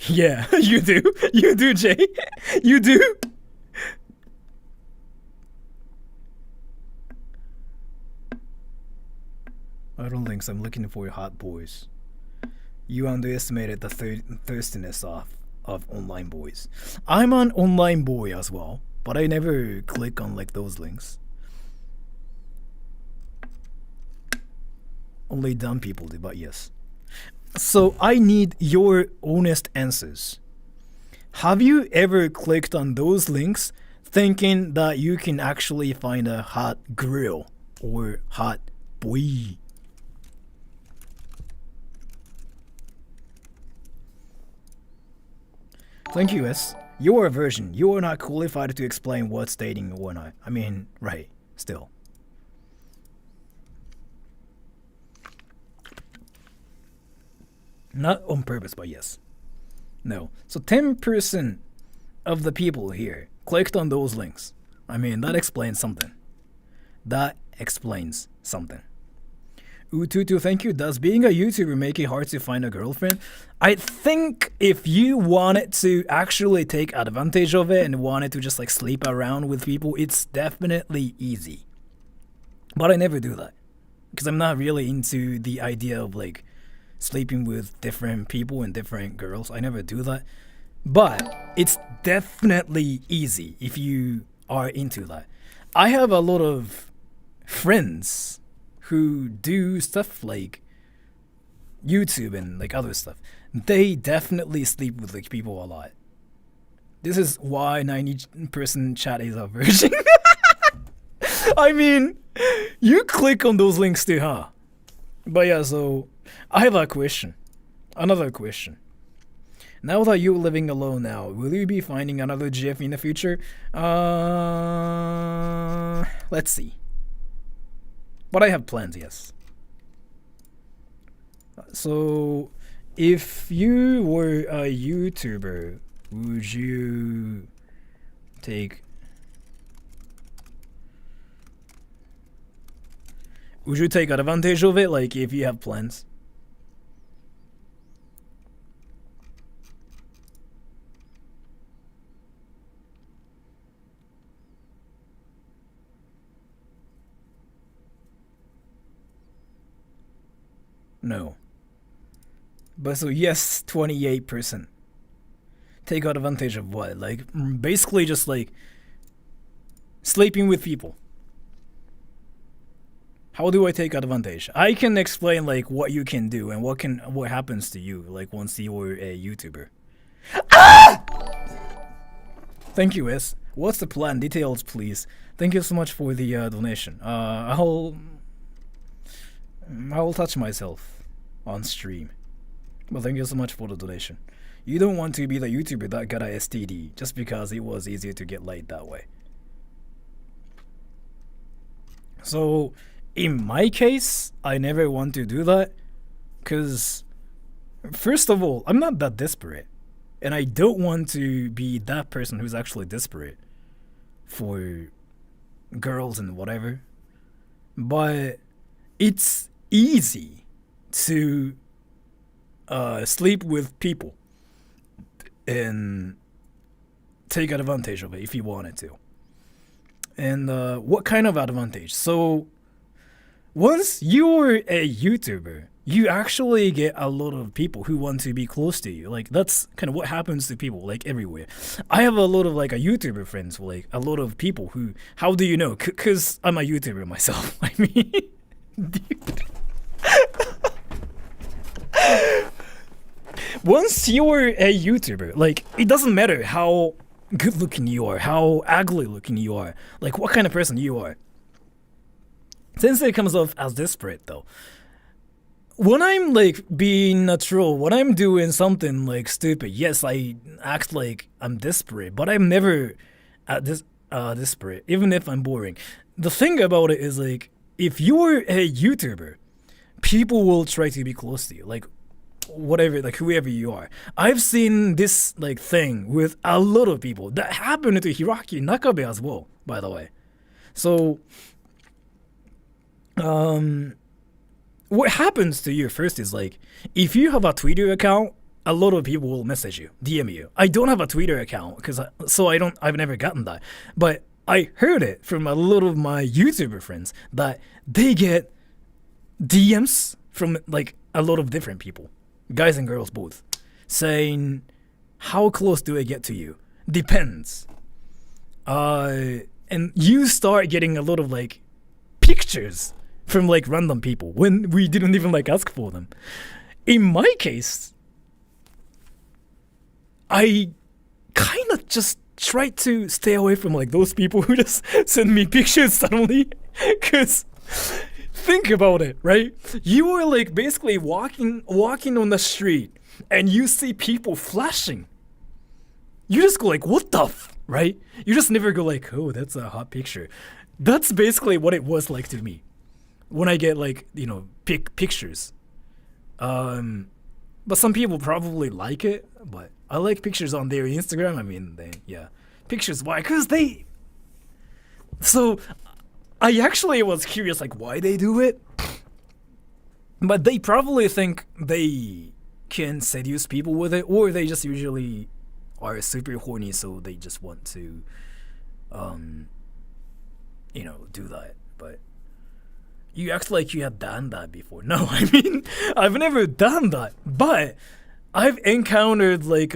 Yeah, you do. You do, Jay. You do. I don't think so. I'm looking for hot boys. You underestimated the thirstiness of online boys. I'm an online boy as well, but I never click on like those links. Only dumb people do, but yes. So I need your honest answers. Have you ever clicked on those links thinking that you can actually find a hot girl or hot boy. Thank you, S. You're a virgin. You are not qualified to explain what's dating or not. I mean, right, still. Not on purpose, but yes. No. So 10% of the people here clicked on those links. I mean, that explains something. That explains something. Ututu, thank you. Does being a YouTuber make it hard to find a girlfriend? I think if you wanted to actually take advantage of it and wanted to just like sleep around with people, it's definitely easy. But I never do that. Because I'm not really into the idea of like sleeping with different people and different girls. I never do that. But it's definitely easy if you are into that. I have a lot of friends who do stuff like YouTube and like other stuff. They definitely sleep with like people a lot. This is why 90% chat is a virgin. I mean, you click on those links too, huh? But yeah, so I have a question. Another question. Now that you're living alone now, will you be finding another GF in the future? Let's see. But I have plans, yes. So, if you were a YouTuber, would you take... Would you take advantage of it, like, if you have plans? No. But so yes, 28%. Take advantage of what? Like basically just like sleeping with people. How do I take advantage? I can explain like what you can do and what happens to you like once you're a YouTuber. Ah! Thank you, S. What's the plan? Details, please. Thank you so much for the donation. I'll touch myself on stream. But thank you so much for the donation. You don't want to be the YouTuber that got a STD just because it was easier to get laid that way. So, in my case, I never want to do that because, first of all, I'm not that desperate. And I don't want to be that person who's actually desperate for girls and whatever. But it's easy to sleep with people and take advantage of it if you wanted to. And what kind of advantage? So once you're a YouTuber, you actually get a lot of people who want to be close to you. Like that's kind of what happens to people like everywhere. I have a lot of like a YouTuber friends, like a lot of people who, how do you know? Because I'm a YouTuber myself. I mean, dude. Once you're a YouTuber, like it doesn't matter how good looking you are, how ugly looking you are, like what kind of person you are. Since it comes off as desperate though, when I'm like being natural, when I'm doing something like stupid, yes, I act like I'm desperate, but I'm never desperate, even if I'm boring. The thing about it is like, if you're a YouTuber, people will try to be close to you, like whatever, like whoever you are. I've seen this like thing with a lot of people. That happened to Hiroaki Nakabe as well, by the way. So, what happens to you first is like, if you have a Twitter account, a lot of people will message you, DM you. I don't have a Twitter account because I've never gotten that. But I heard it from a lot of my YouTuber friends that they get DMs from like a lot of different people, guys and girls both, saying, how close do I get to you? Depends. And you start getting a lot of like pictures from like random people when we didn't even like ask for them. In my case, I kind of just try to stay away from like those people who just send me pictures suddenly. Cause think about it, right? You are like basically walking on the street and you see people flashing. You just go like, what the right? You just never go like, oh, that's a hot picture. That's basically what it was like to me when I get like, pictures. But some people probably like it, but I like pictures on their Instagram. I mean, pictures. Why? Because so I actually was curious, like, why they do it. But they probably think they can seduce people with it, or they just usually are super horny, so they just want to, do that. But you act like you have done that before. No, I mean, I've never done that, but I've encountered like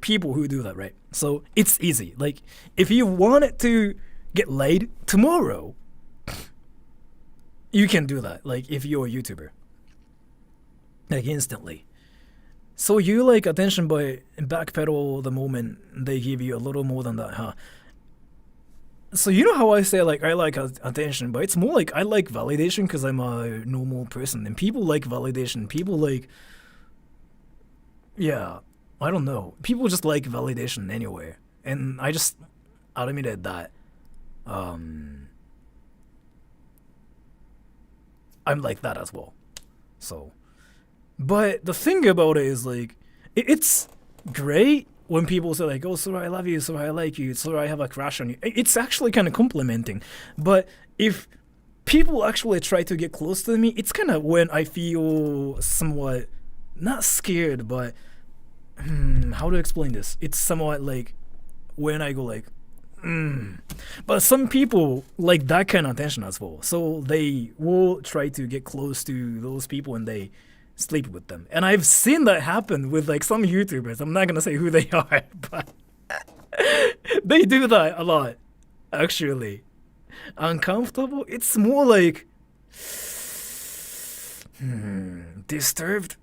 people who do that, right? So it's easy. Like, if you wanted to get laid tomorrow, you can do that. Like, if you're a YouTuber, like instantly. So you like attention, but backpedal the moment they give you a little more than that, huh? So you know how I say like I like attention, but it's more like I like validation because I'm a normal person, and people like validation. People like, I don't know. People just like validation anyway, and I just admitted that. I'm like that as well. So, but the thing about it is like it's great when people say like, oh, Sora, I love you, Sora, I like you, Sora, I have a crush on you. It's actually kind of complimenting. But if people actually try to get close to me, it's kind of when I feel somewhat, not scared, but how to explain this? It's somewhat like when I go like, But some people like that kind of attention as well. So they will try to get close to those people and they sleep with them. And I've seen that happen with like some YouTubers. I'm not gonna say who they are, but they do that a lot. Actually, uncomfortable. It's more like disturbed.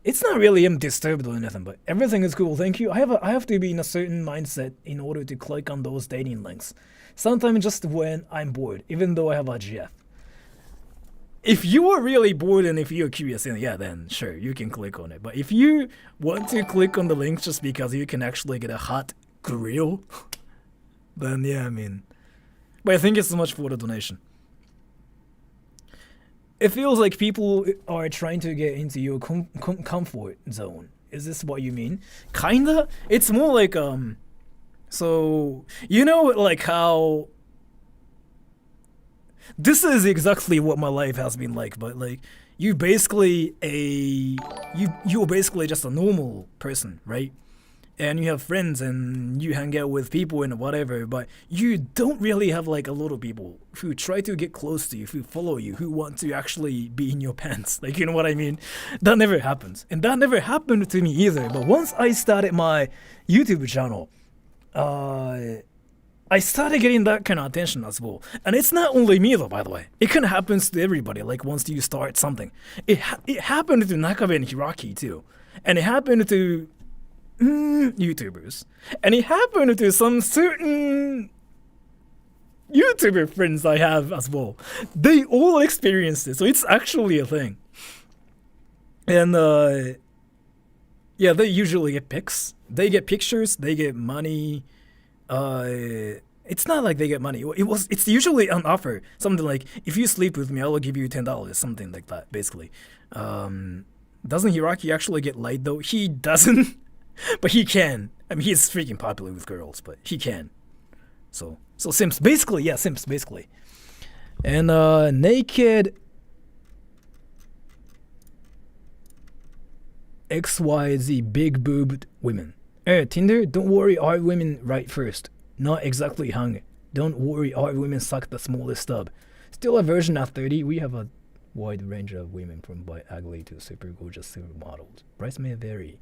It's not really I'm disturbed or anything, but everything is cool. Thank you. I have to be in a certain mindset in order to click on those dating links. Sometimes just when I'm bored, even though I have a GF. If you are really bored and if you're curious, then sure, you can click on it. But if you want to click on the link just because you can actually get a hot grill, then but I think it's so much for the donation. It feels like people are trying to get into your comfort zone. Is this what you mean? Kinda? It's more like, so, like how... This is exactly what my life has been like, but like, you're basically just a normal person, right? And you have friends and you hang out with people and whatever, but you don't really have like a lot of people who try to get close to you, who follow you, who want to actually be in your pants. Like, you know what I mean? That never happens. And that never happened to me either. But once I started my YouTube channel, I started getting that kind of attention as well. And it's not only me though, by the way. It kind of happens to everybody, like once you start something. It happened to Nakabe and Hiraki too. And it happened to YouTubers. And it happened to some certain YouTuber friends I have as well. They all experienced it, so it's actually a thing. And they usually get pics. They get pictures, they get money. It's not like they get money. It's usually an offer. Something like, if you sleep with me, I will give you $10. Something like that, basically. Doesn't Hiraki actually get laid though? He doesn't. But he can. I mean, he's freaking popular with girls, but he can. So simps, basically, simps, basically. And naked XYZ big boobed women. Tinder, don't worry, our women right first. Not exactly hung. Don't worry, our women suck the smallest stub. Still a version at 30, we have a wide range of women from by ugly to super gorgeous supermodels. Price may vary.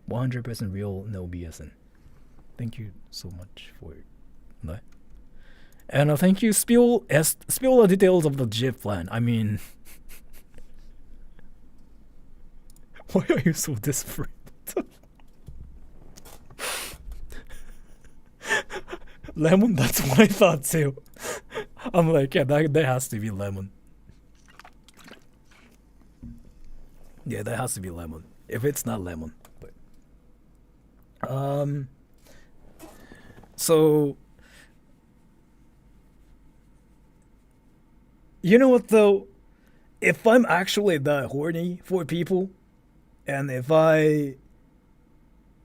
100% real, no BSing. Thank you so much for that. And thank you, spill the details of the GIF plan. I mean, why are you so desperate? Lemon? That's what I thought too. I'm like, yeah, that has to be lemon. Yeah, that has to be lemon. If it's not lemon, but so you know what though? If I'm actually that horny for people, and if I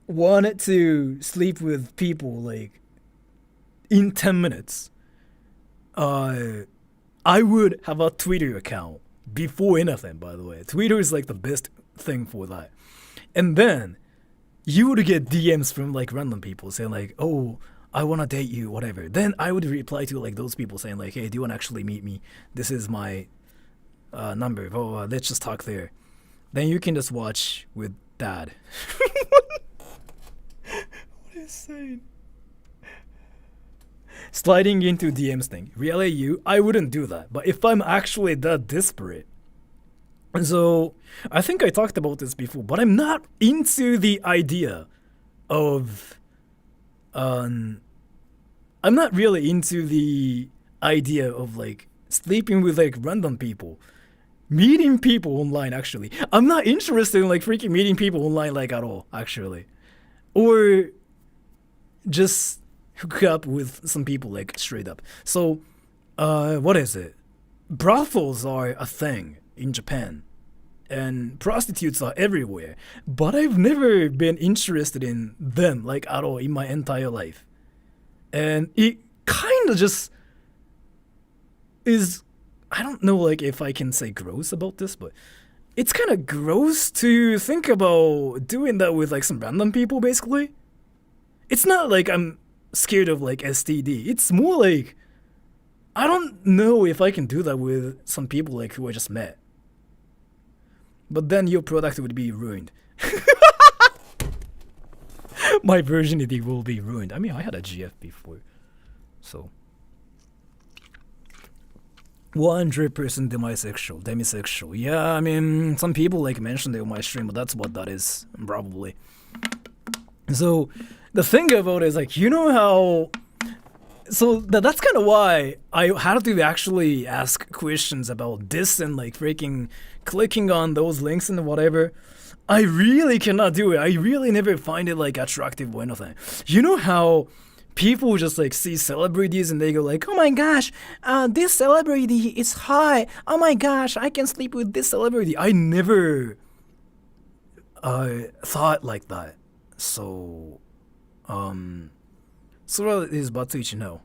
wanted to sleep with people like in 10 minutes, I would have a Twitter account before anything, by the way. Twitter is like the best thing for that. And then you would get DMs from like random people saying like, oh, I want to date you, whatever. Then I would reply to like those people saying like, hey, do you want to actually meet me? This is my number. Oh, let's just talk there. Then you can just watch with dad. What is saying? Sliding into DMs thing. Really, you? I wouldn't do that. But if I'm actually that desperate. So, I think I talked about this before, but I'm not into the idea of. I'm not really into the idea of like sleeping with like random people. Meeting people online, actually. I'm not interested in like freaking meeting people online like at all, actually. Or just hook up with some people like straight up. So, what is it? Brothels are a thing in Japan. And prostitutes are everywhere. But I've never been interested in them like at all in my entire life. And it kind of just is, I don't know like if I can say gross about this, but it's kind of gross to think about doing that with like some random people basically. It's not like I'm scared of like STD. It's more like I don't know if I can do that with some people like who I just met. But then your product would be ruined. My virginity will be ruined. I mean, I had a GF before. So 100% demisexual. Yeah, I mean, some people like mentioned it on my stream, but that's what that is, probably. So the thing about it is like, you know how. So that's kind of why I had to actually ask questions about this and like freaking clicking on those links and whatever. I really cannot do it. I really never find it like attractive or anything. You know how people just like see celebrities and they go like, oh my gosh, this celebrity is hot. Oh my gosh, I can sleep with this celebrity. I never thought like that. So, それは is バツイチ no.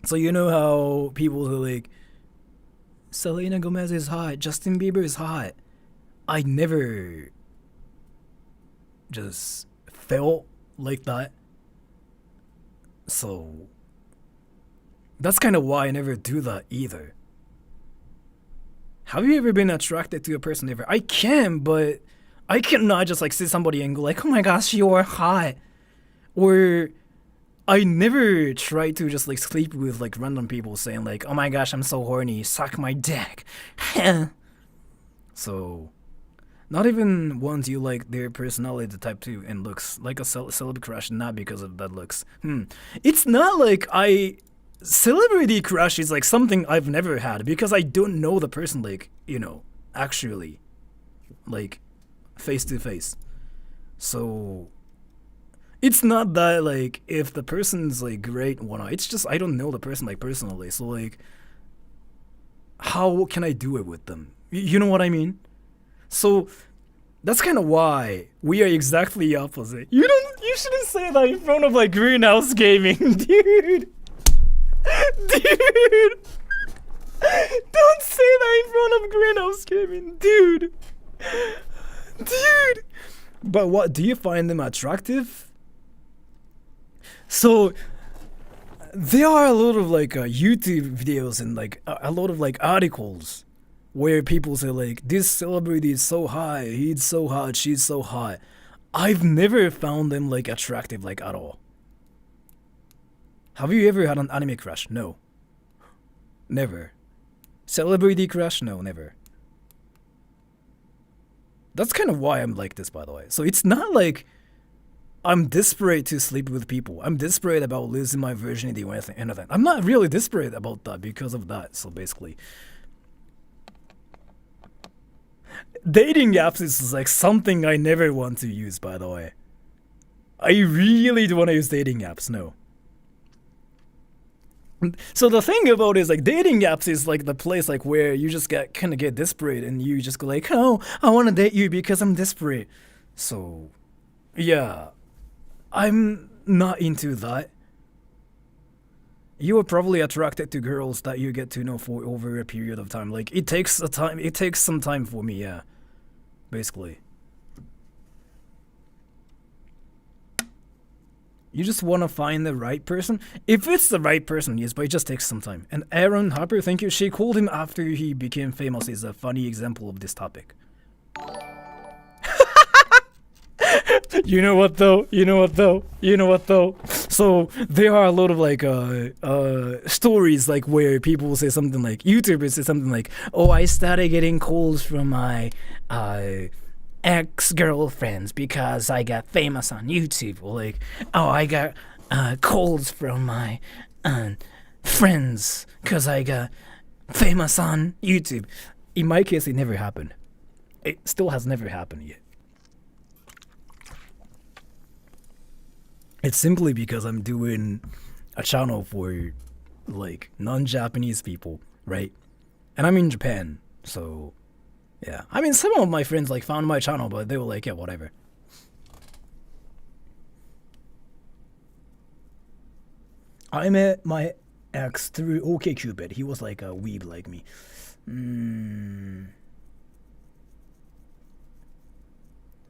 So you know how people who like Selena Gomez is hot, Justin Bieber is hot. I never just felt like that. So that's kind of why I never do that either. Have you ever been attracted to a person ever? I can, but I cannot just like see somebody and go like, oh my gosh, you're hot. Or I never try to just like sleep with like random people saying like, oh my gosh, I'm so horny, suck my dick. So, not even ones you like their personality type too and looks like a celeb crush, not because of that looks. It's not like celebrity crush is like something I've never had because I don't know the person like, you know, actually, like face to face. So it's not that like if the person's like great or not, it's just I don't know the person like personally. So like how can I do it with them? You know what I mean? So that's kind of why we are exactly opposite. You shouldn't say that in front of like Greenhouse Gaming, dude. Dude, don't say that in front of Greenhouse Gaming, dude. But what, do you find them attractive? So there are a lot of like YouTube videos and like a lot of like articles where people say like, this celebrity is so hot, he's so hot, she's so hot. I've never found them like attractive like at all. Have you ever had an anime crush? No. Never. Celebrity crush? No, never. That's kind of why I'm like this, by the way. So it's not like I'm desperate to sleep with people. I'm desperate about losing my virginity or anything. I'm not really desperate about that because of that. So basically, dating apps is like something I never want to use, by the way. I really don't want to use dating apps, no. So the thing about it is like dating apps is like the place like where you just kind of get desperate and you just go like, oh, I want to date you because I'm desperate. So, yeah, I'm not into that. You are probably attracted to girls that you get to know for over a period of time. Like it takes some time for me, yeah. Basically. You just want to find the right person. If it's the right person, yes, but it just takes some time. And Aaron Harper, thank you. She called him after he became famous is a funny example of this topic. You know what though? So there are a lot of like stories like where people say something like, YouTubers say something like, oh, I started getting calls from my ex-girlfriends because I got famous on YouTube, or like, oh, I got calls from my friends because I got famous on YouTube. In my case, it never happened. It still has never happened yet. It's simply because I'm doing a channel for like non-Japanese people, right? And I'm in Japan, so yeah. I mean, some of my friends like found my channel, but they were like, yeah, whatever. I met my ex through OkCupid. He was like a weeb like me.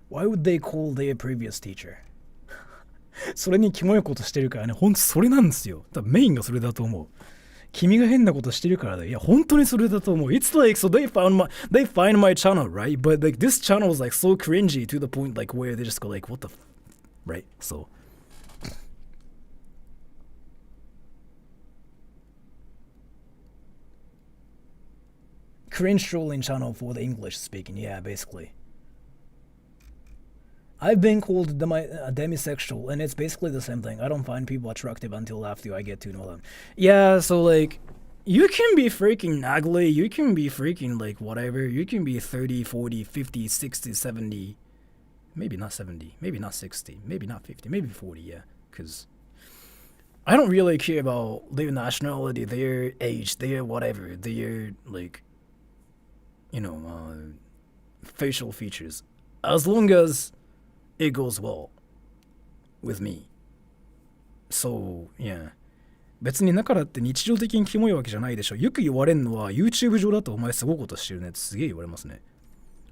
Why would they call their previous teacher? それにキモいことしてるからね、ほんとそれなんですよ。多分メインがそれだと思う。君が変なことしてるからだよ。いや、本当にそれだと思う。It's like, so they find my channel, right? But like this channel is like so cringy to the point like where they just go like, what the right? So. Cringe trolling channel for the English speaking, yeah, basically. I've been called demisexual, and it's basically the same thing. I don't find people attractive until after I get to know them. Yeah, so like, you can be freaking ugly, you can be freaking like whatever, you can be 30, 40, 50, 60, 70, maybe not 70, maybe not 60, maybe not 50, maybe 40, yeah, because I don't really care about their nationality, their age, their whatever, their like, you know, facial features. As long as it goes well with me. So, yeah. 別にだからって日常的にキモいわけじゃないでしょ。よく言われるのは YouTube 上だとお前すごいことしてるねってすげえ言われますね。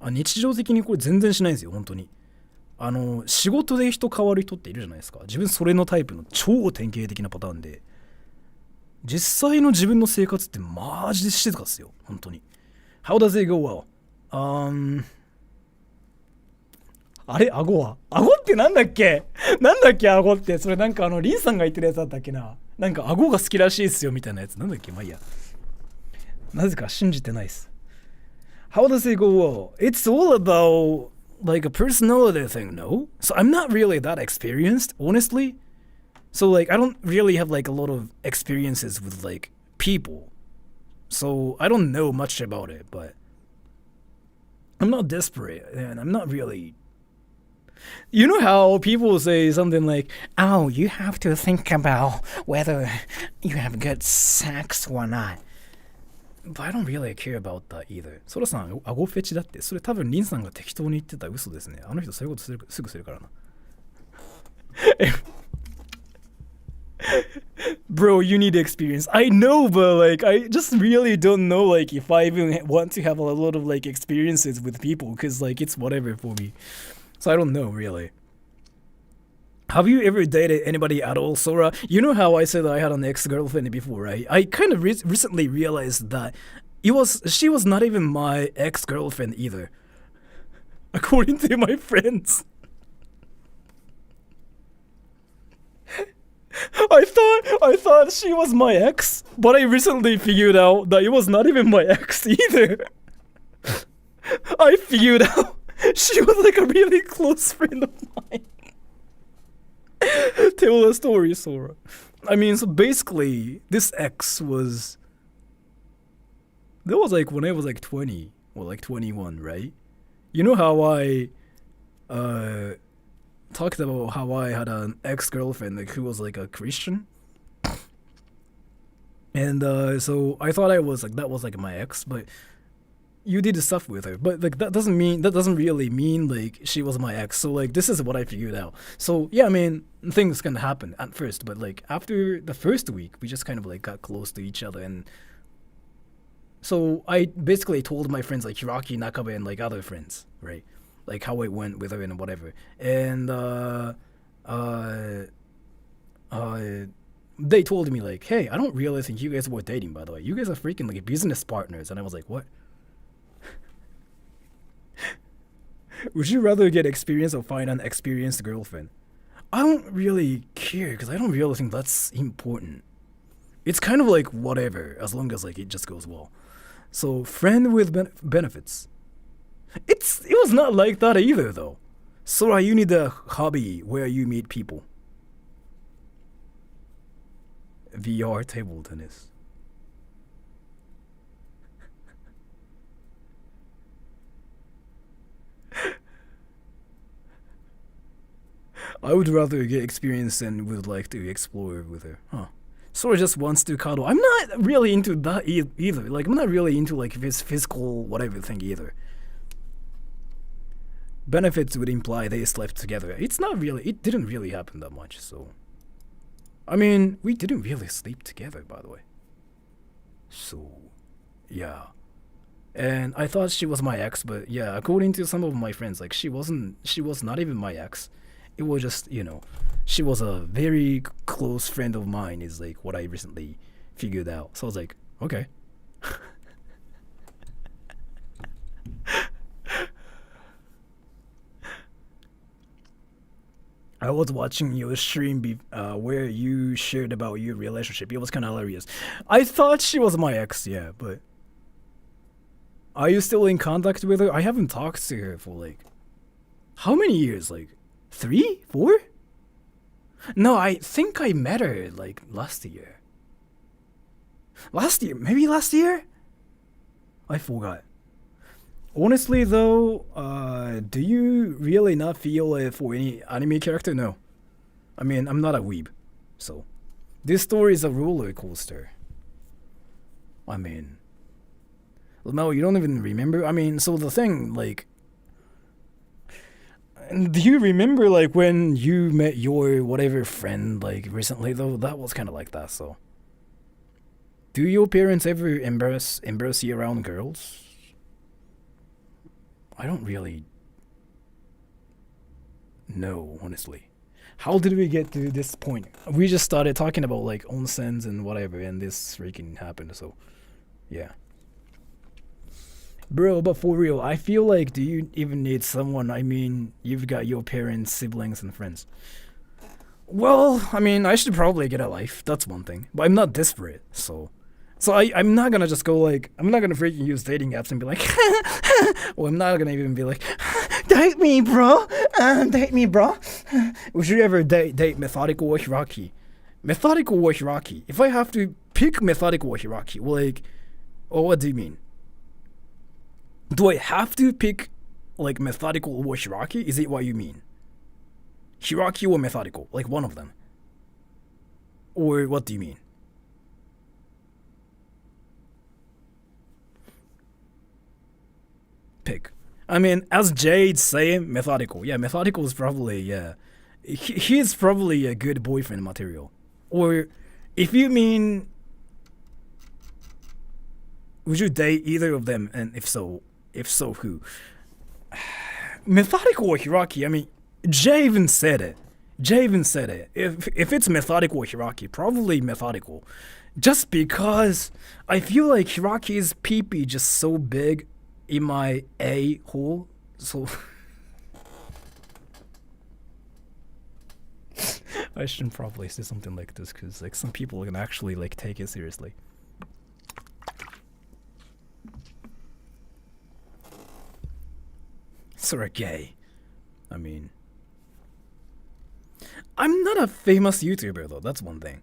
日常的にこれ全然しないんですよ、本当に。仕事で人変わる人っているじゃないですか。自分それのタイプの超典型的なパターンで。実際の自分の生活ってマジで静かですよ、本当に。How does it go well? あれ顎は顎ってなんだっけ顎って。それなんかリンさんが言ってるやつだったっけな。なんか顎が好きらしいですよみたいなやつ。なんだっけ、まあいいや。なぜか信じてないです。How does it go well? It's all about like a personality thing, no? So I'm not really that experienced, honestly. So like I don't really have like a lot of experiences with like people. So I don't know much about it, but I'm not desperate and I'm not really. You know how people say something like, oh, you have to think about whether you have good sex or not. But I don't really care about that either. ソラさん、顎フェチだって。それ多分リンさんが適当に言ってた嘘ですね。あの人そういうことすぐするからな。Bro, you need experience. I know, but like I just really don't know like if I even want to have a lot of like experiences with people because like it's whatever for me. So I don't know really. Have you ever dated anybody at all, Sora? You know how I said I had an ex-girlfriend before, right? I kind of recently realized that she was not even my ex-girlfriend either. According to my friends. I thought she was my ex, but I recently figured out that it was not even my ex either. I figured out she was like a really close friend of mine. Tell the story, Sora. I mean, so basically, this ex was. That was like when I was like 20 or like 21, right? You know how I uh talked about how I had an ex-girlfriend like who was like a Christian? And so I thought I was like that was like my ex, but you did stuff with her. But like that doesn't really mean like she was my ex. So like this is what I figured out. So yeah, I mean things can happen at first, but like after the first week we just kind of like got close to each other. And so I basically told my friends like Hiraki, Nakabe, and like other friends, right? Like how it went with her and whatever. And uh they told me like, hey, I don't really think you guys were dating, by the way. You guys are freaking like business partners. And I was like, what? Would you rather get experience or find an experienced girlfriend? I don't really care because I don't really think that's important. It's kind of like whatever, as long as like it just goes well. So friend with benefits. It was not like that either though. Sora, you need a hobby where you meet people. VR table tennis. I would rather get experience and would like to explore with her. Huh. Sora just wants to cuddle. I'm not really into that either. Like, I'm not really into like this physical whatever thing either. Benefits would imply they slept together. It didn't really happen that much, so. I mean, we didn't really sleep together, by the way. So, yeah. And I thought she was my ex, but yeah, according to some of my friends, like she was not even my ex. It was just, she was a very close friend of mine is like what I recently figured out. So I was like, okay. I was watching your stream where you shared about your relationship. It was kind of hilarious. I thought she was my ex, yeah, but are you still in contact with her? I haven't talked to her for like how many years? Like 3, 4? No, I think I met her like last year. Maybe last year? I forgot. Honestly though, do you really not feel it for any anime character? No. I mean, I'm not a weeb, so this story is a roller coaster. I mean, no, you don't even remember? I mean, so the thing, like, do you remember like when you met your whatever friend like recently though? That was kind of like that, so. Do your parents ever embarrass you around girls? I don't really know, honestly. How did we get to this point? We just started talking about like onsens and whatever, and this freaking happened, so yeah. Bro, but for real, I feel like do you even need someone? I mean, you've got your parents, siblings, and friends. Well, I mean, I should probably get a life. That's one thing. But I'm not desperate, so. So I'm not gonna just go like, I'm not gonna freaking use dating apps and be like, or I'm not gonna even be like, date me, bro. Date me, bro. Would you ever date Methodical or Hiraki? Methodical or Hiraki? If I have to pick Methodical or Hiraki, like, or what do you mean? Do I have to pick like Methodical or Hiraki? Is it what you mean? Hiraki or Methodical? Like one of them. Or what do you mean? Pick. I mean, as Jade's saying, Methodical. Yeah, Methodical is probably, yeah. He's probably a good boyfriend material. Or if you mean, would you date either of them? And if so, who? Methodical or Hiraki? I mean, Jay even said it. If it's Methodical or Hiraki, probably Methodical. Just because I feel like Hiraki's pee-pee just so big in my A hole, so I shouldn't probably say something like this because like some people can actually like take it seriously. Sort of gay. I mean, I'm not a famous YouTuber though, that's one thing.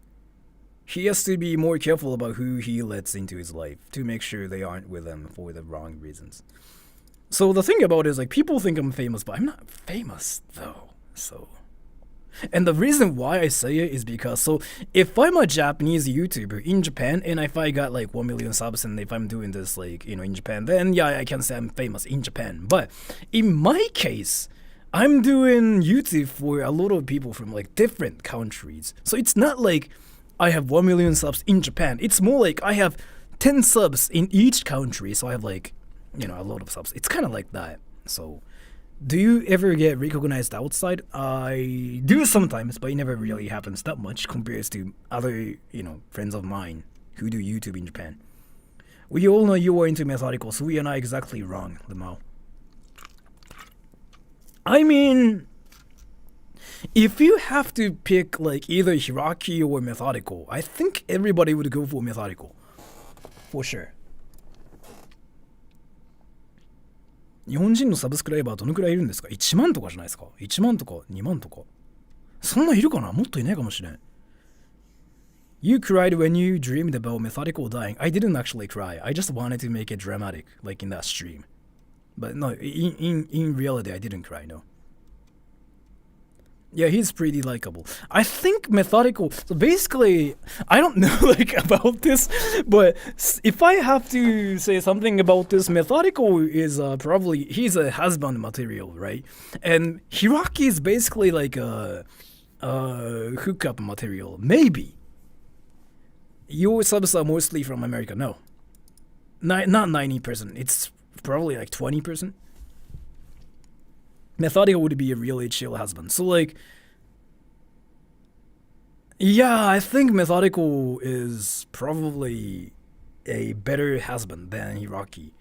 He has to be more careful about who he lets into his life to make sure they aren't with him for the wrong reasons. So the thing about it is, like, people think I'm famous, but I'm not famous though. So, and the reason why I say it is because, so if I'm a Japanese YouTuber in Japan, and if I got like 1 million subs, and if I'm doing this like, you know, in Japan, then yeah, I can say I'm famous in Japan. But in my case, I'm doing YouTube for a lot of people from like different countries. So it's not like I have 1 million subs in Japan. It's more like I have 10 subs in each country. So I have like, you know, a lot of subs. It's kind of like that. So do you ever get recognized outside? I do sometimes, but it never really happens that much compared to other, you know, friends of mine who do YouTube in Japan. We all know you are into methodical, so we are not exactly wrong, Lamau. I mean, if you have to pick like either Hiraki or methodical, I think everybody would go for methodical. For sure. 日本人のサブスクライバーどのくらいいるんですか？ 1万とかじゃないですか？ 1万とか2万とか。そんないるかな？もっといないかもしれん。You cried when you dreamed about methodical dying. I didn't actually cry. I just wanted to make it dramatic, like in that stream. But no, in reality, I didn't cry, no. Yeah, he's pretty likable. I think methodical. So basically, I don't know like about this, but if I have to say something about this, methodical is probably he's a husband material, right? And Hiraki is basically like a hookup material, maybe. Your subs are mostly from America, no. Not 90%. It's probably like 20%. Methodical would be a really chill husband. So like, yeah, I think Methodical is probably a better husband than Hiraki.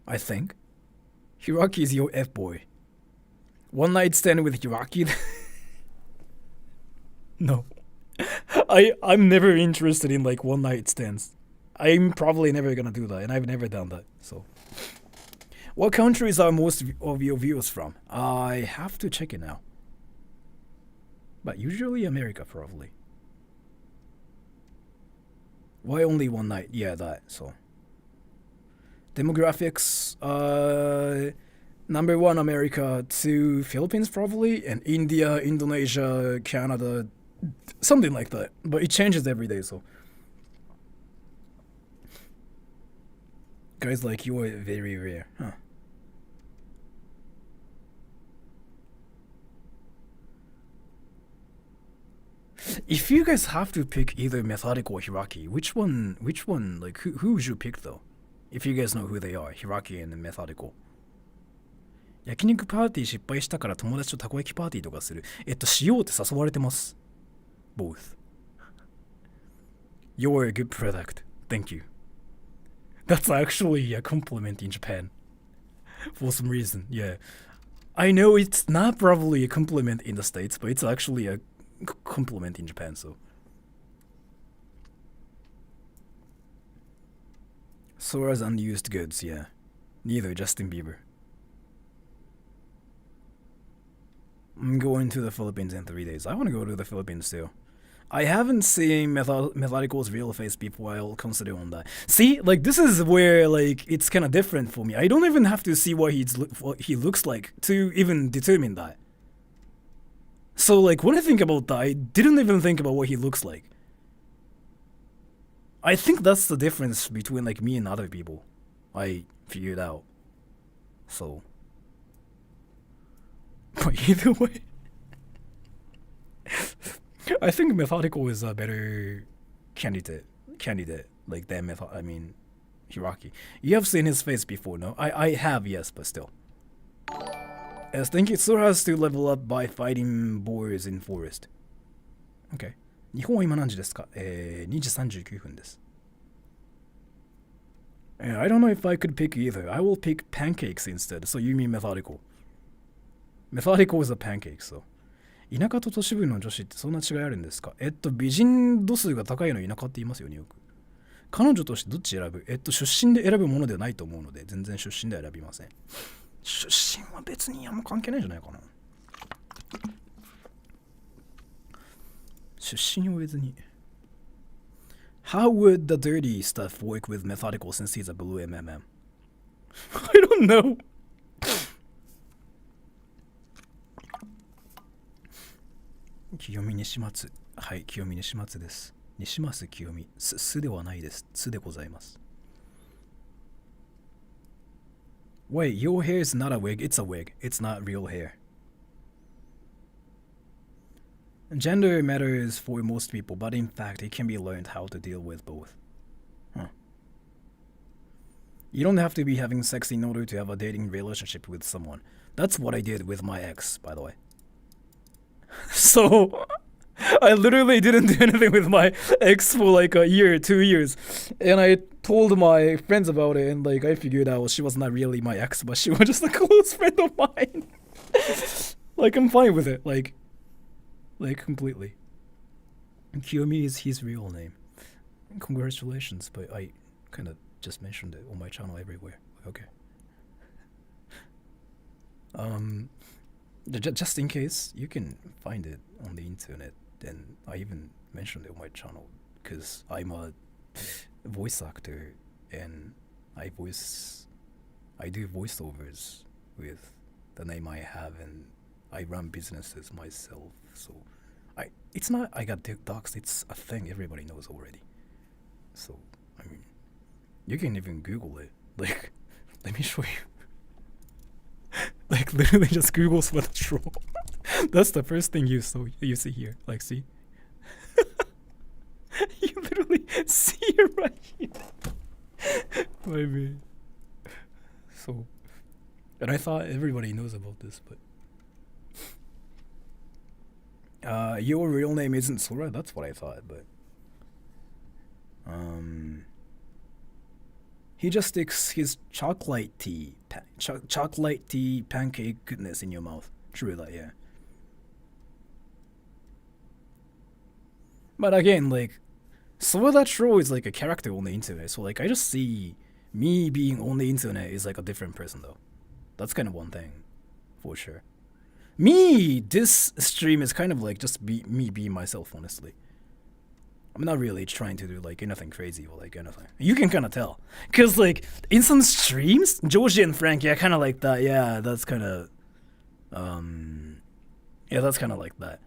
I think. Hiraki is your F-boy. One night stand with Hiraki? No. I'm never interested in like one night stands. I'm probably never gonna do that, and I've never done that, so. What countries are most of your viewers from? I have to check it now. But usually America, probably. Why only one night? Yeah, that, so. Demographics, number 1 America, 2 Philippines probably, and India, Indonesia, Canada, something like that. But it changes every day, so. Guys like you are very rare, huh? If you guys have to pick either Methodical or Hiraki, which one, like, who would you pick though? If you guys know who they are, Hiraki and Methodical. 焼肉パーティー失敗したから友達とたこ焼きパーティーとかする。しようって誘われてます。Both. You're a good product. Thank you. That's actually a compliment in Japan. For some reason, yeah. I know it's not probably a compliment in the States, but it's actually a compliment in Japan, so. Sora's unused goods, yeah. Neither Justin Bieber. I'm going to the Philippines in 3 days. I want to go to the Philippines too. I haven't seen Methodical's real face before. I'll consider on that. See, like this is where like it's kind of different for me. I don't even have to see what he looks like to even determine that. So like when I think about that, I didn't even think about what he looks like. I think that's the difference between like me and other people. I figured out. So, but either way. I think Methodical is a better candidate like than Hiraki. You have seen his face before, no? I have, yes, but still. I think it still has to level up by fighting boars in forest. Okay. 日本は今何時ですか2時39分です。I don't know if I could pick either. I will pick pancakes instead. So you mean Methodical. Methodical is a pancake, so. 田舎と都市部の女子ってそんな違いあるんですか？美人度数が高いの田舎って言いますよね、よく。彼女としてどっち選ぶ？出身で選ぶものではないと思うので、全然出身では選びません。出身は別にあんま関係ないんじゃないかな。出身を別に How would the dirty stuff work with methodical since he's a blue MMM? I don't know. 清見西松。はい、清見西松です。西松清見。すではないです。つでございます。Wait, your hair is not a wig. It's a wig. It's not real hair. Gender matters for most people, but in fact, it can be learned how to deal with both. Huh. You don't have to be having sex in order to have a dating relationship with someone. That's what I did with my ex, by the way. So, I literally didn't do anything with my ex for like a year, 2 years. And I told my friends about it, and like I figured out she was not really my ex, but she was just a close friend of mine. Like, I'm fine with it, like completely. Kiyomi is his real name. Congratulations, but I kind of just mentioned it on my channel everywhere. Okay. Just in case, you can find it on the internet. And I even mentioned it on my channel because I'm a voice actor and I do voiceovers with the name I have, and I run businesses myself. So it's not I got doxed, it's a thing everybody knows already. So I mean, you can even Google it. Like, let me show you. Like, literally just Google sweat troll. That's the first thing you see here. Like, see? You literally see it right here. I mean, so, and I thought everybody knows about this, but your real name isn't Sora. That's what I thought, but he just sticks his chocolate tea pancake goodness in your mouth. True that, yeah. But again, like, Sora Troll is like a character on the internet, so like I just see me being on the internet is like a different person though. That's kind of one thing, for sure. This stream is kind of like just me being myself, honestly. I'm not really trying to do like anything crazy or like anything. You can kind of tell. Because like in some streams, Joji and Frankie are kind of like that. Yeah, that's kind of... yeah, that's kind of like that.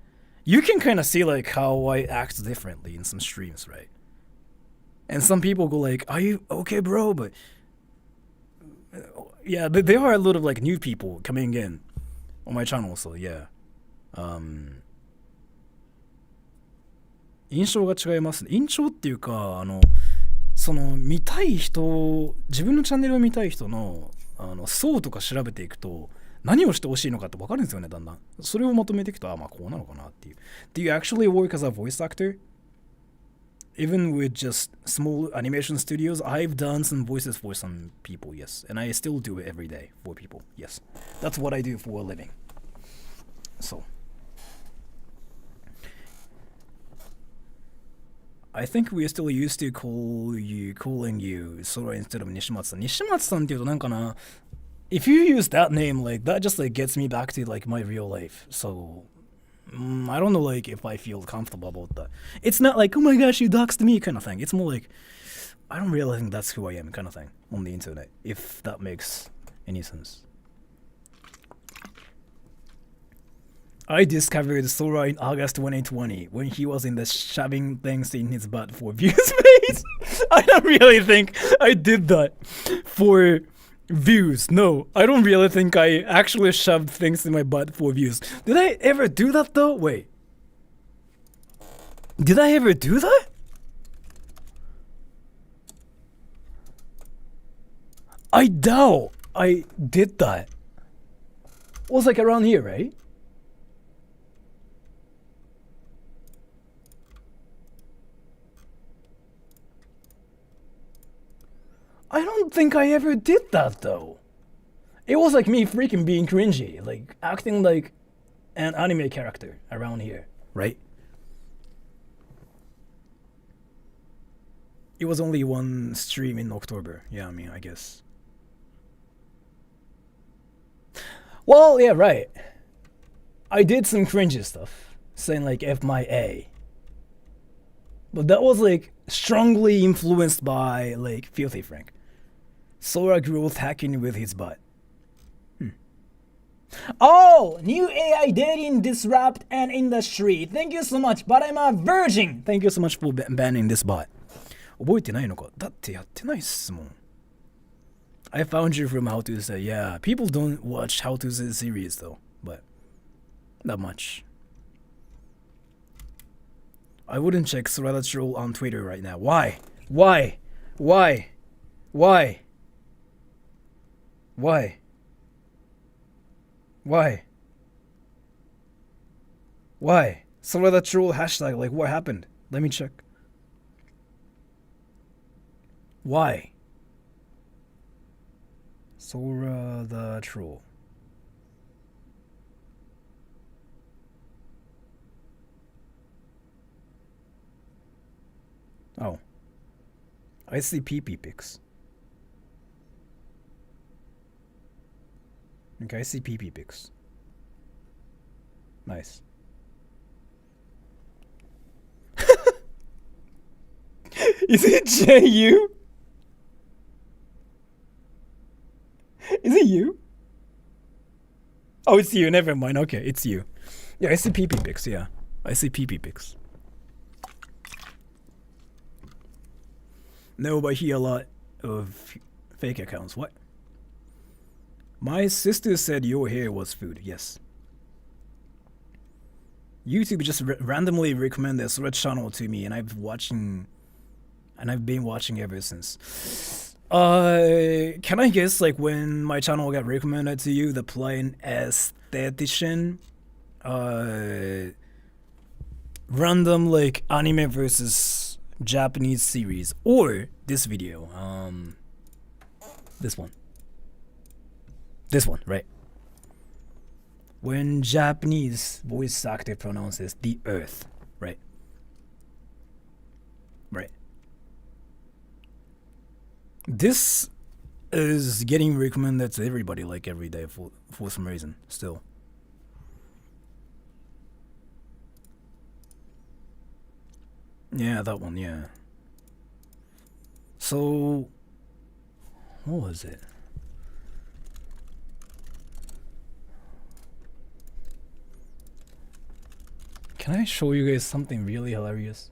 You can kind of see like how I act differently in some streams, right? And some people go like, are you okay, bro? But yeah, there are a lot of like new people coming in on my channel, so yeah. 印象が違いますね。印象っていうか、その見たい人、自分のチャンネルを見たい人の層とか調べていくと、何をしてほしいのかって分かるんですよね、だんだん。それをまとめていくと、まあこうなのかなっていう。Do you actually work as a voice actor? Even with just small animation studios, I've done some voices for some people, yes. And I still do it every day for people, yes. That's what I do for a living. So. I think we are still used to calling you Sora instead of Nishimatsu-san. Nishimatsu-san っていうとなんかな, if you use that name, like that just like gets me back to like my real life. So I don't know like if I feel comfortable about that. It's not like, oh my gosh, you doxed me kind of thing. It's more like, I don't really think that's who I am kind of thing on the internet, if that makes any sense. I discovered Sora in August 2020 when he was in the shoving things in his butt for views phase. I don't really think I did that for views. No, I don't really think I actually shoved things in my butt for views. Did I ever do that though? Wait. Did I ever do that? I doubt I did that. It was like around here, right? I don't think I ever did that though. It was like me freaking being cringy, like acting like an anime character around here, right? It was only one stream in October. Yeah, I mean, I guess. Well, yeah, right. I did some cringy stuff, saying like F my A But that was like strongly influenced by like Filthy Frank. Sora growth hacking with his butt. Oh, new AI dating disrupt an industry. Thank you so much, but I'm a virgin. Thank you so much for banning this bot. 覚えてないのか？だってやってないっすもん。I found you from How to Say. Yeah, people don't watch How to Say series though, but not much. I wouldn't check Sorada Troll on Twitter right now. Why? Why? Why? Why? Why? Why? Why? Sorada Troll hashtag, like what happened? Let me check. Why? Sora the Troll. Oh. I see PP pics. Okay, I see PP pics. Nice. Is it JU? Is it you? Oh, it's you. Never mind. Okay, it's you. Yeah, I see PP pics. Yeah, I see PP pics. No, but he a lot of fake accounts. What? My sister said your hair was food. Yes. YouTube just randomly recommended Sora channel to me, and I've been watching ever since. Can I guess like when my channel got recommended to you, the plain aesthetician, random like anime versus Japanese series, or this video, this one, right? When Japanese voice actor pronounces the earth, right? Right. This is getting recommended to everybody like every day for some reason still. Yeah, that one, yeah. So what was it? Can I show you guys something really hilarious?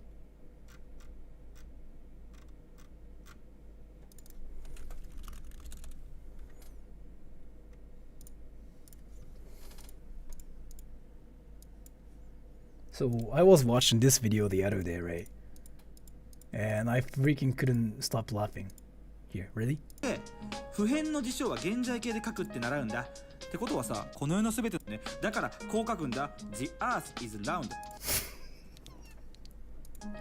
So I was watching this video the other day, right? And I freaking couldn't stop laughing. Here, ready? 普遍の事象は現在形で書くって習うんだ。ってことはさ、この世のすべてね、だからこう書くんだ。The earth is round。地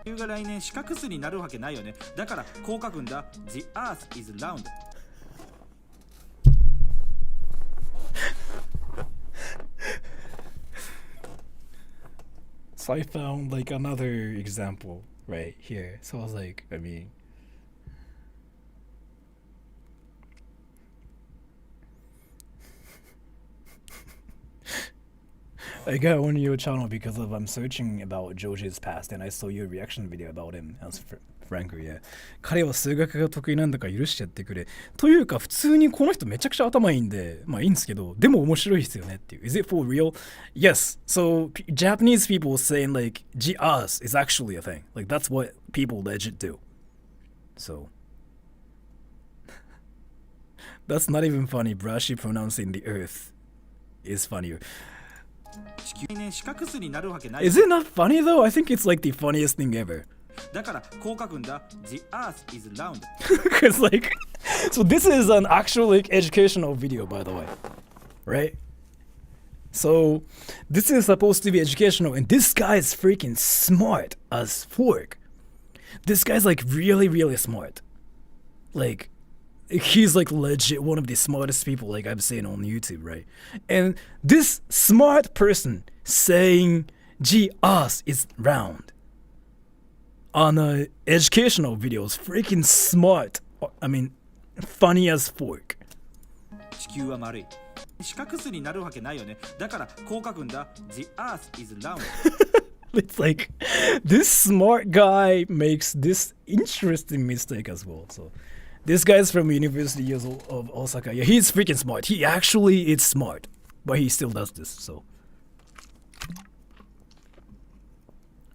球が来年四角数になるわけないよね。だからこう書くんだ。The earth is round。So I found like another example right here. So I was like, I mean, I got on your channel because of I'm searching about Joji's past and I saw your reaction video about him as Frank. Yeah. 彼は数学が得意なんだから許してやってくれ。というか普通にこの人めちゃくちゃ頭いいんで、まあいいんですけど、でも面白いですよねっていう。Is it for real? Yes. So Japanese people saying like G-us is actually a thing. Like that's what people legit do. So that's not even funny. Brashi pronouncing the earth is funnier. Is it not funny though? I think it's like the funniest thing ever. だからこう書くんだ。The earth is round. Because like, so this is an actual like educational video, by the way, right? So this is supposed to be educational, and this guy is freaking smart as fork. This guy's like really, really smart. Like, he's like legit one of the smartest people like I've seen on YouTube, right? And this smart person saying, "Gee, us is round." On a educational videos, freaking smart. I mean, funny as fork. 地球は丸い。四角数になるわけないよね。だからこう書くんだ。The earth is round. It's like this smart guy makes this interesting mistake as well. So this guy's from University of Osaka. Yeah, he's freaking smart. He actually is smart, but he still does this. So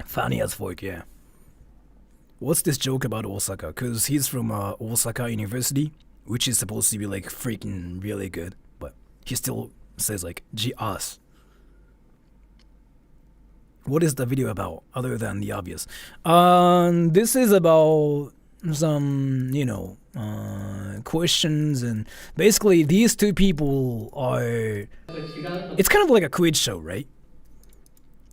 funny as fuck, yeah. What's this joke about Osaka? Cause he's from Osaka University, which is supposed to be like freaking really good, but he still says like "G-ass." What is the video about other than the obvious? This is about some, questions, and basically these two people are. It's kind of like a quiz show, right?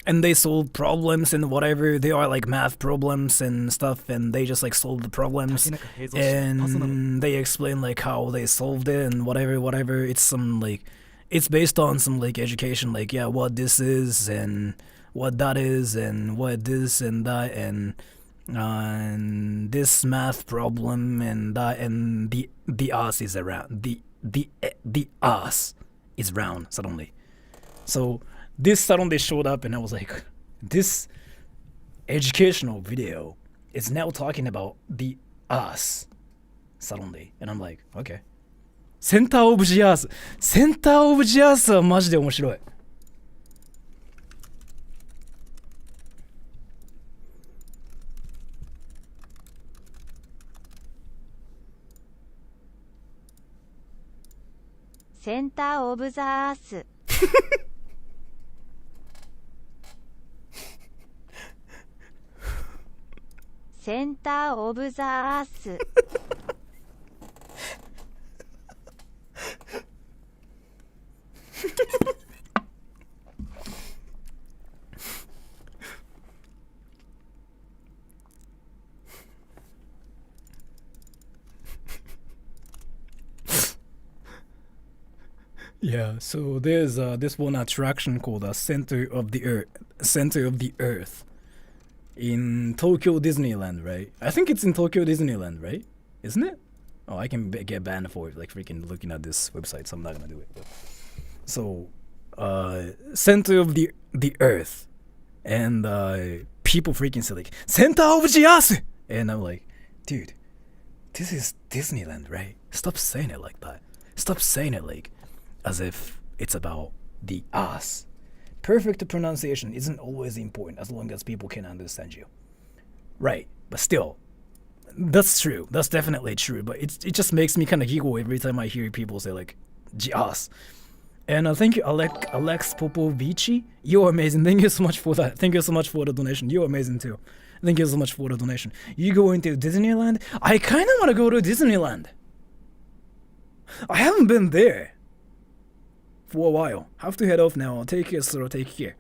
And they solve problems and whatever. They are like math problems and stuff, and they just like solve the problems, and they explain like how they solved it and whatever. It's some like, it's based on some like education, like yeah, what this is and what that is and what this and that and this math problem and that, and the ass is around, the ass is round suddenly. So this suddenly showed up, and I was like, this educational video is now talking about the ass suddenly, and I'm like, okay. センターオブジアース。センターオブジアースはマジで面白い。センターオブザアース。センターオブザアース。Yeah, so there's this one attraction called Center of the Earth in Tokyo Disneyland, right? I think it's in Tokyo Disneyland, right? Isn't it? Oh, I can get banned for like freaking looking at this website, so I'm not gonna do it. But. So, Center of the Earth, and people freaking say like Center of the Earth, and I'm like, dude, this is Disneyland, right? Stop saying it like that. Stop saying it like as if it's about the ass. Perfect pronunciation isn't always important as long as people can understand you. Right, but still, that's true. That's definitely true, but it just makes me kind of giggle every time I hear people say like, ass. And thank you, Alex Popovici. You're amazing. Thank you so much for that. Thank you so much for the donation. You're amazing too. Thank you so much for the donation. You going to Disneyland? I kind of want to go to Disneyland. I haven't been there for a while. Have to head off now. Take care, sir. Take care.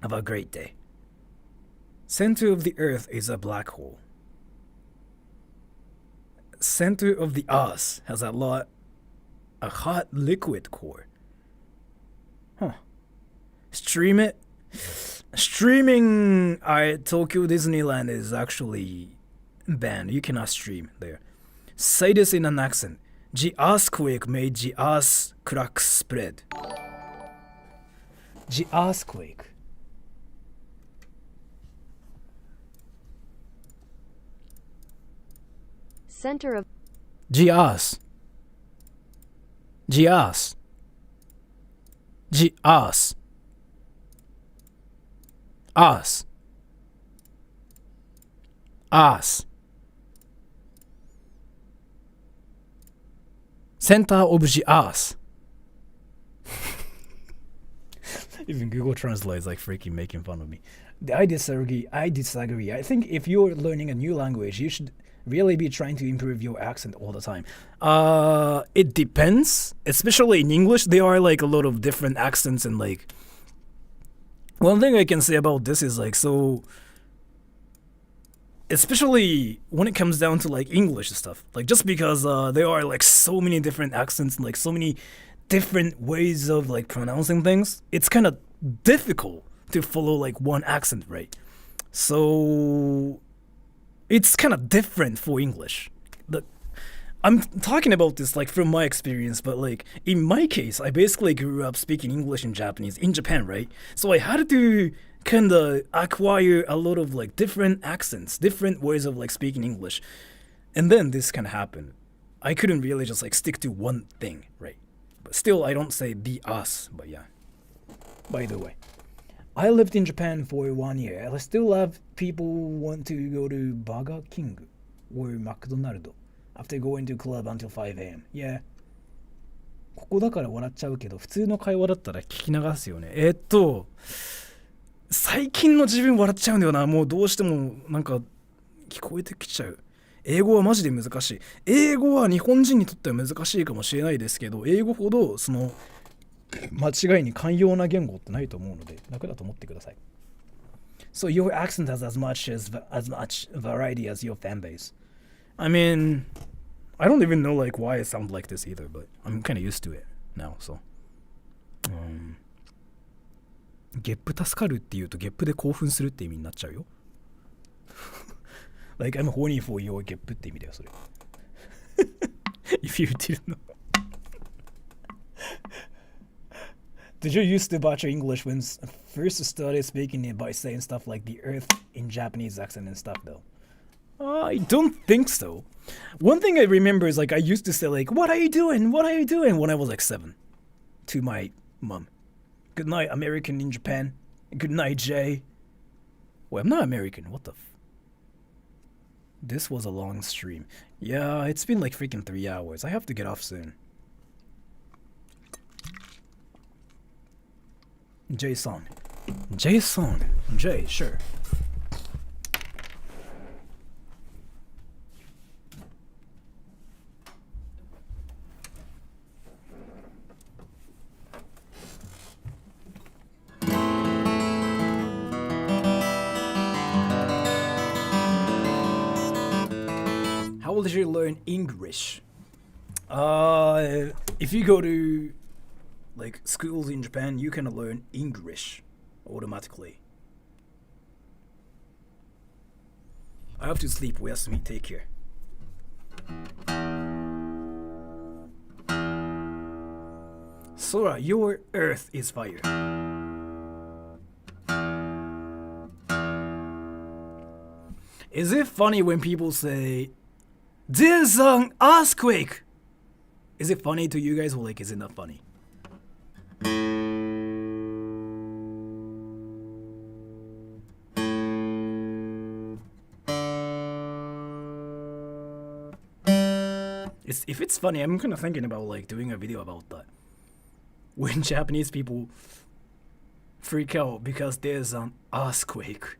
Have a great day. Center of the Earth is a black hole. Center of the ass has a hot liquid core. Huh. Streaming at Tokyo Disneyland is actually banned. You cannot stream there. Say this in an accent. The earthquake made the earth crack spread. The earthquake. Center of The earth. The earth. The earth. Earth. Earth. Center of the earth. Even Google Translate is like freaking making fun of me. I disagree. I think if you're learning a new language, you should really be trying to improve your accent all the time. It depends. Especially in English, there are like a lot of different accents, and like one thing I can say about this is like, so especially when it comes down to like English and stuff, like just because there are like so many different accents and like so many different ways of like pronouncing things, it's kind of difficult to follow like one accent, right? So it's kind of different for English. I'm talking about this like from my experience, but like in my case, I basically grew up speaking English and Japanese in Japan, right? So I had to kinda acquire a lot of like different accents, different ways of like speaking English. And then this kind of happened. I couldn't really just like stick to one thing, right? But still, I don't say the us, but yeah. By the way, I lived in Japan for 1 year. I still have people want to go to Burger King or McDonald's after going to club until 5 a.m. Yeah. ここだから笑っちゃうけど、普通の会話だったら聞き流すよね。最近の自分笑っちゃうんだよな。もうどうしてもなんか聞こえてきちゃう。英語はマジで難しい。英語は日本人にとっては難しいかもしれないですけど、英語ほどその間違いに寛容な言語ってないと思うので、楽だと思ってください。So your accent has as much variety as your fan base. I mean, I don't even know like why I sound like this either, but I'm kind of used to it now, so. ゲップ助かるって言うとゲップで興奮するって意味になっちゃうよ。Like I'm horny for your ゲップって意味だよそれ。If you didn't know. Did you used to butcher English when first started speaking it by saying stuff like the earth in Japanese accent and stuff though? I don't think so. One thing I remember is like I used to say like, what are you doing? What are you doing? When I was like 7 to my mom. Good night, American in Japan. Good night, Jay. Wait, I'm not American. What the This was a long stream. Yeah, it's been like freaking 3 hours. I have to get off soon. Jay-song. Jay-song. Jay, sure. How did you learn English? If you go to like schools in Japan, you can learn English automatically. I have to sleep. Oyasumi, take care. Sora, your earth is fire. Is it funny when people say, "There's an earthquake"? Is it funny to you guys or like is it not funny? If it's funny, I'm kind of thinking about like doing a video about that. When Japanese people freak out because there's an earthquake.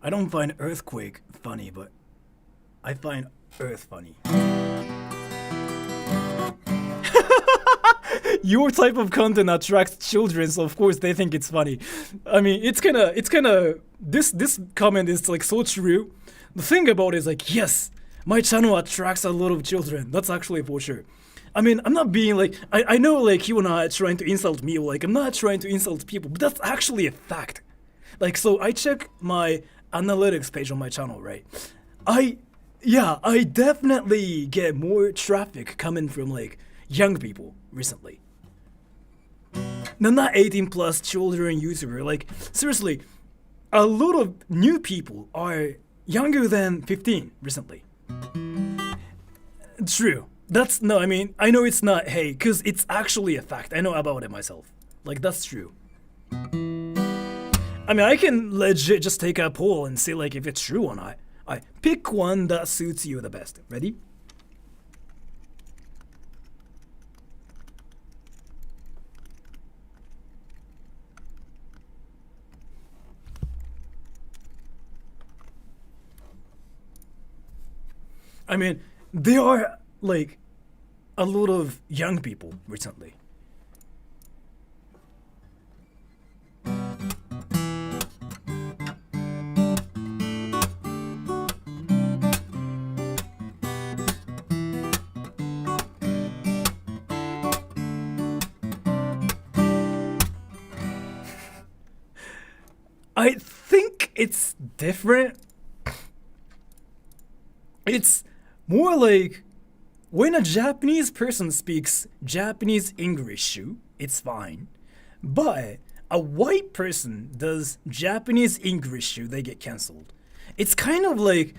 I don't find earthquake funny, but I find earth funny. Your type of content attracts children, so of course they think it's funny. I mean, it's kind of this comment is like so true. The thing about it is like, yes, my channel attracts a lot of children. That's actually for sure. I mean, I'm not being like, I know like you and I are trying to insult me, or like I'm not trying to insult people, but that's actually a fact. Like, so I check my analytics page on my channel, right? I definitely get more traffic coming from like young people recently. Now, not 18 plus children YouTuber, like seriously, a lot of new people are younger than 15 recently. True. I mean, I know it's not, hey, cause it's actually a fact. I know about it myself. Like, that's true. I mean, I can legit just take a poll and see like if it's true or not. I pick one that suits you the best. Ready? I mean, there are like a lot of young people recently. I think it's different. It's more like when a Japanese person speaks Japanese English, it's fine. But a white person does Japanese English, they get cancelled. It's kind of like,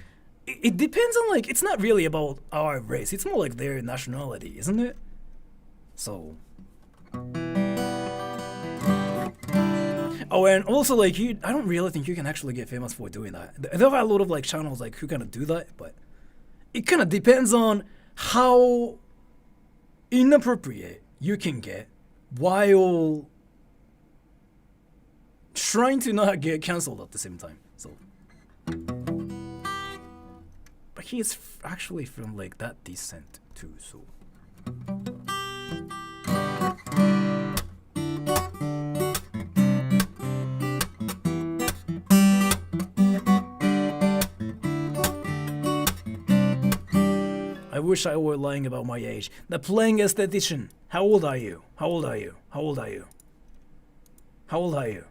it depends on like, it's not really about our race. It's more like their nationality, isn't it? So. Oh, and also like I don't really think you can actually get famous for doing that. There are a lot of like channels like who kind of do that, but it kind of depends on how inappropriate you can get while trying to not get cancelled at the same time. So, but he is actually from like that descent too. So. I wish I were lying about my age. The playing esthetician. How old are you? How old are you? How old are you? How old are you?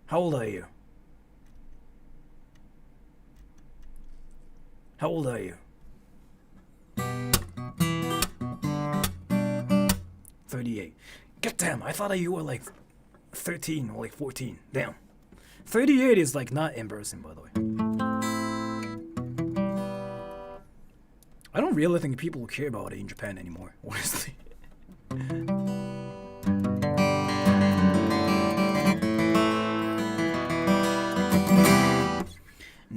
How old are you? How old are you? 38. God damn, I thought you were like 13 or like 14. Damn. 38 is like not embarrassing, by the way. I don't really think people care about it in Japan anymore, honestly.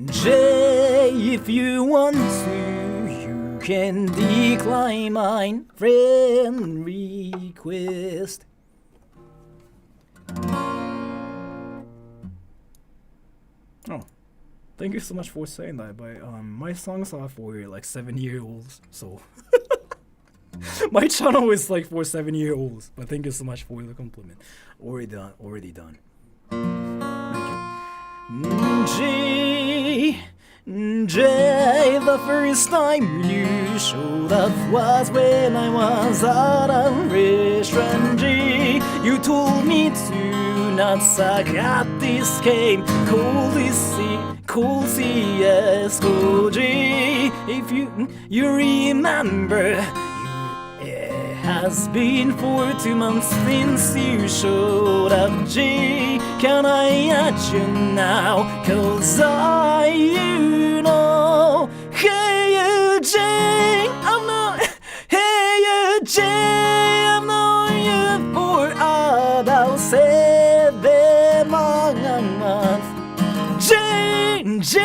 Jay, if you want to, you can decline my friend request. Oh. Thank you so much for saying that, but my songs are for like 7-year-olds, so my channel is like for 7-year-olds. But thank you so much for the compliment. Already done. Thank you. Jay, the first time you showed up was when I was at a restaurant. Jay, you told me to not suck at this game. Cool CSOG. If you remember, it has been 4 months since you showed up. G, can I add you now? 'Cause you know. Hey you J, I'm not. Hey you J, I've known you for about 7 months. J,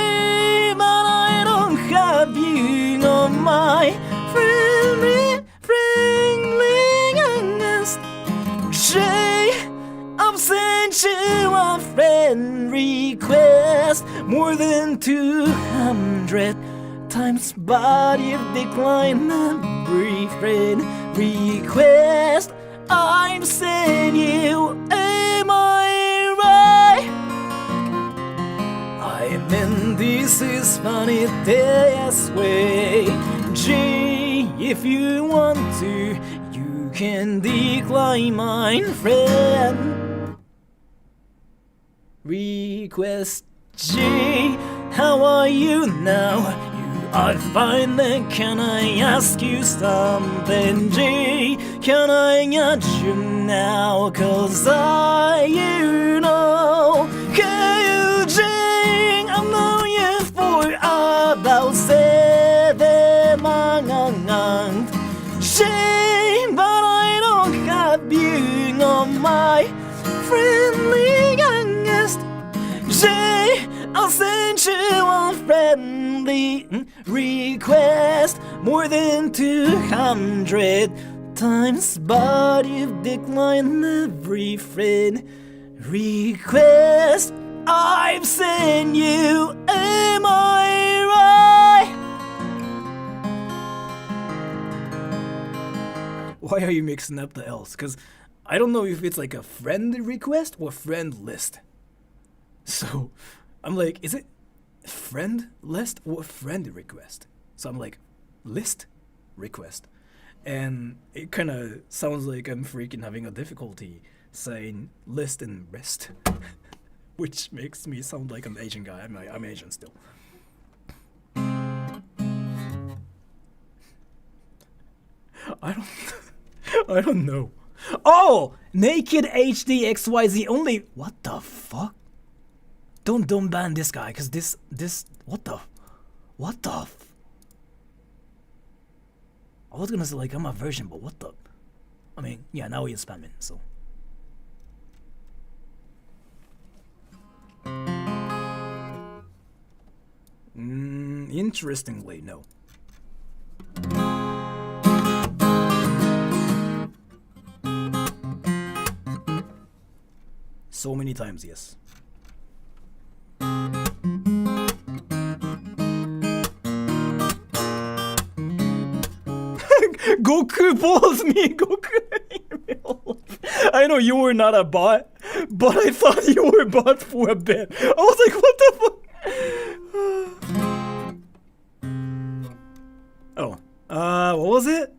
but I don't have you on my friendliness. J, I've sent you a friend request more than 200 times, but you've declined every friend request I've sent you. Am I right? I mean, this is funny this way. G, if you want to, you can decline my friend request. G, how are you now? You are fine, then can I ask you something? G, can I add you now? 'Cause you know. Can you, G, I've known you for about 7 months. G, but I don't have you on my friendly youngest. J, I'll send you a friendly request more than 200 times, but you've declined every friend request I've sent you. Am I right? Why are you mixing up the L's? Because I don't know if it's like a friend request or friend list. So I'm like, is it friend list or friend request? So I'm like, list request. And it kind of sounds like I'm freaking having a difficulty saying list and rest, which makes me sound like an Asian guy. I'm Asian still. I don't I don't know. Oh, naked HD XYZ only. What the fuck? Don't ban this guy, cause this what the I was gonna say like I'm a version, but what the? I mean, yeah, now he's spamming, so. Interestingly, no. So many times, yes. Goku balls me, Goku. I know you were not a bot, but I thought you were a bot for a bit. I was like, what the fuck? Oh, what was it?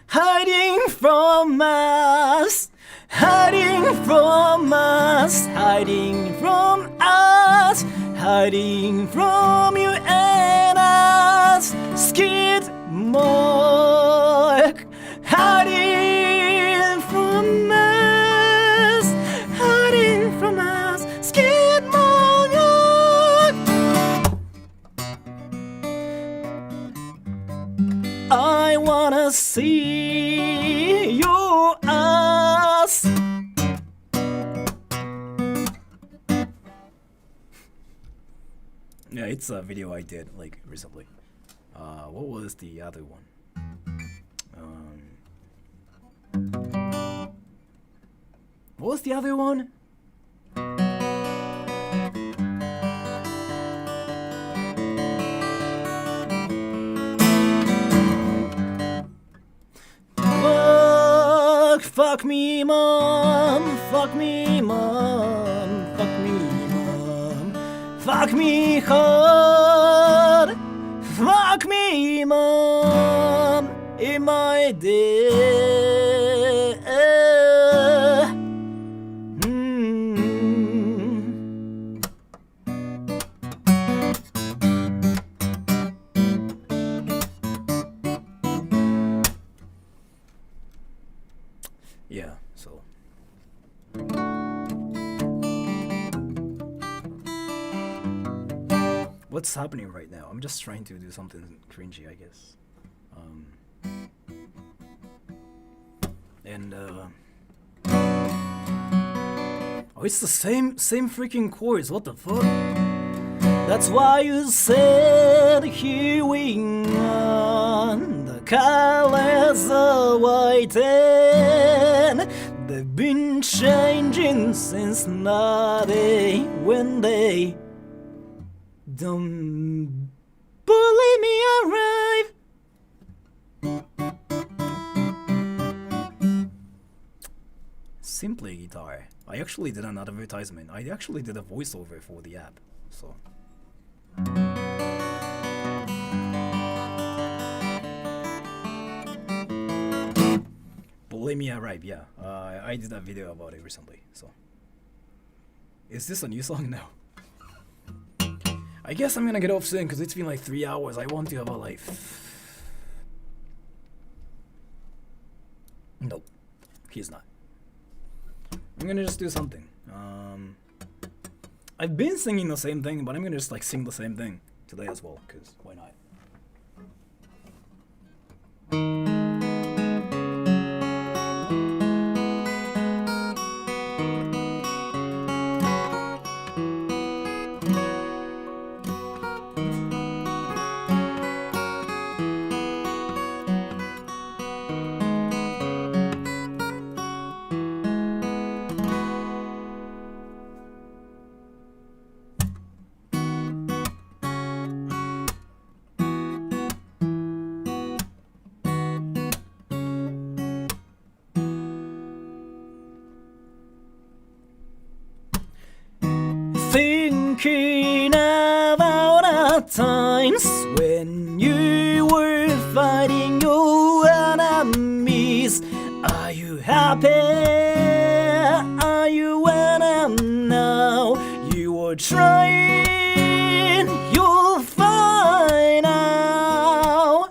Hiding from us, hiding from us, hiding from us, hiding from you and us. Skid mark, hiding from us, hiding from us. Skid mark. I wanna see your ass. Yeah, it's a video I did like recently. What was the other one? What was the other one? Fuck me, mom. Fuck me, mom. Fuck me, mom. Fuck me hard. Fuck me, mom. In my day. Yeah, so. What's happening right now? I'm just trying to do something cringy, I guess. Oh, it's the same freaking chords. What the fuck? That's why you said hewing on the colors are white and they've been changing since Friday when they don't bully me arrive. Simply Guitar. I actually did an advertisement. I actually did a voiceover for the app, so. Bully me arrive, yeah. I did a video about it recently, so. Is this a new song now? I guess I'm gonna get off soon because it's been like 3 hours. I want to have a life. Nope, he's not. I'm gonna just do something. I've been singing the same thing, but I'm gonna just like sing the same thing today as well, because why not? Thinking about our times when you were fighting your enemy. happy? Are you when I'm now? You are trying, you'll find out.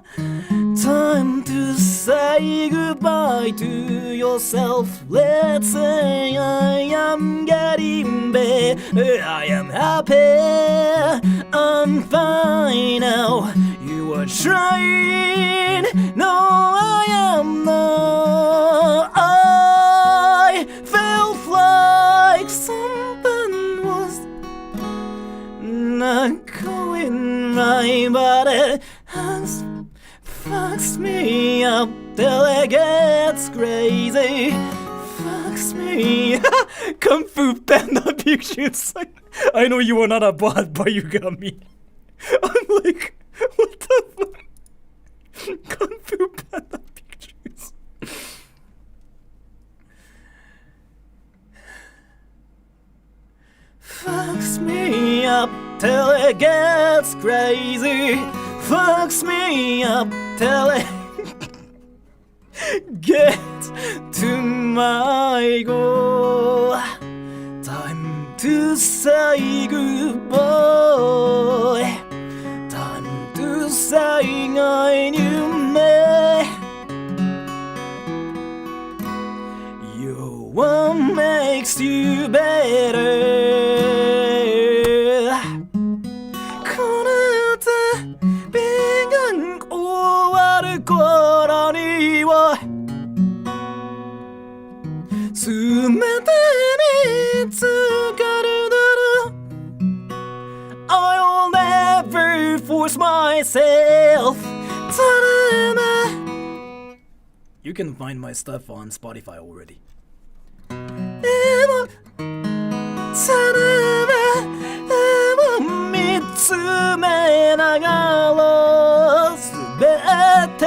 Time to say goodbye to yourself. Let's say I am getting better. I am happy, I'm fine now. You are trying, no I am not. I felt like something was not going right, but it has fucks me up till it gets crazy. Fucks me. Kung Fu Panda pictures. I know you are not a bot, but you got me. I'm like, what the fuck? Kung Fu Panda pictures. Fucks me up till it gets crazy. Fucks me up till it gets to my goal. Time to say goodbye. Time to say I knew me. Your one makes you better. この歌ビガン終わる頃には全て見つかるだろう I'll never force myself. You can find my stuff on Spotify already. でも見つめながらすべて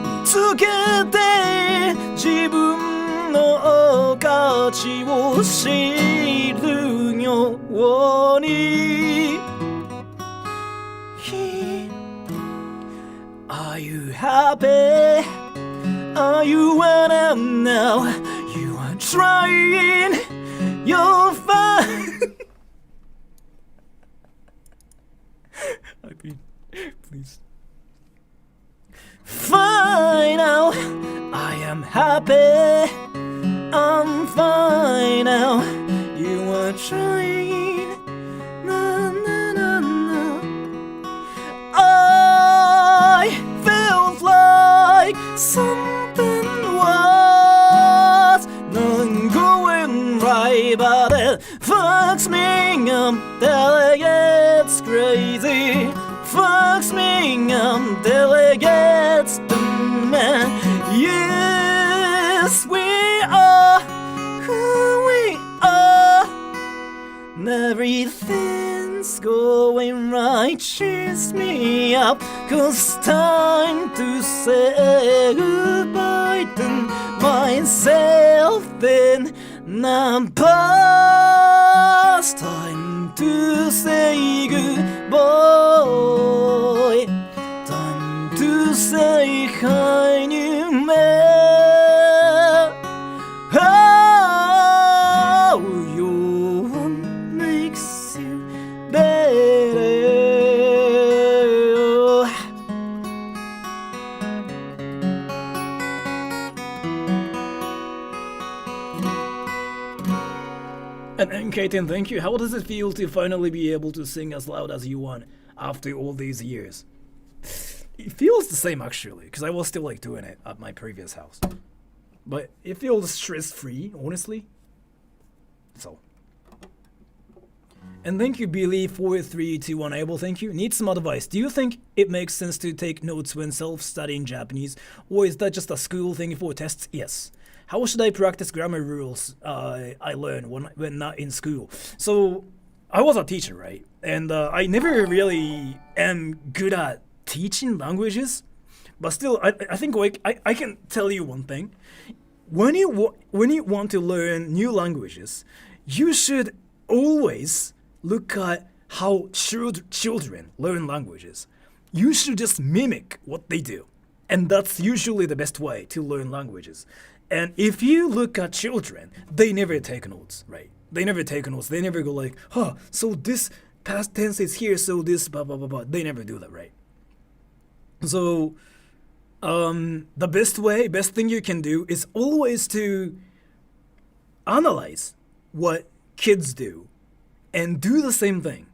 見つけて自分の価値を知るように Are you happy? Are you when I'm now? You are trying, you're fine. I mean, please. Fine now, I am happy. I'm fine now. You are trying. Na, na, na, na. I felt like something was not going right, but it fucks me up till it gets crazy. Fucks me up till it gets to man. Yes, we are who we are. Everything's going right. Cheers me up, 'cause time to say goodbye to myself. Then I'm past. Time to say goodbye. Time to say hi, new man. Oh, your one makes you better. And Kaiten, thank you. How does it feel to finally be able to sing as loud as you want after all these years? It feels the same actually, because I was still like doing it at my previous house. But it feels stress-free, honestly. So. And thank you, Billy4321able, thank you. Need some advice. Do you think it makes sense to take notes when self-studying Japanese, or is that just a school thing for tests? Yes. How should I practice grammar rules I learned when not in school? So, I was a teacher, right? And I never really am good at teaching languages. But still, I think like I can tell you one thing. When you want to learn new languages, you should always look at how children learn languages. You should just mimic what they do. And that's usually the best way to learn languages. And if you look at children, they never take notes, right? They never take notes. They never go like, huh, so this past tense is here, so this blah blah blah blah. They never do that, right? So the best thing you can do is always to analyze what kids do and do the same thing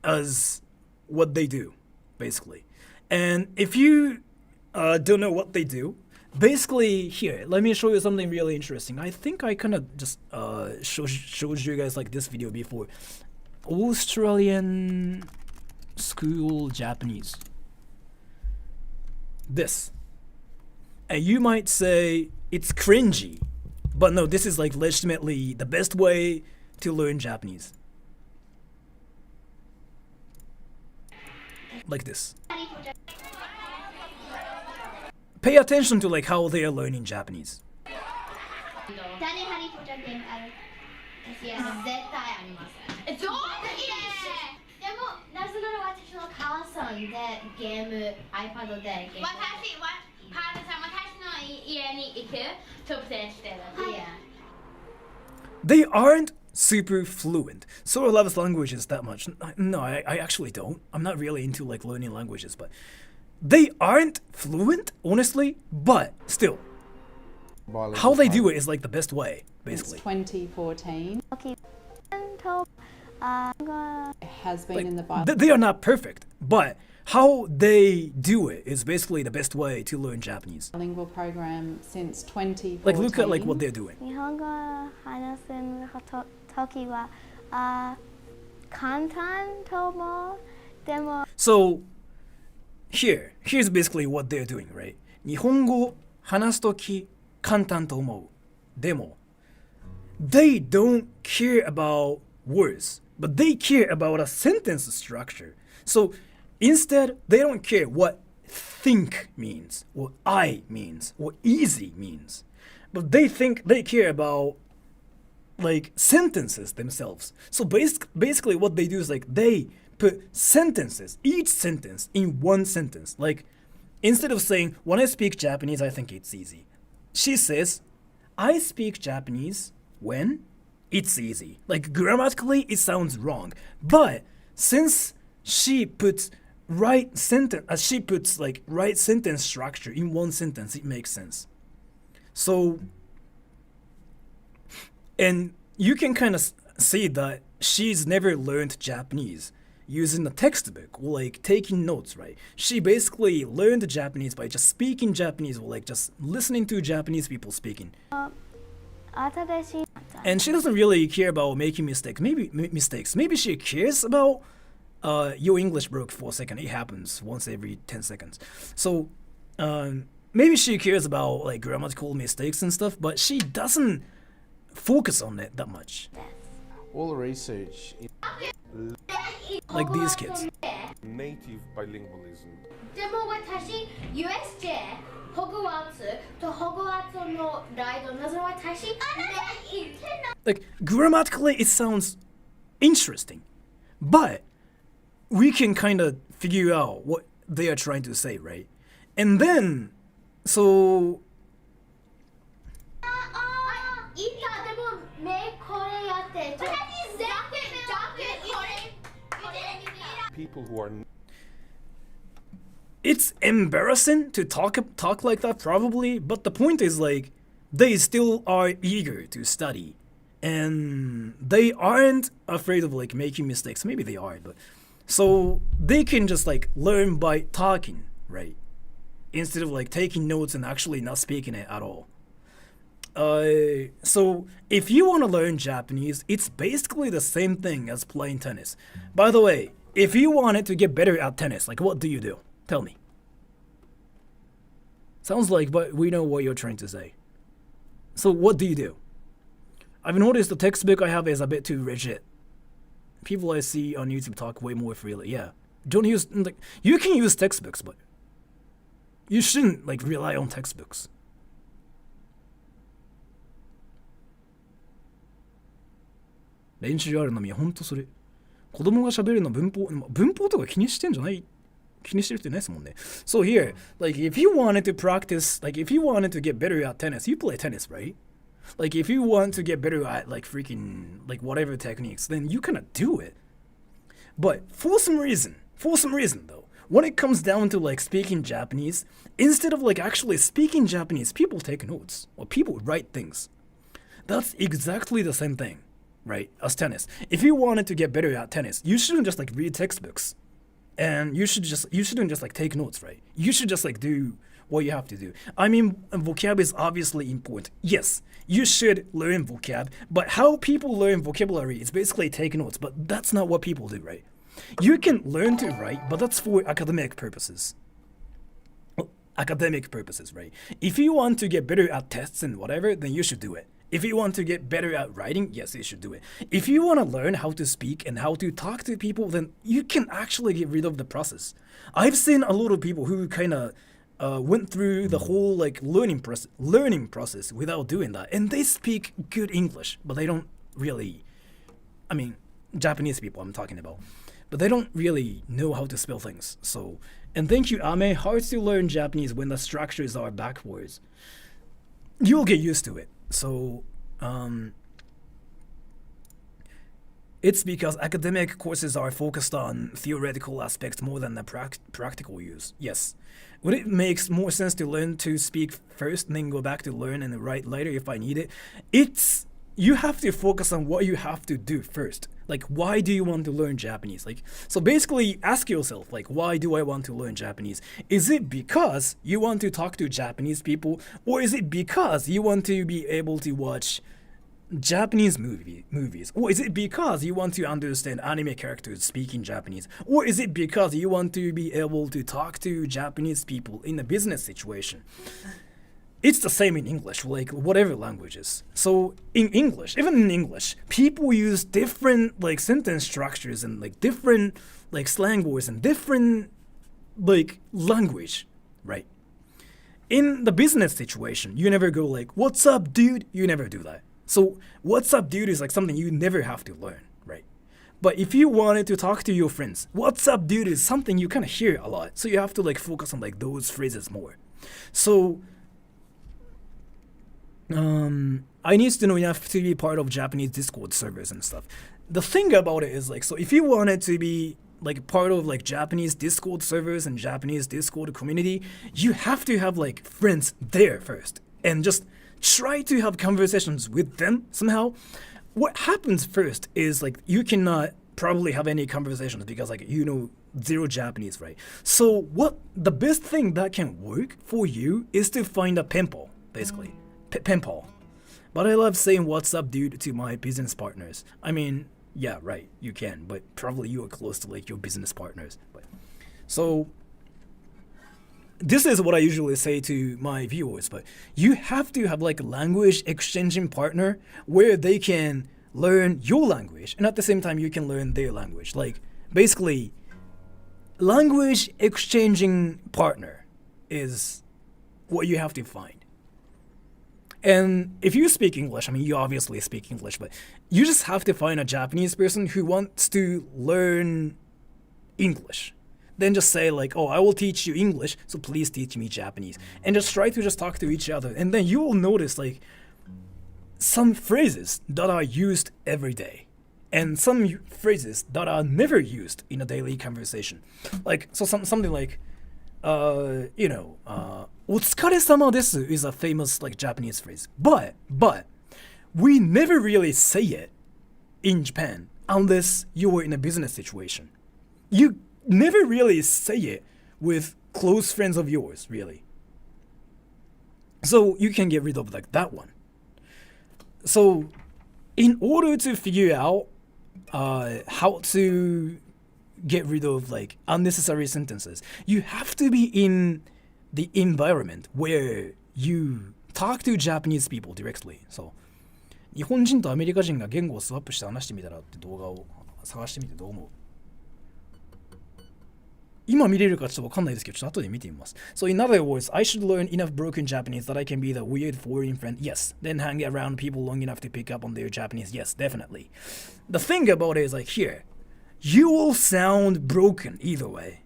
as what they do, basically. And if you don't know what they do, basically here, let me show you something really interesting. I think I kind of just showed you guys like this video before. Australian school Japanese. This. And you might say it's cringy, but no, this is like legitimately the best way to learn Japanese. Like this. Pay attention to like how they are learning Japanese. 誰ハリー・ポッターゲームある？いや、絶対あります。どうででも、なぜなら私の母さんでゲーム、iPad でゲーム。私の家に行く特典してる。They aren't super fluent. Sora loves languages that much. No, I actually don't. I'm not really into like learning languages, but they aren't fluent, honestly, but still. How they do it is like the best way, basically. It's 2014. It has been Like, in the Bible. they are not perfect, but how they do it is basically the best way to learn Japanese. Bilingual program since 2014. Like look at like what they're doing. 日本語を話すときは、簡単と思う。でも、 So here's basically what they're doing, right? 日本語話すとき簡単と思う。でも they don't care about words, but they care about a sentence structure. So instead, they don't care what think means, or I means, or easy means. But they care about like sentences themselves. So basically what they do is like they put sentences, each sentence in one sentence. Like instead of saying, when I speak Japanese, I think it's easy. She says, I speak Japanese when it's easy. Like grammatically, it sounds wrong. But since she puts right sentence structure in one sentence, it makes sense. So, and you can kind of see that she's never learned Japanese using a textbook or like taking notes, right? She basically learned Japanese by just speaking Japanese or like just listening to Japanese people speaking. And she doesn't really care about making mistakes. Maybe she cares about your English broke for a second. It happens once every 10 seconds. So maybe she cares about like grammatical mistakes and stuff, but she doesn't focus on it that much. All the research in Like these kids. native bilingualism. でも私、USJ、ホグワーツとホグワーツのライド、なぜ私、Like grammatically it sounds interesting, but we can kind of figure out what they are trying to say, right? And then, so いや、でも目これやって、私、ジャケこれ。People who are it's embarrassing to talk like that probably, but the point is like they still are eager to study and they aren't afraid of like making mistakes. Maybe they are, but so they can just like learn by talking, right? Instead of like taking notes and actually not speaking it at all. So if you want to learn Japanese, it's basically the same thing as playing tennis. By the way, if you wanted to get better at tennis, like what do you do? Tell me. Sounds like, but we know what you're trying to say. So what do you do? I've noticed the textbook I have is a bit too rigid. People I see on YouTube talk way more freely. Yeah, don't use like you can use textbooks, but you shouldn't like rely on textbooks. 練習あるのみ、ほんとそれ。子供が喋るの文法とか気にしてんじゃない気にしてる人いないですもんね。So here, like if you wanted to practice, like if you wanted to get better at tennis, you play tennis, right? Like if you want to get better at like freaking like whatever techniques, then you kind of do it. But for some reason though, when it comes down to like speaking Japanese, instead of like actually speaking Japanese, people take notes or people write things. That's exactly the same thing, right? As tennis. If you wanted to get better at tennis, you shouldn't just like read textbooks. And you shouldn't just like take notes, right? You should just like do what you have to do. I mean, vocab is obviously important. Yes, you should learn vocab, but how people learn vocabulary is basically take notes, but that's not what people do, right? You can learn to write, but that's for academic purposes. Academic purposes, right? If you want to get better at tests and whatever, then you should do it. If you want to get better at writing, yes, you should do it. If you want to learn how to speak and how to talk to people, then you can actually get rid of the process. I've seen a lot of people who kind of went through the whole like learning process without doing that, and they speak good English, but they don't really. I mean, Japanese people I'm talking about, but they don't really know how to spell things. So, and thank you, Ame. Hard to learn Japanese when the structures are backwards. You'll get used to it. So, it's because academic courses are focused on theoretical aspects more than the practical use. Yes. Would it make more sense to learn to speak first and then go back to learn and write later if I need it? You have to focus on what you have to do first. Like, why do you want to learn Japanese? Like, so basically ask yourself, like, why do I want to learn Japanese? Is it because you want to talk to Japanese people? Or is it because you want to be able to watch Japanese movies? Or is it because you want to understand anime characters speaking Japanese? Or is it because you want to be able to talk to Japanese people in a business situation? It's the same in English, like whatever languages. So in English, even in English, people use different like sentence structures and like different like slang words and different like language, right? In the business situation, you never go like, "What's up, dude?" You never do that. So "What's up, dude?" is like something you never have to learn, right? But if you wanted to talk to your friends, "What's up, dude?" is something you kind of hear a lot. So you have to like focus on like those phrases more. So I need to know enough to be part of Japanese Discord servers and stuff. The thing about it is like, so if you wanted to be like part of like Japanese Discord servers and Japanese Discord community, you have to have like friends there first and just try to have conversations with them somehow. What happens first is like you cannot probably have any conversations because like you know zero Japanese, right? So what the best thing that can work for you is to find a pen pal, basically. Pen pal. But I love saying "What's up, dude" to my business partners. I mean, yeah, right, you can, but probably you are close to like your business partners. But so this is what I usually say to my viewers, but you have to have like a language exchanging partner where they can learn your language and at the same time you can learn their language. Like basically language exchanging partner is what you have to find. And if you speak English, I mean, you obviously speak English, but you just have to find a Japanese person who wants to learn English. Then just say like, "Oh, I will teach you English, so please teach me Japanese." And just try to just talk to each other. And then you will notice like some phrases that are used every day and some phrases that are never used in a daily conversation. Like, so something like, お疲れ様です is a famous like Japanese phrase. But we never really say it in Japan unless you're in a business situation. You never really say it with close friends of yours, really. So you can get rid of like that one. So in order to figure out how to get rid of like unnecessary sentences, you have to be in the environment where you talk to Japanese people directly. So 日本人とアメリカ人が言語をスワップして話してみたらって動画を探してみてどう思う？今見れるかちょっとわかんないですけど、ちょっと後で見てみます。So in other words, I should learn enough broken Japanese that I can be the weird foreign friend. Yes. Then hang around people long enough to pick up on their Japanese. Yes, definitely. The thing about it is like here, you will sound broken either way.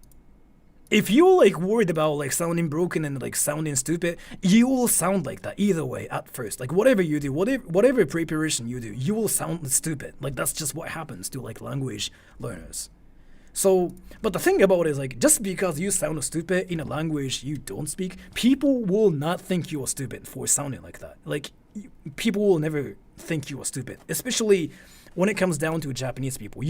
if you're like worried about like sounding broken and like sounding stupid, you will sound like that either way at first. Like whatever you do, whatever preparation you do, you will sound stupid. Like that's just what happens to like language learners. So, but the thing about it is like just because you sound stupid in a language you don't speak, people will not think you are stupid for sounding like that. Like people will never think you are stupid, especially when it comes down to Japanese people.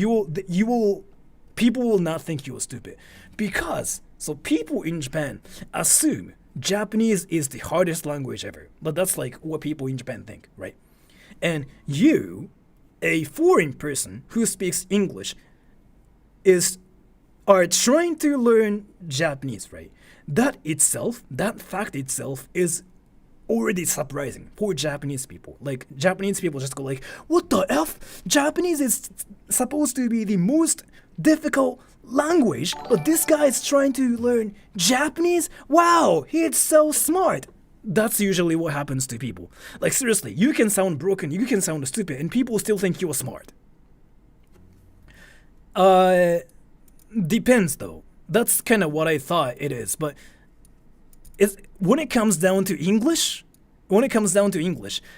People will not think you are stupid because so people in Japan assume Japanese is the hardest language ever. But that's like what people in Japan think, right? And you, a foreign person who speaks English, are trying to learn Japanese, right? That fact itself is already surprising for Japanese people. Like Japanese people just go like, what the F? Japanese is supposed to be the most difficult language, but this guy is trying to learn Japanese? Wow, he's so smart. That's usually what happens to people. Like seriously, you can sound broken, you can sound stupid, and people still think you're smart. Depends though. That's kind of what I thought it is, but when it comes down to English,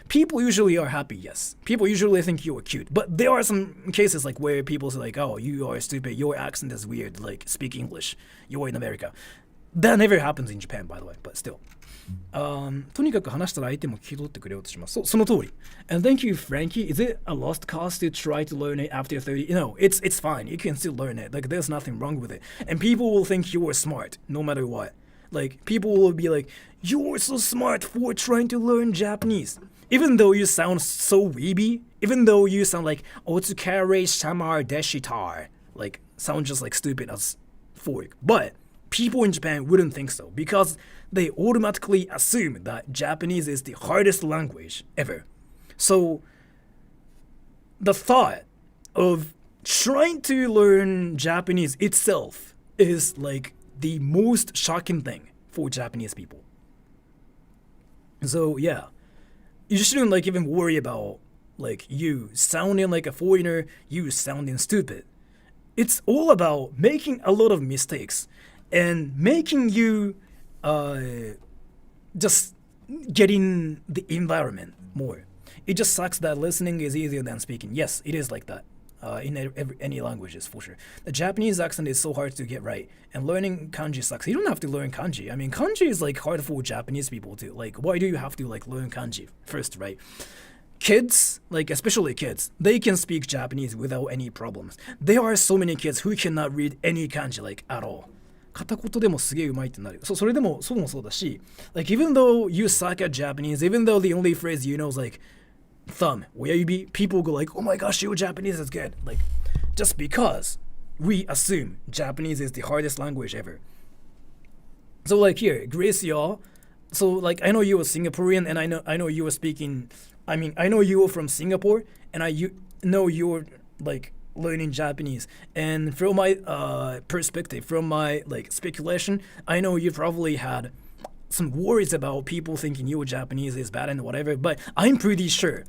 people usually are happy, yes. People usually think you are cute. But there are some cases like where people say like, oh, you are stupid, your accent is weird, like speak English, you are in America. That never happens in Japan, by the way, but still. とにかく話したら相手も聞き取ってくれようとします。その通り。And thank you, Frankie. Is it a lost cause to try to learn it after 30? No, it's fine. You can still learn it. Like there's nothing wrong with it. And people will think you are smart, no matter what. Like people will be like, you're so smart for trying to learn Japanese. Even though you sound so weeby, even though you sound like Otsukare Shamar Deshitar, like sound just like stupid as fork. But people in Japan wouldn't think so because they automatically assume that Japanese is the hardest language ever. So the thought of trying to learn Japanese itself is like the most shocking thing for Japanese people. So yeah, you shouldn't like even worry about like you sounding like a foreigner, you sounding stupid. It's all about making a lot of mistakes and making you just getting the environment more. It just sucks that listening is easier than speaking. Yes, it is like that in any languages for sure. The Japanese accent is so hard to get right, and learning kanji sucks. You don't have to learn kanji. I mean, kanji is like hard for Japanese people too. Like, why do you have to like learn kanji first, right? Kids, like especially kids, they can speak Japanese without any problems. There are so many kids who cannot read any kanji like at all. 片言でもすげえうまいってなる。それでもそうもそうだし、like even though you suck at Japanese, even though the only phrase you know is like thumb, 親指, people go like, oh my gosh, your Japanese is good. Like, just because we assume Japanese is the hardest language ever. So like here, Grace y'all. So like I know you were Singaporean and I know you were speaking. I mean I know you were from Singapore and I know you were like learning Japanese. And from my perspective, from my like speculation, I know you probably had some worries about people thinking your Japanese is bad and whatever. But I'm pretty sure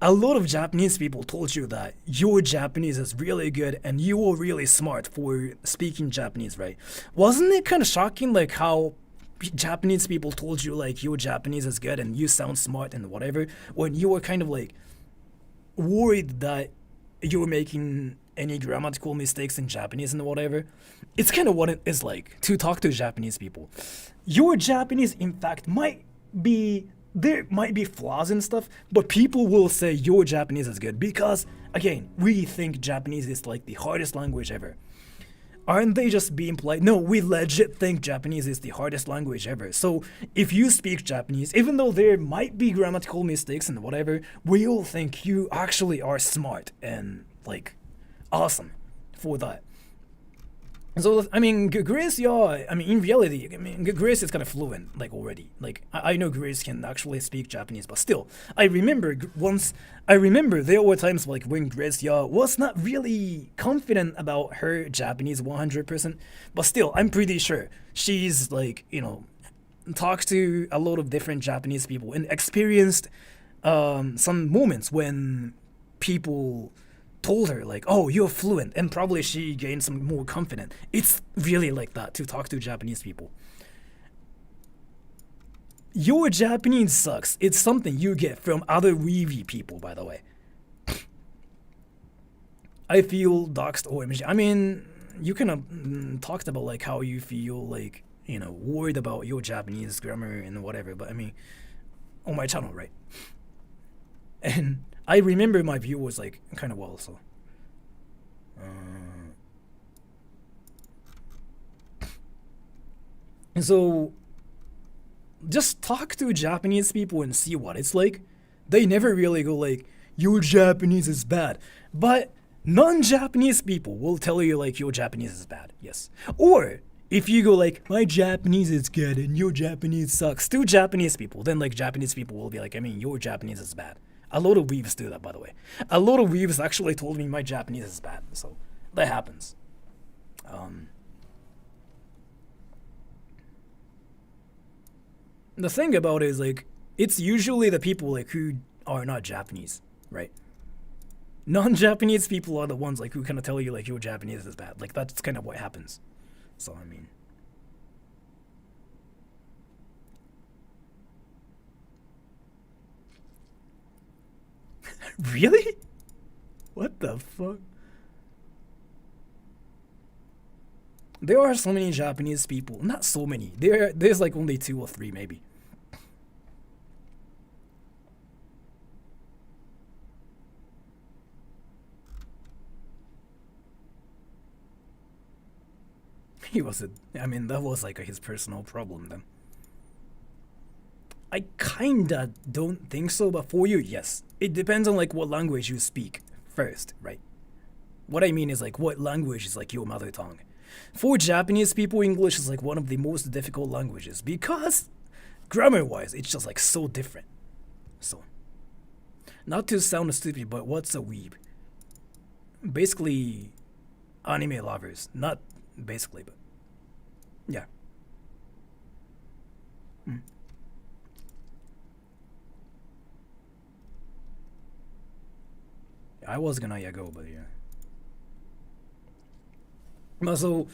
a lot of Japanese people told you that your Japanese is really good and you were really smart for speaking Japanese, right? Wasn't it kind of shocking like how Japanese people told you like your Japanese is good and you sound smart and whatever, when you were kind of like worried that you were making any grammatical mistakes in Japanese and whatever? It's kind of what it is like to talk to Japanese people. Your Japanese, in fact, there might be flaws and stuff, but people will say your Japanese is good because, again, we think Japanese is like the hardest language ever. Aren't they just being polite? No, we legit think Japanese is the hardest language ever. So if you speak Japanese, even though there might be grammatical mistakes and whatever, we all think you actually are smart and like awesome for that. So I mean, Grace, yeah. I mean, in reality, I mean, Grace is kind of fluent, like already. Like I know Grace can actually speak Japanese, but still, I remember there were times like when Grace, yeah, was not really confident about her Japanese 100%. But still, I'm pretty sure she's like, you know, talked to a lot of different Japanese people and experienced some moments when people told her like, oh, you're fluent, and probably she gained some more confidence. It's really like that to talk to Japanese people. Your Japanese sucks. It's something you get from other weeby people, by the way. I feel doxed OMG. I mean, you kind of talked about like how you feel like, you know, worried about your Japanese grammar and whatever, but I mean, on my channel, right? And I remember my view was like kind of well, so. And so, just talk to Japanese people and see what it's like. They never really go like, your Japanese is bad. But non-Japanese people will tell you like your Japanese is bad, yes. Or if you go like, my Japanese is good and your Japanese sucks to Japanese people, then like Japanese people will be like, I mean, your Japanese is bad. A lot of weebs do that, by the way. A lot of weebs actually told me my Japanese is bad, so that happens. The thing about it is like, it's usually the people like who are not Japanese, right? Non-Japanese people are the ones like who kind of tell you like your Japanese is bad. Like that's kind of what happens. So I mean, really? What the fuck? There are so many Japanese people. Not so many. There's like only 2 or 3 maybe. I mean, that was like his personal problem then. I kinda don't think so, but for you, yes. It depends on like what language you speak first, right? What I mean is like what language is like your mother tongue. For Japanese people, English is like one of the most difficult languages because grammar-wise, it's just like so different. So, not to sound stupid, but what's a weeb? Basically, anime lovers. Not basically, but yeah. I was gonna go, but yeah. So,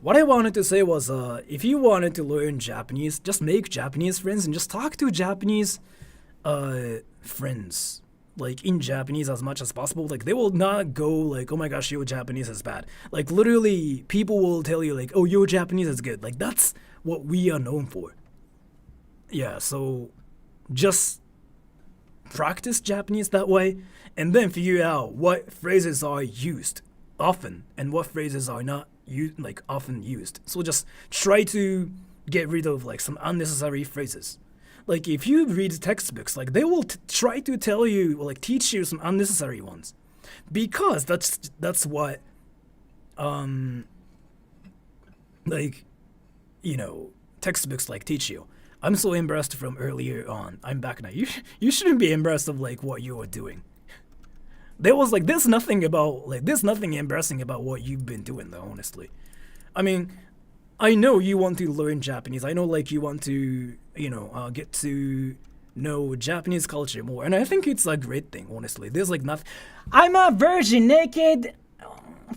what I wanted to say was, if you wanted to learn Japanese, just make Japanese friends and just talk to Japanese friends, like in Japanese as much as possible. Like they will not go like, oh my gosh, your Japanese is bad. Like literally, people will tell you like, oh, your Japanese is good. Like that's what we are known for. Yeah, so just practice Japanese that way, and then figure out what phrases are used often and what phrases are not often used. So just try to get rid of like some unnecessary phrases. Like if you read textbooks, like they will try to tell you or like teach you some unnecessary ones, because that's what like, you know, textbooks like teach you. I'm so embarrassed from earlier on. I'm back now. You shouldn't be embarrassed of like what you are doing. There's nothing embarrassing about what you've been doing though, honestly. I mean, I know you want to learn Japanese. I know like you want to, you know, get to know Japanese culture more. And I think it's a great thing, honestly. There's like nothing. I'm a virgin, naked.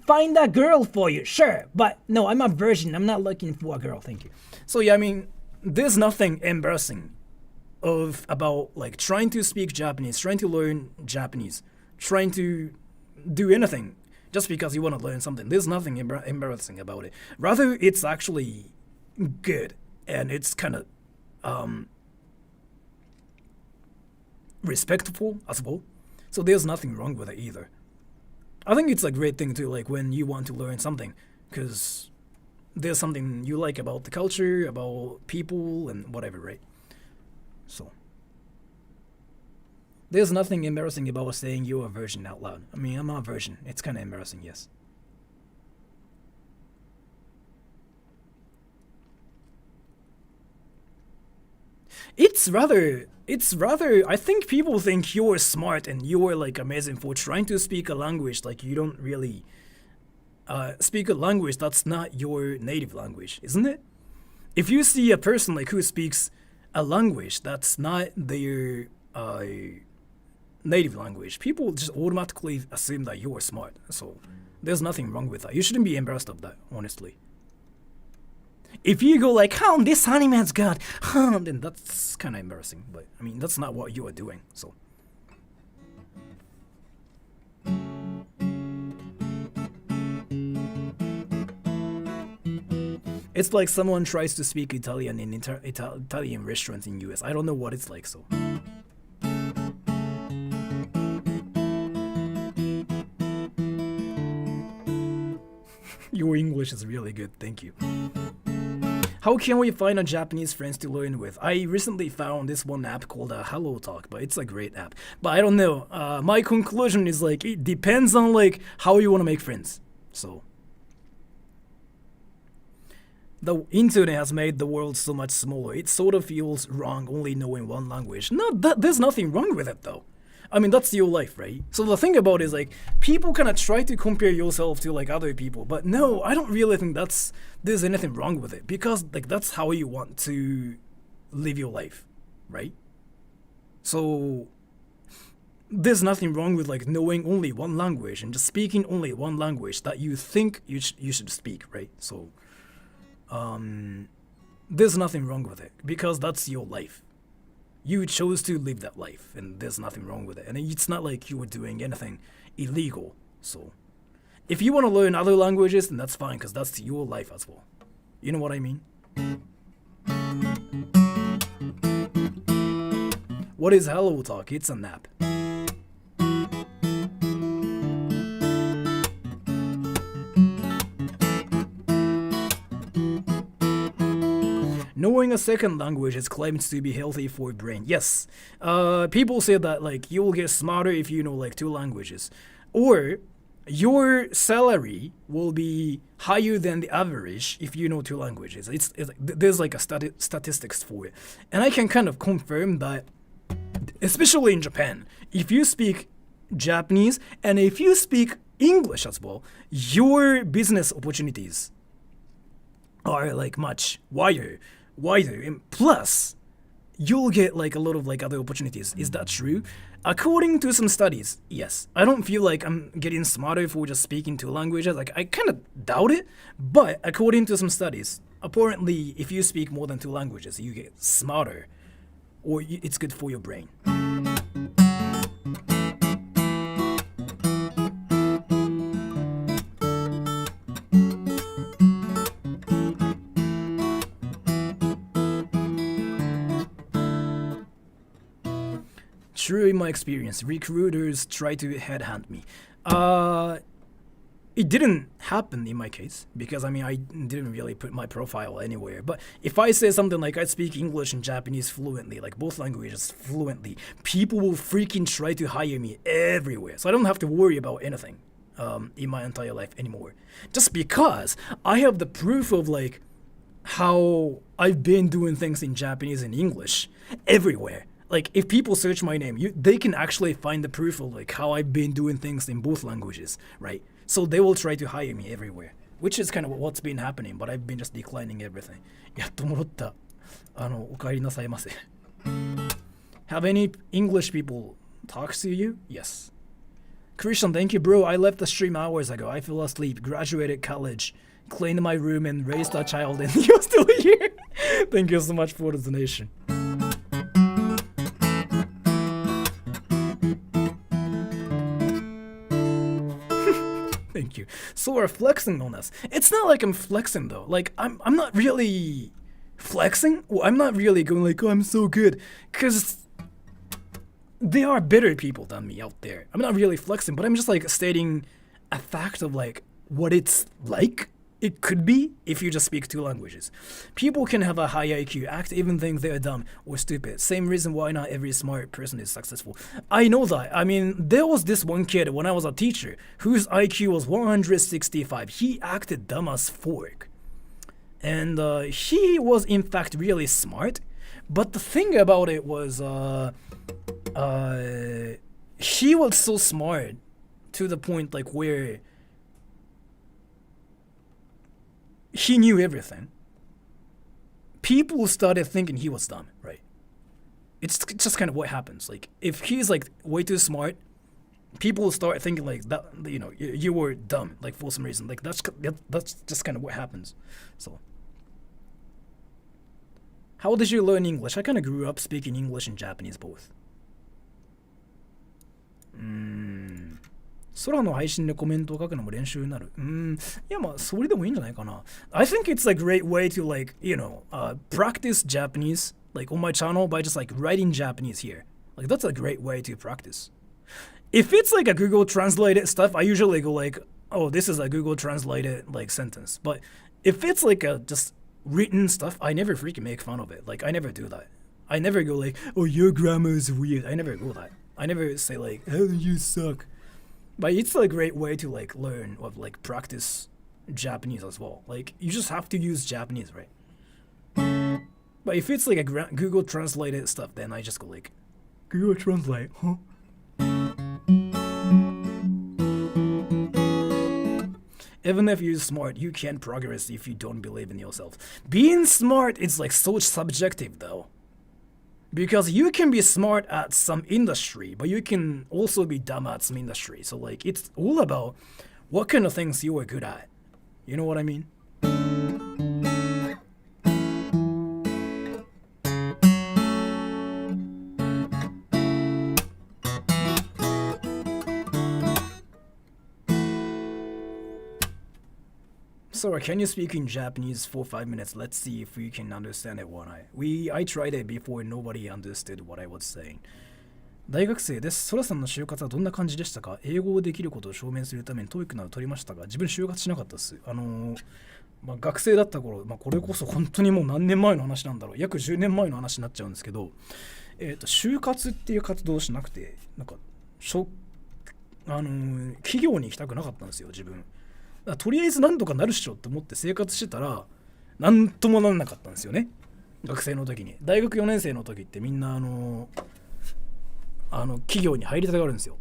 Find a girl for you, sure. But no, I'm a virgin. I'm not looking for a girl, thank you. So yeah, I mean, there's nothing embarrassing about like trying to speak Japanese, trying to learn Japanese, trying to do anything just because you want to learn something. There's nothing embarrassing about it. Rather, it's actually good, and it's kind of respectful as well. So there's nothing wrong with it either. I think it's a great thing too, like when you want to learn something, because there's something you like about the culture, about people, and whatever, right? So there's nothing embarrassing about saying you're a virgin out loud. I mean, I'm not a virgin. It's kind of embarrassing, yes. It's rather, I think people think you're smart and you're like amazing for trying to speak a language like you don't really speak a language that's not your native language, isn't it? If you see a person like who speaks a language that's not their native language, people just automatically assume that you're smart. So there's nothing wrong with that. You shouldn't be embarrassed of that, honestly. If you go like, this anime's good, then that's kind of embarrassing. But I mean, that's not what you are doing. So. It's like someone tries to speak Italian in Italian restaurants in US. I don't know what it's like, so. Your English is really good, thank you. How can we find a Japanese friends to learn with? I recently found this one app called Hello Talk, but it's a great app. But I don't know. My conclusion is like it depends on like how you want to make friends. So. The internet has made the world so much smaller. It sort of feels wrong only knowing one language. No, there's nothing wrong with it though. I mean, that's your life, right? So the thing about it is like people kind of try to compare yourself to like other people, but no, I don't really think there's anything wrong with it because like that's how you want to live your life, right? So there's nothing wrong with like knowing only one language and just speaking only one language that you think you should speak, right? So there's nothing wrong with it because that's your life. You chose to live that life and there's nothing wrong with it. And it's not like you were doing anything illegal. So if you want to learn other languages, then that's fine because that's your life as well. You know what I mean? What is Hello Talk? It's an app. Knowing a second language is claimed to be healthy for your brain. Yes, people say that like you will get smarter if you know like 2 languages, or your salary will be higher than the average if you know 2 languages. There's like a statistics for it, and I can kind of confirm that, especially in Japan, if you speak Japanese and if you speak English as well, your business opportunities are like much wider, and plus you'll get like a lot of like other opportunities. Is that true? According to some studies, yes. I don't feel like I'm getting smarter for just speaking 2 languages. Like I kind of doubt it, but according to some studies, apparently if you speak more than 2 languages, you get smarter, or it's good for your brain. True in my experience, recruiters try to headhunt me. It didn't happen in my case because I mean I didn't really put my profile anywhere. But if I say something like I speak English and Japanese fluently, like both languages fluently, people will freaking try to hire me everywhere. So I don't have to worry about anything in my entire life anymore. Just because I have the proof of like how I've been doing things in Japanese and English everywhere. Like if people search my name, they can actually find the proof of like how I've been doing things in both languages, right? So they will try to hire me everywhere, which is kind of what's been happening, but I've been just declining everything. やっと戻った。お帰りなさいませ。Have any English people talk to you? Yes. Christian, thank you, bro. I left the stream hours ago. I fell asleep, graduated college, cleaned my room, and raised a child, and you're still here. Thank you so much for the donation. Thank you. So we're flexing on us. It's not like I'm flexing though. Like I'm not really flexing. Well, I'm not really going like, oh, I'm so good, because there are better people than me out there. I'm not really flexing, but I'm just like stating a fact of like what it's like. It could be if you just speak 2 languages. People can have a high IQ, act even think they're dumb or stupid. Same reason why not every smart person is successful. I know that. I mean, there was this one kid when I was a teacher whose IQ was 165. He acted dumb as fork. And he was in fact really smart. But the thing about it was he was so smart to the point like where he knew everything. People started thinking he was dumb, right? it's just kind of what happens. Like if he's like way too smart, people start thinking like that. You know, you were dumb like for some reason. Like that's just kind of what happens. So. How did you learn English? I kind of grew up speaking English and Japanese both. 空の配信でコメントを書くのも練習になる。いやまあそれでもいいんじゃないかな。I think it's a great way to like, you know, practice Japanese like on my channel by just like writing Japanese here. Like that's a great way to practice. If it's like a Google translated stuff, I usually go like, oh, this is a Google translated like sentence. But if it's like a just written stuff, I never freaking make fun of it. Like I never do that. I never go like, oh, your grammar is weird. I never go that. I never say like, oh, you suck. But it's a great way to like learn or like practice Japanese as well. Like you just have to use Japanese, right? But if it's like a Google translated stuff, then I just go like, Google translate, huh? Even if you're smart, you can't progress if you don't believe in yourself. Being smart is like so subjective though. Because you can be smart at some industry, but you can also be dumb at some industry. So like it's all about what kind of things you are good at. You know what I mean? So can you speak in Japanese for 5 minutes? Let's see if we can understand it or not. I tried it before nobody understood what I was saying. 大学生です。ソラさんの就活はどんな感じでしたか？英語をできることを証明するために TOEIC など取りましたが、自分就活しなかったです。学生だった頃、これこそ本当にもう何年前の話なんだろう。約10年前の話になっちゃうんですけど、就活っていう活動をしなくて、なんか企業に行きたくなかったんですよ、自分。とりあえずなんとかなるっしょって思って生活してたらなんともなんなかったんですよね。学生の時に大学4年生の時ってみんな企業に入りたがるんですよ。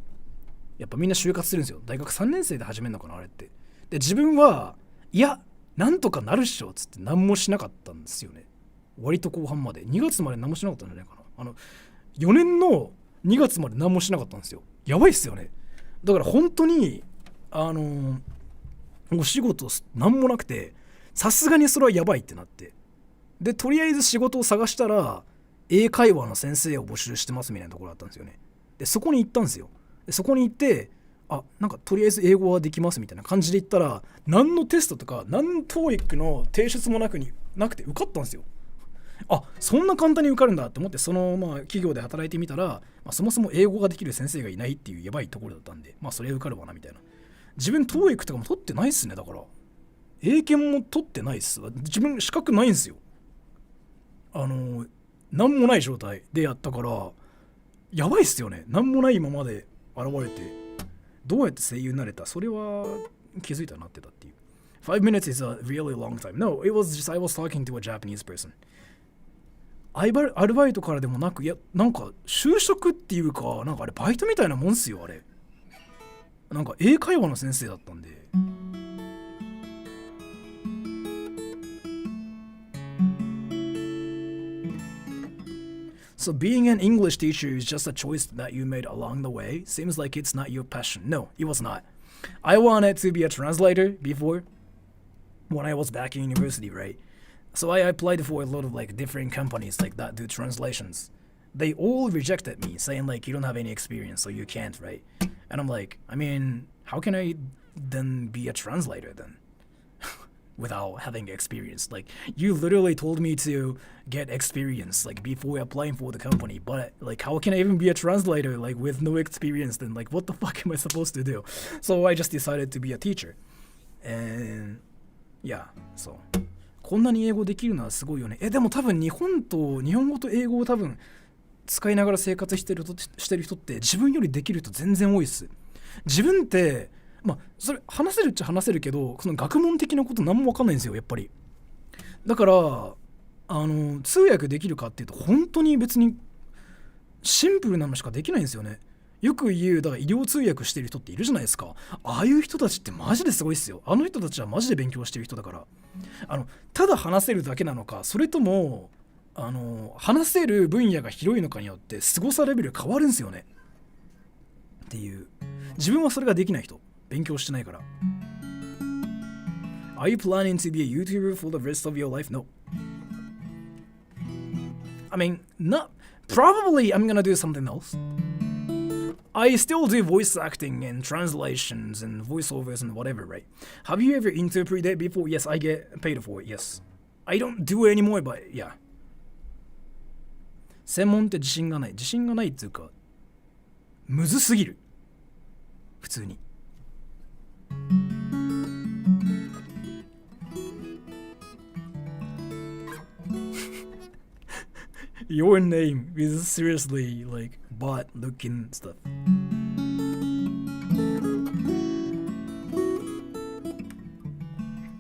やっぱみんな就活するんですよ。大学3年生で始めるのかなあれって。で自分はいやなんとかなるっしょっつって何もしなかったんですよね。割と後半まで2月まで何もしなかったんじゃないかな。4年の2月まで何もしなかったんですよ。やばいっすよね。だから本当にお仕事なんもなくて、さすがにそれはやばいってなって、でとりあえず仕事を探したら英会話の先生を募集してますみたいなところだったんですよね。でそこに行ったんですよ。でそこに行ってなんかとりあえず英語はできますみたいな感じで言ったら、何のテストとか何 TOEIC の提出もなくて受かったんですよ。そんな簡単に受かるんだって思って、企業で働いてみたら、そもそも英語ができる先生がいないっていうやばいところだったんで、それ受かるわなみたいな。自分 TOEIC とかも取ってないっすね。だから英検も取ってないっす。自分資格ないんですよ。なんもない状態でやったからやばいっすよね。なんもないままで現れてどうやって声優になれた？それは気づいたなってたっていう。5 minutes is a really long time. No, it was just I was talking to a Japanese person. アルバイトからでもなく、いやなんか就職っていうか、なんかあれバイトみたいなもんっすよ。あれなんか英会話の先生だったんで。So being an English teacher is just a choice that you made along the way. Seems like it's not your passion. No, it was not. I wanted to be a translator before when I was back in university, right? So I applied for a lot of like different companies like that do translations. They all rejected me, saying like you don't have any experience, so you can't, right? And I'm like, I mean, how can I then be a translator then? Without having experience. Like, you literally told me to get experience, like, before applying for the company. But, like, how can I even be a translator, like, with no experience then? Like, what the fuck am I supposed to do? So I just decided to be a teacher. And, yeah, so. こんなに英語できるのはすごいよね。でも多分日本語と英語を多分使いながら生活してる人って自分よりできる人全然多いっす。自分ってそれ話せるっちゃ話せるけど、その学問的なこと何も分かんないんですよやっぱり。だから通訳できるかっていうと本当に別にシンプルなのしかできないんですよね。よく言うだから医療通訳してる人っているじゃないですか。ああいう人たちってマジですごいっすよ。あの人たちはマジで勉強してる人だから。ただ話せるだけなのか、それとも話せる分野が広いのかによって凄さレベル変わるんすよねっていう。自分はそれができない人、勉強してないから。 Are you planning to be a YouTuber for the rest of your life? No. I mean, not probably. I'm gonna do something else. I still do voice acting and translations and voiceovers and whatever, right? Have you ever interpreted before? Yes, I get paid for it. Yes. I don't do it anymore, but yeah. 専門って自信がないっていうか、むずすぎる。普通に。Your name is seriously like bot looking stuff.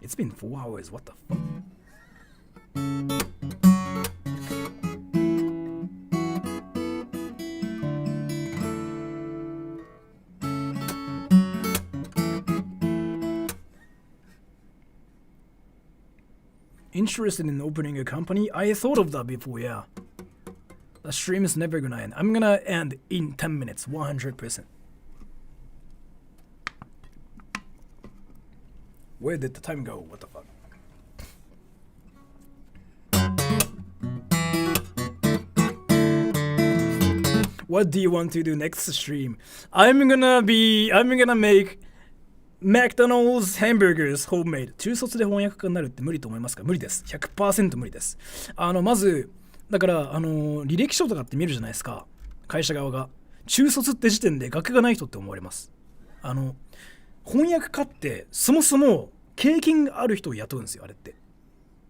It's been 4 hours. What the fuck? Interested in opening a company? I thought of that before, yeah. The stream is never gonna end. I'm gonna end in 10 minutes, 100%. Where did the time go? What the fuck? What do you want to do next stream? I'm gonna make McDonald's hamburgers homemade. 中卒で翻訳家になるって無理と思いますか？無理です。100% 無理です。まず、だから履歴書とかって見るじゃないですか。会社側が。中卒って時点で学がない人って思われます。翻訳家ってそもそも経験がある人を雇うんですよ、あれって。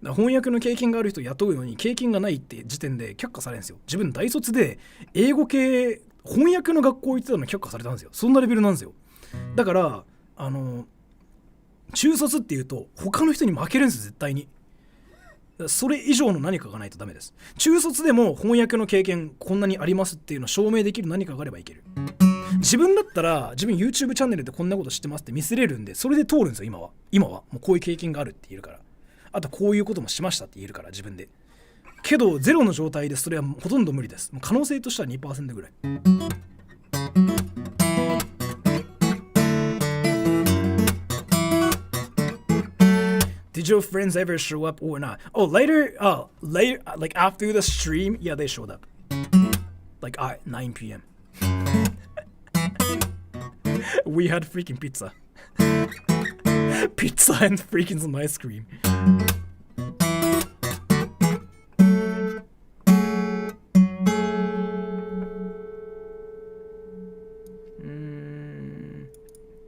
翻訳の経験がある人を雇うのに経験がないって時点で却下されるんですよ。自分大卒で英語系翻訳の学校行ってたのに却下されたんですよ。そんなレベルなんですよ。だから中卒っていうと他の人に負けるんですよ、絶対に。それ以上の何かがないとダメです。中卒でも翻訳の経験こんなにありますっていうのを証明できる何かがあればいける。自分だったら自分 YouTube チャンネルでこんなこと知ってますって見せれるんで、それで通るんですよ。今はもうこういう経験があるって言えるから、あとこういうこともしましたって言えるから、自分で。けどゼロの状態でそれはほとんど無理です。可能性としては 2% ぐらい。Did your friends ever show up or not? Oh, later, like after the stream, yeah, they showed up. Like at 9 p.m. We had freaking pizza. Pizza and freaking some ice cream.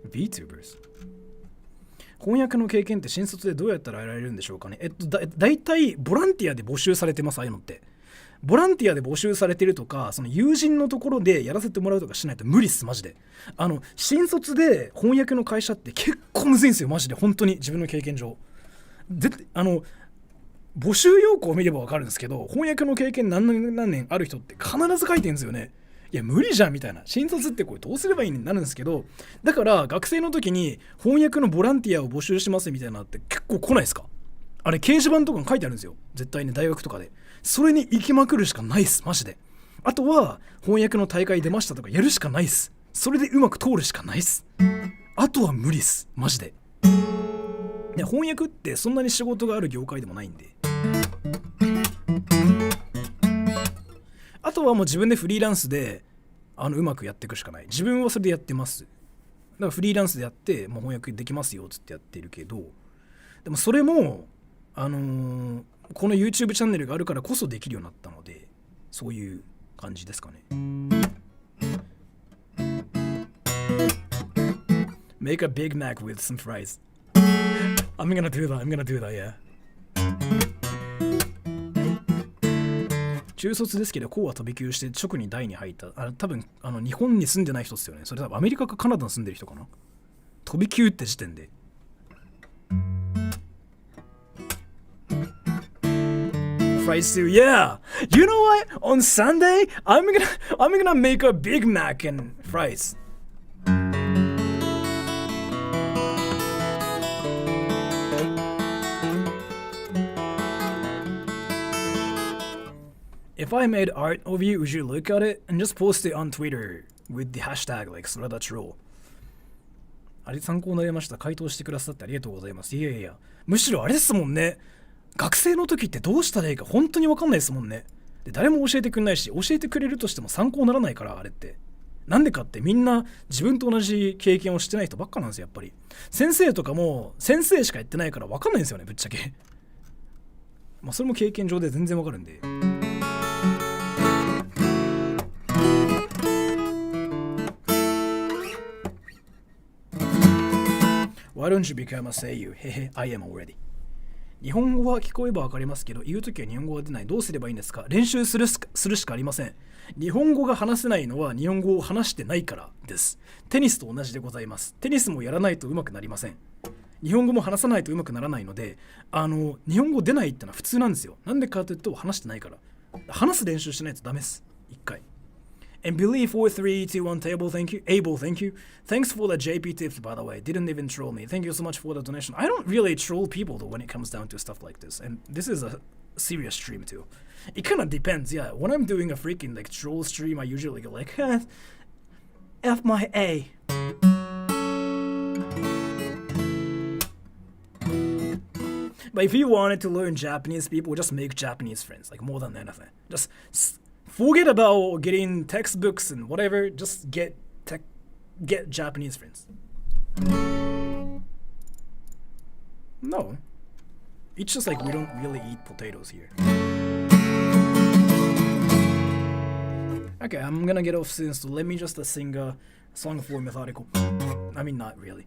VTubers.翻訳の経験って新卒でどうやったら得られるんでしょうかね。だいたいボランティアで募集されてます。ああいうのってボランティアで募集されてるとか、その友人のところでやらせてもらうとかしないと無理っす、マジで。新卒で翻訳の会社って結構むずいんですよ、マジで。本当に自分の経験上募集要項を見れば分かるんですけど、翻訳の経験何年ある人って必ず書いてるんですよね。いや無理じゃんみたいな。新卒ってこれどうすればいいになるんですけど、だから学生の時に翻訳のボランティアを募集しますみたいなのって結構来ないですか？あれ掲示板とかに書いてあるんですよ、絶対に大学とかで。それに行きまくるしかないっす、マジで。あとは翻訳の大会出ましたとかやるしかないっす。それでうまく通るしかないっす。あとは無理っす、マジで。いや翻訳ってそんなに仕事がある業界でもないんで。あとはもう自分でフリーランスでうまくやっていくしかない。自分はそれでやってます。だからフリーランスでやってもう翻訳できますよつってやってるけど、でもそれもこの YouTube チャンネルがあるからこそできるようになったので、そういう感じですかね。Make a Big Mac with some fries. I'm gonna do that, yeah. 中卒ですけど、こうは飛び級して直に大に入った。多分日本に住んでない人ですよね。それ多分アメリカかカナダに住んでる人かな。飛び級って時点で。Fries too, yeah. You know what? On Sunday, I'm gonna make a Big Mac and fries. If I made art of you, would you look at it and just post it on Twitter with the hashtag like それだちろあれ参考になりました。回答してくださってありがとうございます。いやいや、むしろあれですもんね。学生の時ってどうしたらいいか本当に分かんないですもんね。で、誰も教えてくれないし、教えてくれるとしても参考にならないから、あれって。なんでかってみんな自分と同じ経験をしてない人ばっかなんですよ、やっぱり。先生とかも先生しかやってないから分かんないんですよね、ぶっちゃけ。まあそれも経験上で全然分かるんで。Why don't you become a seiyu? へへ、I am already. 日本語は聞こえばわかりますけど、言うときは日本語が出ない。どうすればいいんですか？練習するしかありません。日本語が話せないのは日本語を話してないからです。テニスと同じでございます。テニスもやらないと上手くなりません。日本語も話さないと上手くならないので、日本語出ないってのは普通なんですよ。なんでかというと話してないから。話す練習しないとダメです。一回。And believe 4321 table, thank you. Able, thank you. Thanks for the JP tips, by the way. Didn't even troll me. Thank you so much for the donation. I don't really troll people though when it comes down to stuff like this. And this is a serious stream too. It kind of depends, yeah. When I'm doing a freaking like troll stream, I usually go like, F my A. But if you wanted to learn Japanese, people just make Japanese friends, like more than anything. Just forget about getting textbooks and whatever. Just get Japanese friends. No. It's just like we don't really eat potatoes here. Okay, I'm gonna get off soon, so let me just sing a song for Methodical. I mean, not really.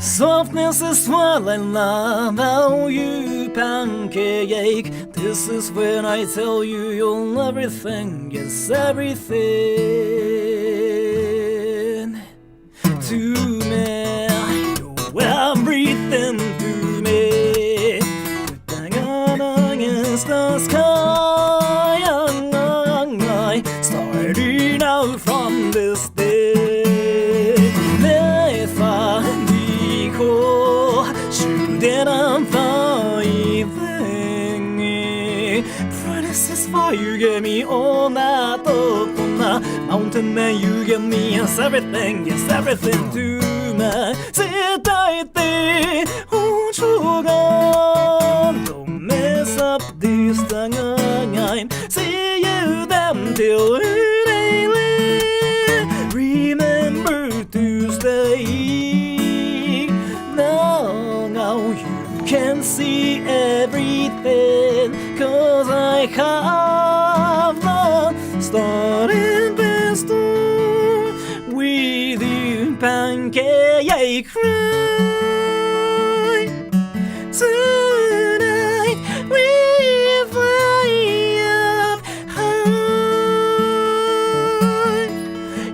Softness is what I love about you, pancake. This is when I tell you you're everything, yes, everything to me. You're everything to me. Putting on against the sky, starting out from this day. I'm finding promises for you gave me all that on the mountain man you gave me yes everything to me 絶対って本当が Don't mess up this time See you then till daily Remember to stay Now you can see everything Cause I have the starting best with you pancake cry Tonight we fly up high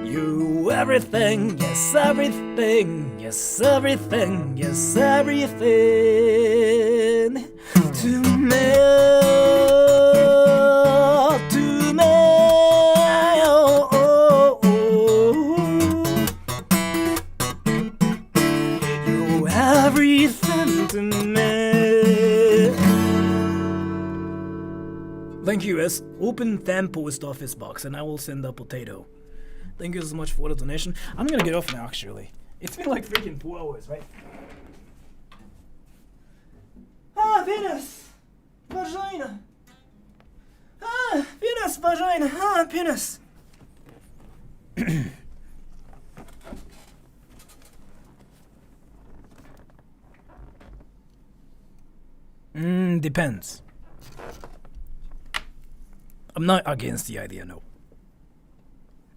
You everything, yes everything Yes, everything, yes, everything to me, oh, oh, oh. You're everything to me. Thank you, S. Open fan post office box and I will send a potato. Thank you so much for the donation. I'm gonna get off now, actually. It's been like freaking 2 hours, right? Ah, penis! Vagina! Ah, penis, vagina, ah, penis. Depends. I'm not against the idea, no.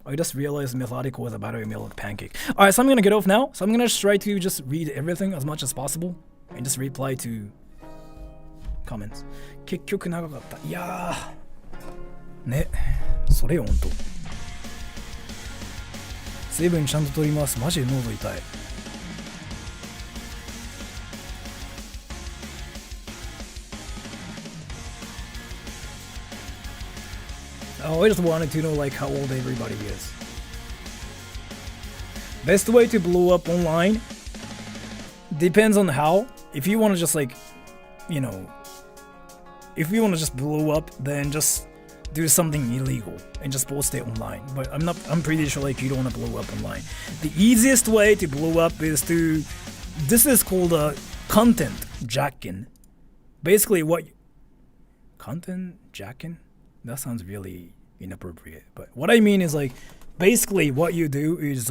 I just realized methodical was a buttermilk pancake. Alright, so I'm gonna get off now. So I'm gonna try to just read everything as much as possible and just reply to comments. 結局長かった。いやー。ね。それよ、ほんと。水分ちゃんと取ります。マジで喉痛い。Oh, I just wanted to know like how old everybody is. Best way to blow up online depends on how. If you want to just like, you know, if you want to just blow up, then just do something illegal and just post it online. But I'm pretty sure like you don't want to blow up online. The easiest way to blow up is to, this is called content jacking. Basically content jacking? That sounds really inappropriate. But what I mean is like, basically what you do is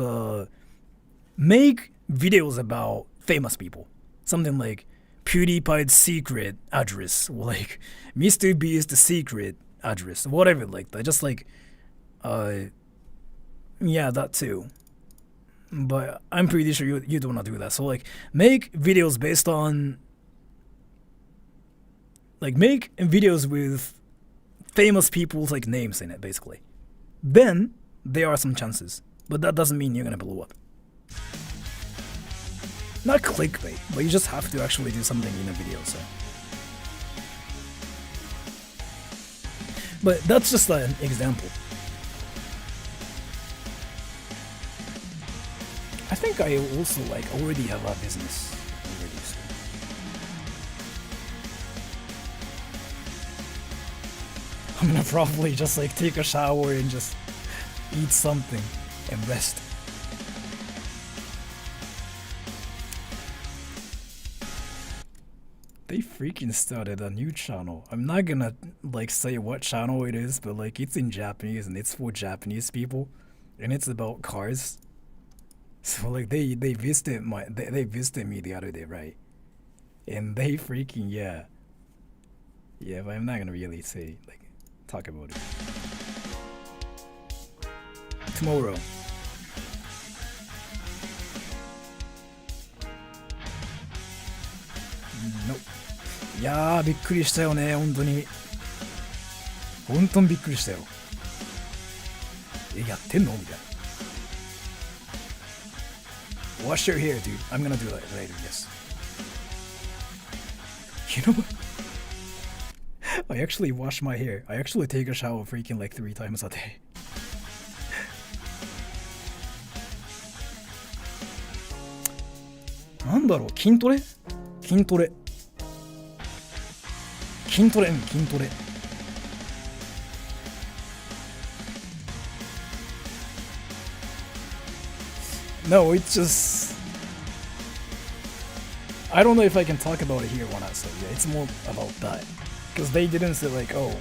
make videos about famous people. Something like PewDiePie's secret address, or like Mr. Beast's secret address, whatever like that. Just like, yeah, that too. But I'm pretty sure you don't want to do that. So like, make videos based on, like make videos with famous people's like names in it, basically. Then there are some chances, but that doesn't mean you're gonna blow up. Not clickbait, but you just have to actually do something in a video. So, but that's just an example. I think I also like already have a business already. So. I'm gonna probably just like take a shower and just eat something and rest. They freaking started a new channel. I'm not gonna like say what channel it is, but like it's in Japanese and it's for Japanese people and it's about cars. So like they visited me the other day, right? And they freaking yeah, but I'm not gonna really say like talk about it. Tomorrow. Nope. いやーびっくりしたよね、本当に。本当にびっくりしたよ。やってんのみたいな。Wash your hair, dude. I'm gonna do that later, yes. You know what? I actually wash my hair. I actually take a shower freaking like 3 times a day.筋トレ. No, it's just... I don't know if I can talk about it here or not, so yeah, it's more about that. Because they didn't say like, oh,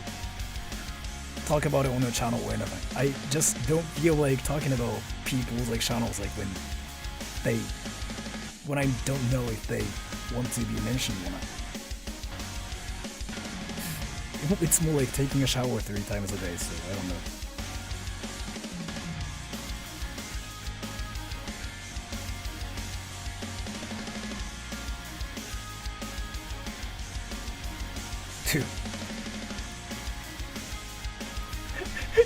talk about it on your channel or anything. I just don't feel like talking about people's like channels like when I don't know if they want to be mentioned or not. It's more like taking a shower 3 times a day, so I don't know. Dude.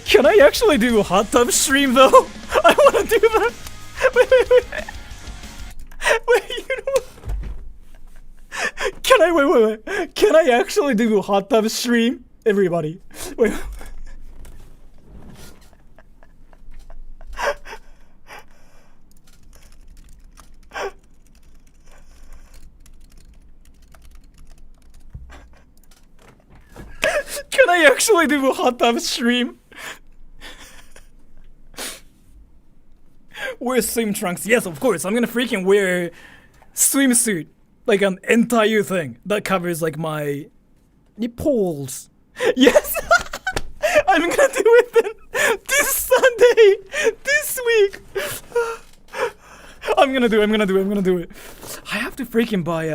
Can I actually do a hot tub stream though? I wanna do that! Wait. Wait, you know what? Wait. Can I actually do a hot tub stream? Everybody. Wait. Can I actually do a hot tub stream? Wear swim trunks. Yes, of course. I'm gonna freaking wear swimsuit. Like an entire thing that covers like my nipples. Yes! I'm gonna do it then. This Sunday. This week. I'm gonna do it. I have to freaking buy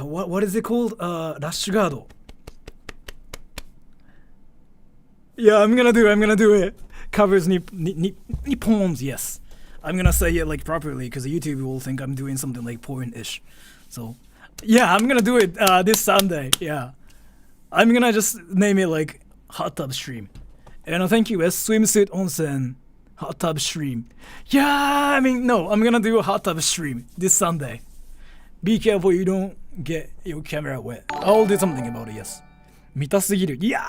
what is it called? Rash Guard. Yeah, I'm gonna do it. Covers Nippons, yes. I'm gonna say it like properly because YouTube will think I'm doing something like porn-ish. So, yeah, I'm gonna do it this Sunday. Yeah, I'm gonna just name it like hot tub stream. And thank you, swimsuit onsen hot tub stream. Yeah, I mean no, I'm gonna do a hot tub stream this Sunday. Be careful you don't get your camera wet. I'll do something about it. Yes. 見たすぎる。いや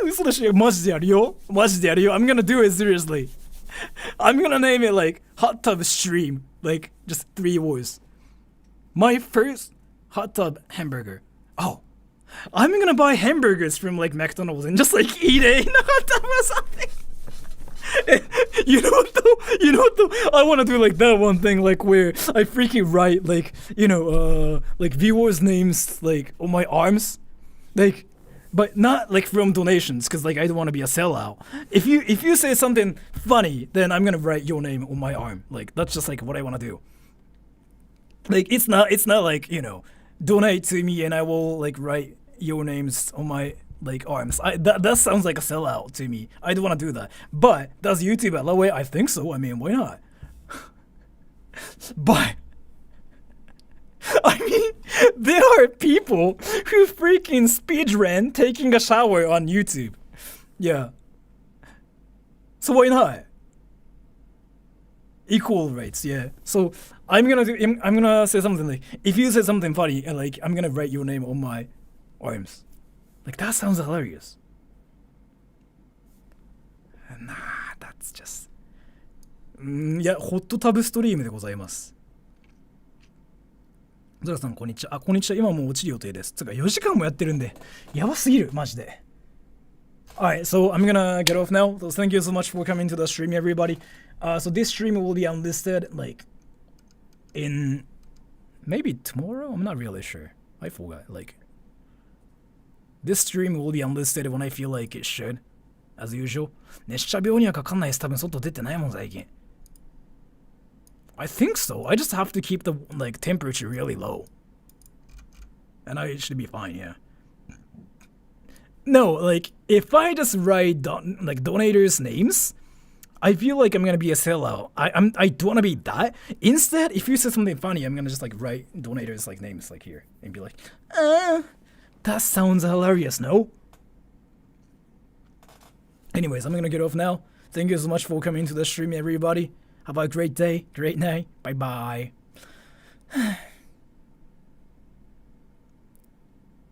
ー、嘘でしょ。マジでやるよ。I'm gonna do it seriously. I'm gonna name it like hot tub stream, like just 3 words. My first hot tub hamburger. Oh, I'm gonna buy hamburgers from like McDonald's and just like eat it in a hot tub or something. You know what though? I wanna do like that one thing like where I freaking write like like viewers' names like on my arms, like. But not like from donations, cause like I don't want to be a sellout. If you say something funny, then I'm gonna write your name on my arm. Like that's just like what I want to do. Like it's not like donate to me and I will like write your names on my like arms. That sounds like a sellout to me. I don't want to do that. But does YouTube allow it? I think so. I mean, why not? But. I mean, there are people who freaking speedrun taking a shower on YouTube. Yeah. So why not? Equal rates, yeah. So I'm gonna say something like, if you say something funny, and like I'm gonna write your name on my arms. Like that sounds hilarious. Nah, that's just. いや、ホットタブストリームでございます。ゾラさんこんにちは。あ、こんにちは。今もう落ちる予定です。つうか4時間もやってるんで、やばすぎる、マジで。Alright, so I'm gonna get off now. So thank you so much for coming to the stream, everybody. So this stream will be unlisted like in maybe tomorrow? I'm not really sure. I forgot. Like this stream will be unlisted when I feel like it should, as usual. 熱射病にはかかんないです。多分外出てないもん最近。I think so. I just have to keep the like temperature really low, and I should be fine. Yeah. No, like if I just write like donators' names, I feel like I'm gonna be a sellout. I don't wanna be that. Instead, if you say something funny, I'm gonna just like write donators' like names like here and be like, that sounds hilarious. No. Anyways, I'm gonna get off now. Thank you so much for coming to the stream, everybody. Have a great day, great night. Bye bye.